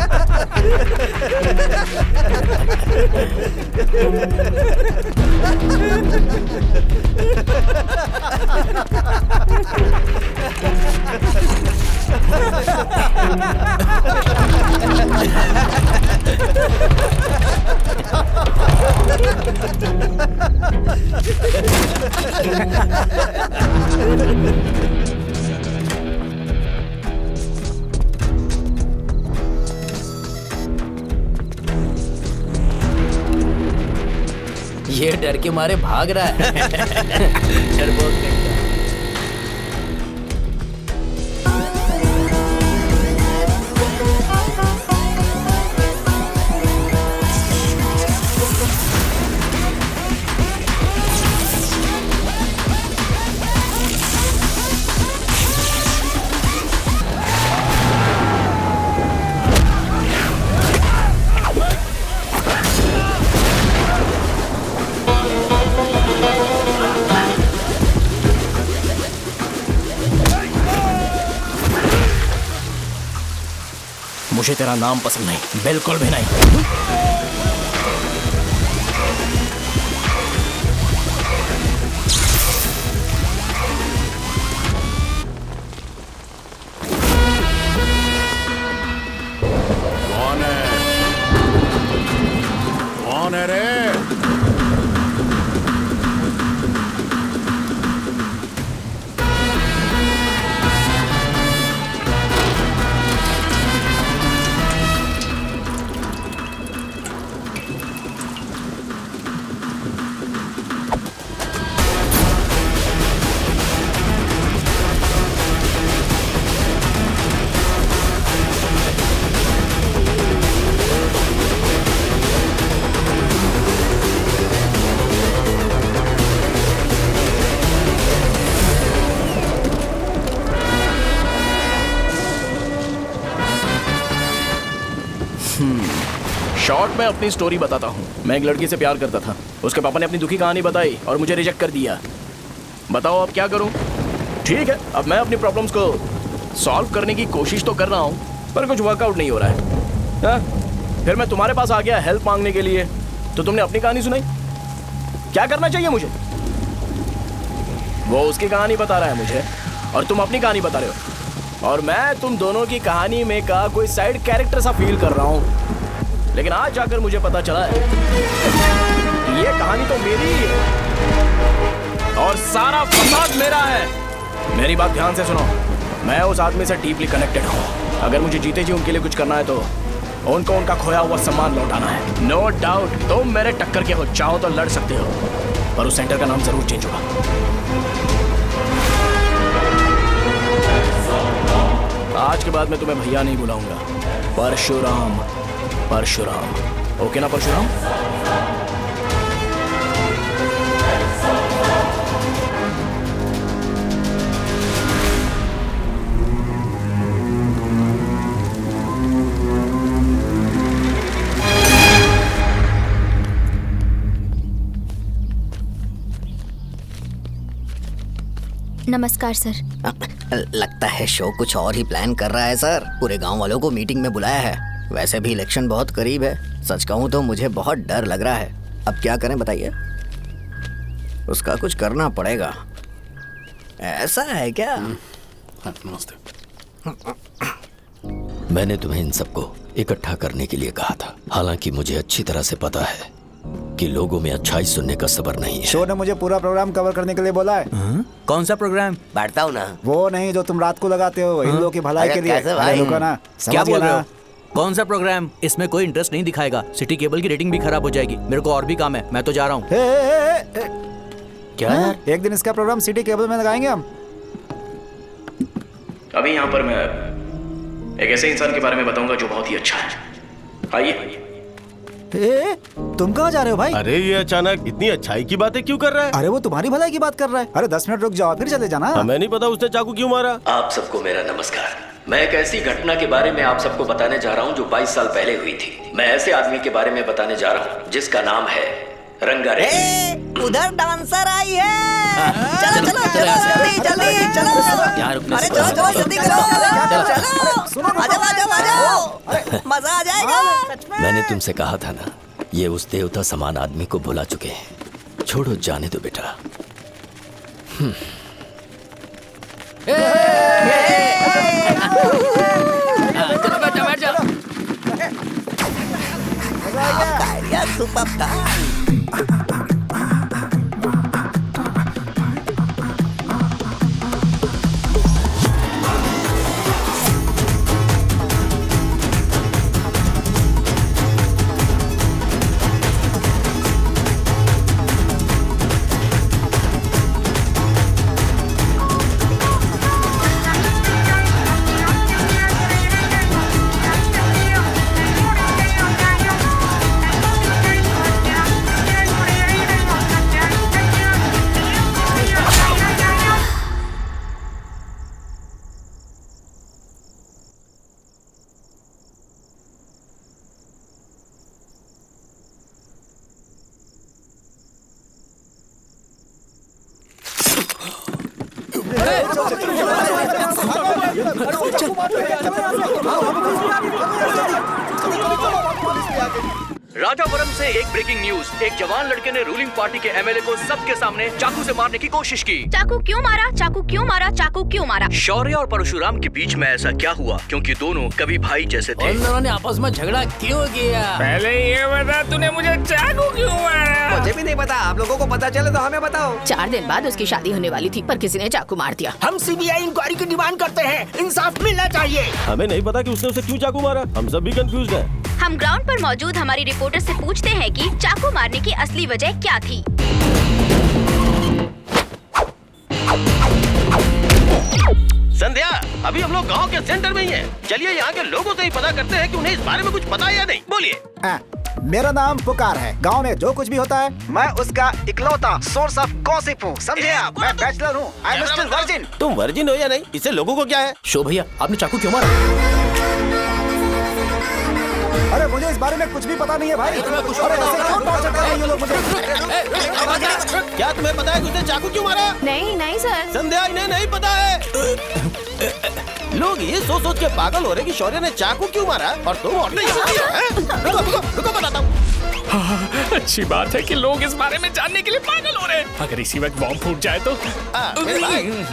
ये डर के मारे भाग रहा है। डरपोक नहीं। मुझे तेरा नाम पसंद नहीं, बिल्कुल भी नहीं। कौन है रे? शॉर्ट में अपनी स्टोरी बताता हूँ। मैं एक लड़की से प्यार करता था। उसके पापा ने अपनी दुखी कहानी बताई और मुझे रिजेक्ट कर दिया। बताओ अब क्या करूँ? ठीक है, अब मैं अपनी प्रॉब्लम्स को सॉल्व करने की कोशिश तो कर रहा हूँ, पर कुछ वर्कआउट नहीं हो रहा है। फिर मैं तुम्हारे पास आ गया हेल्प मांगने के लिए, तो तुमने अपनी कहानी सुनाई। क्या करना चाहिए मुझे? वो उसकी कहानी बता रहा है मुझे और तुम अपनी कहानी बता रहे हो, और मैं तुम दोनों की कहानी में का कोई साइड कैरेक्टर सा फील कर रहा हूँ। लेकिन आज जाकर मुझे पता चला है कि ये कहानी तो मेरी ही है और सारा फसाद मेरा है। मेरी बात ध्यान से सुनो, मैं उस आदमी से डीपली कनेक्टेड हूँ। अगर मुझे जीते जी उनके लिए कुछ करना है तो उनको उनका खोया हुआ सम्मान लौटाना है। नो डाउट तुम मेरे टक्कर के हो, चाहो तो लड़ सकते हो, पर उस सेंटर का नाम जरूर चेंज होगा। आज के बाद मैं तुम्हें भैया नहीं बुलाऊंगा, परशुराम। परशुराम, ओके ना परशुराम? नमस्कार सर। लगता है शो कुछ और ही प्लान कर रहा है सर। पूरे गांव वालों को मीटिंग में बुलाया है। वैसे भी इलेक्शन बहुत करीब है। सच कहूँ तो मुझे बहुत डर लग रहा है। अब क्या करें बताइए? उसका कुछ करना पड़ेगा। ऐसा है क्या? नमस्ते। मैंने तुम्हें इन सबको इकट्ठा करने के लिए कहा था। हालांकि मुझे अच्छी तरह से पता है कि लोगों में अच्छाई सुनने का सब्र नहीं है। शो ने मुझे पूरा प्रोग्राम कवर करने के लिए बोला है। कौन सा प्रोग्राम? बैठता हूँ ना। वो नहीं जो तुम रात को लगाते हो इन लोगों की भलाई के लिए। रुको ना, क्या बोल रहे हो? कौन सा प्रोग्राम? इसमें कोई इंटरेस्ट नहीं दिखाएगा। सिटी केबल की रेटिंग भी खराब हो जाएगी। मेरे को और भी काम है, मैं तो जा रहा हूँ। क्या यार? एक दिन इसका प्रोग्राम सिटी केबल में लगाएंगे हम। अभी यहाँ पर मैं एक ऐसे इंसान के बारे में बताऊंगा जो बहुत ही अच्छा है। आइए। तुम कहाँ जा रहे हो भाई? अरे ये अचानक इतनी अच्छाई की बातें क्यों कर रहा है? अरे वो तुम्हारी भलाई की बात कर रहा है। अरे 10 मिनट रुक जाओ फिर चले जाना। हमें नहीं पता उसने चाकू क्यों मारा। आप सबको मेरा नमस्कार। मैं एक ऐसी घटना के बारे में आप सबको बताने जा रहा हूँ जो 22 साल पहले हुई थी। मैं ऐसे आदमी के बारे में बताने जा रहा हूँ जिसका नाम है रंगारेड्डी। उधर डांसर आई है। चलो चलो चलो जल्दी जल्दी चलो। यहाँ रुकने अरे से चलो चलो जल्दी करो। मजा आ जाएगा। मैंने तुमसे कहा था ना, ये उस देवता समान आदमी को भुला चुके हैं। छोड़ो, जाने दो बेटा। चलो बेटा, बैठ जाओ। आपका आइडिया सुपर्ब था। राजापुरम से एक ब्रेकिंग न्यूज। एक जवान लड़के ने रूलिंग पार्टी के एमएलए को सबके सामने चाकू से मारने की कोशिश की। चाकू क्यों मारा? चाकू क्यों मारा? चाकू क्यों मारा? शौर्य और परशुराम के बीच में ऐसा क्या हुआ? क्योंकि दोनों कभी भाई जैसे थे। उन दोनों ने आपस में झगड़ा क्यों किया? पहले ये बता, तूने मुझे चाकू क्यों मारा? मुझे भी नहीं पता। आप लोगों को पता चले तो हमें बताओ। 4 दिन बाद उसकी शादी होने वाली थी, पर किसी ने चाकू मार दिया। हम सीबीआई इंक्वायरी की डिमांड करते हैं। इंसाफ मिलना चाहिए। हमें नहीं पता कि उसने उसे क्यों चाकू मारा। हम सब भी कंफ्यूज हैं। हम ग्राउंड पर मौजूद हमारी रिपोर्टर से पूछते हैं कि चाकू मारने की असली वजह क्या थी। संध्या, अभी हम लोग गांव के सेंटर में ही हैं। चलिए यहाँ के लोगों से ही पता करते हैं कि उन्हें इस बारे में कुछ पता है या नहीं। बोलिए। मेरा नाम पुकार है। गांव में जो कुछ भी होता है मैं उसका इकलौता सोर्स ऑफ गॉसिप हूँ, समझे आप? मैं बैचलर हूँ। I am still virgin. तुम वर्जिन हो या नहीं, इससे लोगों को क्या है? शो भैया, आपने चाकू क्यों मारा? अरे मुझे इस बारे में कुछ भी पता नहीं है भाई। अरे ऐसे क्यों टॉर्चर कर रहे हैं ये लोग मुझे? क्या तुम्हें पता है कि उसने चाकू क्यों मारा? नहीं नहीं सर। संध्या, इन्हें नहीं पता है। लोग ये सोच के पागल हो रहे कि शौर्य ने चाकू क्यों मारा और तुम और नहीं। रुको बताता हूँ। अच्छी बात है कि लोग इस बारे में जानने के लिए पागल हो रहे हैं। अगर इसी वक्त बॉम्ब फूट जाए तो। मेरे भाई,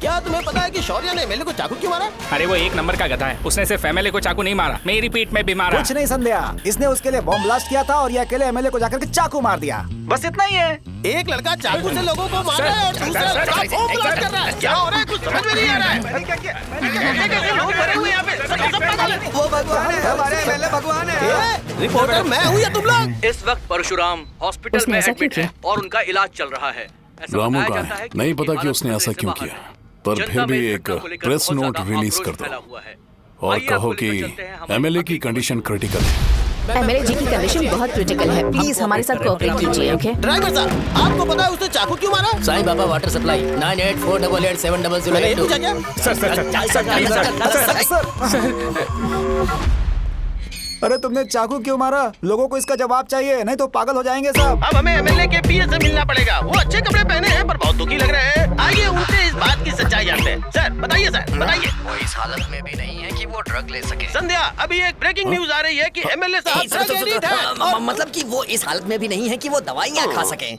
क्या तुम्हें पता है कि शौर्य ने एमएलए को चाकू क्यों मारा? अरे वो 1 नंबर का गधा है। उसने सिर्फ एमएलए को चाकू नहीं मारा, मेरी पीठ में भी मारा। कुछ नहीं संध्या, इसने उसके लिए बॉम्ब ब्लास्ट किया था और ये अकेले एमएलए को जाकर के चाकू मार दिया। बस इतना ही है। एक लड़का चाकू से लोगों को मार रहा है और दूसरा लड़का बॉम्ब ब्लास्ट कर रहा है। क्या हो रहा है? कुछ समझ में नहीं आ रहा है। लोग भरे हुए यहाँ पे। वो भगवान है, हमारे एमएलए भगवान है। रिपोर्टर मैं हूँ या तुम लोग? इस वक्त परशुराम हॉस्पिटल में एडमिट है और उनका इलाज चल रहा है। रामू का है, नहीं पता कि उसने ऐसा क्यों किया, पर फिर भी एक प्रेस नोट रिलीज कर दो और कहो कि एमएलए की कंडीशन क्रिटिकल है। एमएलए जी की कंडीशन बहुत क्रिटिकल है। प्लीज हमारे साथ कोऑपरेट कीजिए। ओके ड्राइवर साहब, आपको पता है उसने चाकू क्यों मारा? Sai Baba water supply 9848870082। अरे तुमने चाकू क्यों मारा? लोगों को इसका जवाब चाहिए, नहीं तो पागल हो जाएंगे साहब। अब हमें एमएलए के पीए से मिलना पड़ेगा। वो अच्छे कपड़े पहने हैं पर बहुत दुखी लग रहे हैं। आइए उनसे इस बात की सच्चाई जानते हैं। सर बताइए, सर बताइए। वो इस हालत में भी नहीं है कि वो ड्रग ले सके। संध्या, अभी एक ब्रेकिंग न्यूज आ रही है कि एमएलए साहब ड्रग एडिक्ट हैं। मतलब कि वो इस हालत में भी नहीं है कि वो दवाइयाँ खा सके।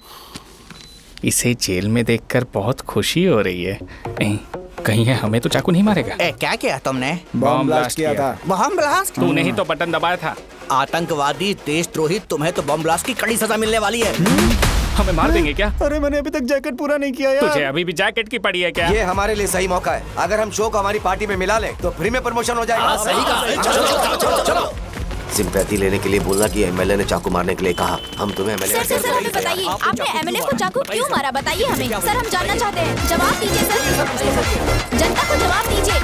इसे जेल में देखकर बहुत खुशी हो रही है। कहीं है हमें तो चाकू नहीं मारेगा। क्या किया तुमने? बॉम्ब ब्लास्ट किया था। Bomb blast? तूने ही तो बटन दबाया था। आतंकवादी, देशद्रोही, तुम्हें तो बॉम्ब ब्लास्ट की कड़ी सजा मिलने वाली है। हमें मार देंगे क्या? अरे मैंने अभी तक जैकेट पूरा नहीं किया यार। तुझे अभी भी जैकेट की पड़ी है क्या? ये हमारे लिए सही मौका है। अगर हम शो को हमारी पार्टी में मिला ले तो फ्री में प्रमोशन हो जाएगा। सही कहा। चलो। सिंपैथी लेने के लिए बोला कि एमएलए ने चाकू मारने के लिए कहा। हम तुम्हें एमएलए सर हमें बताइए, आपने एमएलए को चाकू क्यों मारा? बताइए हमें। सर हम जानना चाहते हैं। जवाब दीजिए सर। जनता को जवाब दीजिए।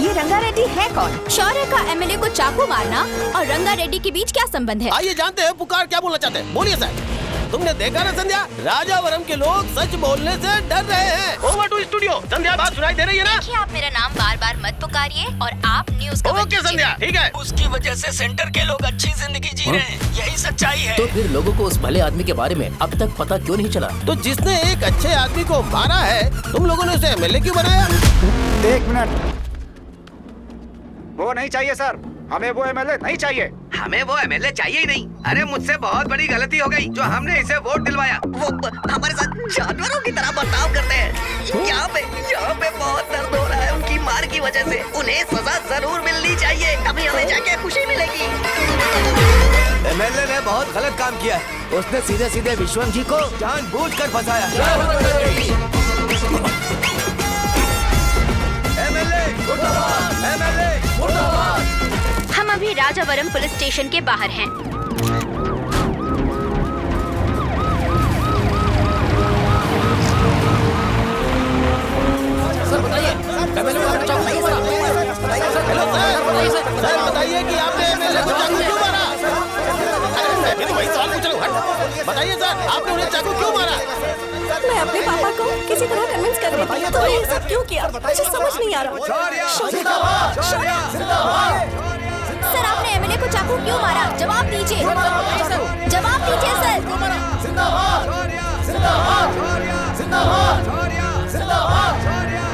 ये रंगा रेड्डी है कौन? शौर्य का एमएलए को चाकू मारना और रंगा रेड्डी के बीच क्या संबंध है? आइए जानते हैं पुकार क्या बोलना चाहते हैं। बोलिए सर। तुमने देखा ना संध्या, राजावरम के लोग सच बोलने से डर रहे हैं। Over to studio. संध्या, बात सुनाई दे रही है ना? देखिए, आप मेरा नाम बार बार मत पुकारिए और आप न्यूज़ का ओके संध्या, ठीक है। उसकी वजह से सेंटर के लोग अच्छी जिंदगी जी रहे हैं, यही सच्चाई है। तो फिर लोगों को उस भले आदमी के बारे में अब तक पता क्यों नहीं चला? तो जिसने एक अच्छे आदमी को मारा है, तुम लोगों ने उसे एमएलए क्यों बनाया? 1 मिनट, वो नहीं चाहिए सर, हमें वो एमएलए नहीं चाहिए। हमें वो एमएलए चाहिए ही नहीं। अरे मुझसे बहुत बड़ी गलती हो गई जो हमने इसे वोट दिलवाया। वो हमारे साथ जानवरों की तरह बर्ताव करते हैं। यहाँ पे बहुत दर्द हो रहा है उनकी मार की वजह से। उन्हें सजा जरूर मिलनी चाहिए, तभी हमें जाके खुशी मिलेगी। एमएलए ने बहुत गलत काम किया। उसने सीधे सीधे विश्वम जी को जानबूझकर फंसाया। हम अभी राजावरम पुलिस स्टेशन के बाहर हैं। सर बताइए, बताइए कि आपने एमएलए को चाकू क्यों मारा? मैं तो वही सवाल पूछ रहा हूँ। बताइए सर, आपने उन्हें चाकू क्यों मारा? मैं अपने पापा को किसी तरह कन्विंस कर रही थी। तो ये सब क्यों किया मुझे समझ नहीं आ रहा। सर, आपने एमएलए को चाकू क्यों मारा? जवाब दीजिए, जवाब दीजिए सर।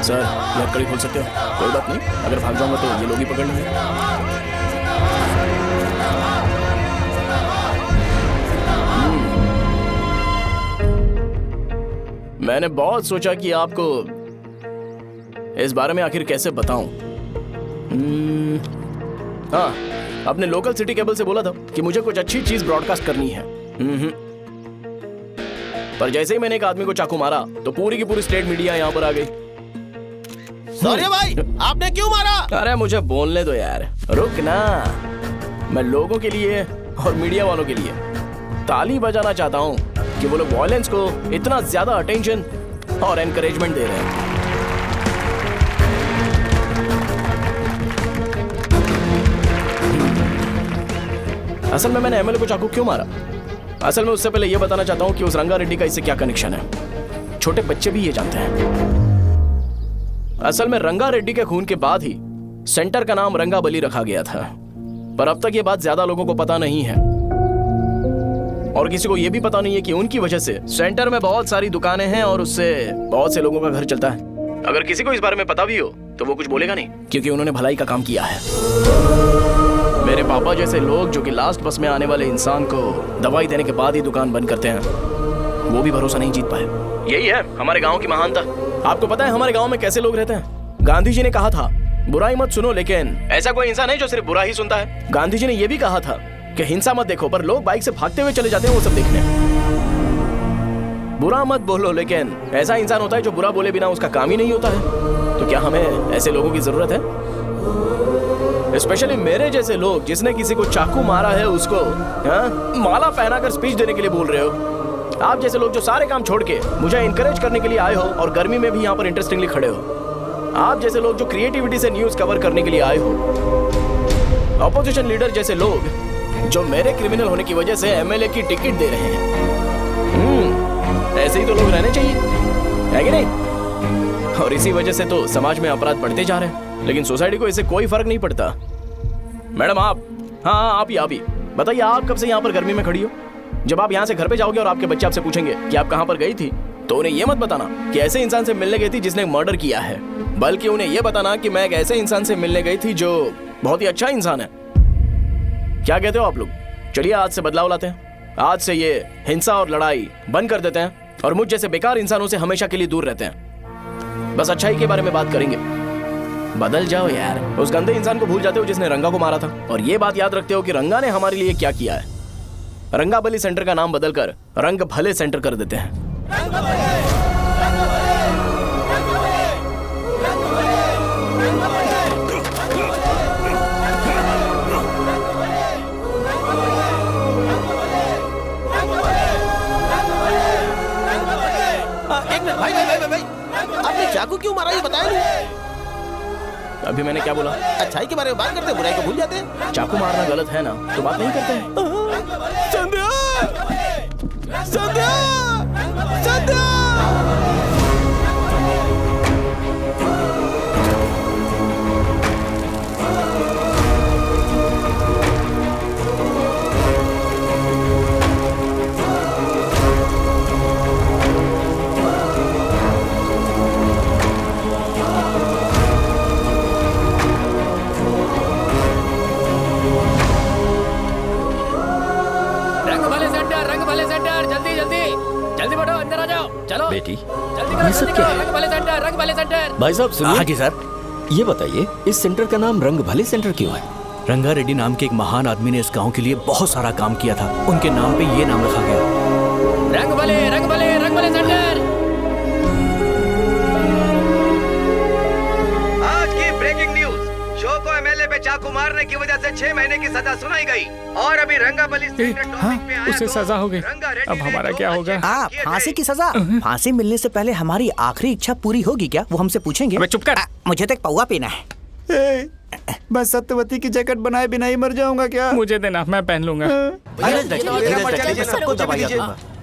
सर, लकड़ी खोल सकते हो? कोई बात नहीं, अगर भाग जाऊंगा तो ये लोग ही पकड़ लेंगे। मैंने बहुत सोचा कि आपको इस बारे में आखिर कैसे बताऊं। हाँ, अपने लोकल सिटी केबल से बोला था कि मुझे कुछ अच्छी चीज ब्रॉडकास्ट करनी है। पर जैसे ही मैंने एक आदमी को चाकू मारा तो पूरी की पूरी स्टेट मीडिया यहाँ पर आ गई। सॉरी भाई, आपने क्यों मारा? अरे मुझे बोलने दो यार, रुक ना। मैं लोगों के लिए और मीडिया वालों के लिए ताली बजाना चाहता हूँ कि वो लोग वायलेंस को इतना ज्यादा अटेंशन और एनकरेजमेंट दे रहे हैं। असल में मैंने एमएलए को चाकू क्यों मारा? असल में उससे पहले यह बताना चाहता हूं कि उस रंगा रेड्डी का इससे क्या कनेक्शन है। छोटे बच्चे भी ये जानते हैं। असल में रंगा रेड्डी के खून के बाद ही सेंटर का नाम रंगाबली रखा गया था, पर अब तक ये बात ज्यादा लोगों को पता नहीं है और किसी को यह भी पता नहीं है कि उनकी वजह से सेंटर में बहुत सारी दुकानें हैं और उससे बहुत से लोगों का घर चलता है। अगर किसी को इस बारे में पता भी हो तो वो कुछ बोलेगा नहीं, क्योंकि उन्होंने भलाई का काम किया है। मेरे पापा जैसे लोग जो कि लास्ट बस में आने वाले इंसान को दवाई देने के बाद ही दुकान बंद करते हैं, वो भी भरोसा नहीं जीत पाए। यही है हमारे गांव की महानता। आपको पता है हमारे गांव में कैसे लोग रहते हैं? गांधी जी ने कहा था बुराई मत सुनो, लेकिन ऐसा कोई इंसान है जो सिर्फ बुरा ही सुनता है। गांधी जी ने यह भी कहा था कि हिंसा मत देखो, पर लोग बाइक से भागते हुए चले जाते हैं वो सब देखने। बुरा मत बोलो, लेकिन ऐसा इंसान होता है जो बुरा बोले बिना उसका काम ही नहीं होता है। तो क्या हमें ऐसे लोगों की जरूरत है? स्पेशली मेरे जैसे लोग, जिसने किसी को चाकू मारा है उसको माला पहनाकर स्पीच देने के लिए बोल रहे हो। आप जैसे लोग जो सारे काम छोड़ के मुझे इंकरेज करने के लिए आए हो और गर्मी में भी यहाँ पर इंटरेस्टिंगली खड़े हो। आप जैसे लोग जो क्रिएटिविटी से न्यूज कवर करने के लिए आए हो। ऑपोजिशन लीडर जैसे लोग जो मेरे क्रिमिनल होने की वजह से एमएलए की टिकट दे रहे हैं। ऐसे ही तो लोग रहने चाहिए, है कि नहीं? और इसी वजह से तो समाज में अपराध बढ़ते जा रहे हैं, लेकिन सोसाइटी को इससे कोई फर्क नहीं पड़ता। मैडम आप, हाँ आप ही बताइए, आप कब से यहाँ पर गर्मी में खड़ी हो? जब आप यहाँ से घर पे जाओगे और आपके बच्चे आपसे पूछेंगे कि आप कहाँ पर गई थी, तो उन्हें यह मत बताना कि ऐसे इंसान से मिलने गई थी जिसने मर्डर किया है, बल्कि उन्हें यह बताना कि मैं एक ऐसे इंसान से मिलने गई थी जो बहुत ही अच्छा इंसान है। क्या कहते हो आप लोग? चलिए आज से बदलाव लाते हैं। आज से ये हिंसा और लड़ाई बंद कर देते हैं और मुझ जैसे बेकार इंसानों से हमेशा के लिए दूर रहते हैं। बस अच्छाई के बारे में बात करेंगे। बदल जाओ यार, उस गंदे इंसान को भूल जाते हो जिसने रंगा को मारा था, और ये बात याद रखते हो कि रंगा ने हमारे लिए क्या किया है। रंगाबली सेंटर का नाम बदलकर रंग भले सेंटर कर देते हैं। भाई आपने चाकू क्यों मारा ये बताया नहीं? अभी मैंने क्या बोला? अच्छाई के बारे में बात करते हैं, बुराई को भूल जाते हैं। चाकू मारना गलत है ना, तो बात नहीं करते हैं। संध्या संध्या रंग भले सेंटर, जल्दी जल्दी जल्दी बढ़ो, अंदर आ जाओ, चलो बेटी जल्दी ये सब क्या है? रंग भले सेंटर, रंग भले सेंटर। भाई साहब सुनिए। हाँ जी सर। ये बताइए इस सेंटर का नाम रंग भले सेंटर क्यों है? रंगा रेड्डी नाम के एक महान आदमी ने इस गांव के लिए बहुत सारा काम किया था, उनके नाम पे ये नाम रखा गया। रंग भले सेंटर। आज की ब्रेकिंग न्यूज, शो को एमएलए पे चाकू मारने की वजह से 6 महीने की सजा सुनाई गई और अभी रंगाबली उसे सजा हो गई, अब हमारा क्या होगा? फांसी की सजा? फांसी मिलने से पहले हमारी आखिरी इच्छा पूरी होगी क्या, वो हमसे पूछेंगे? अबे चुप कर। मुझे तो एक पौवा पीना है। मैं सत्यवती की जैकेट बनाए बिना ही मर जाऊंगा क्या? मुझे देना, मैं पहन लूंगा।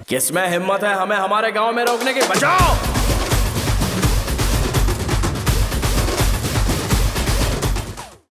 किसमें हिम्मत है हमें हमारे गांव में रोकने की? बचाओ।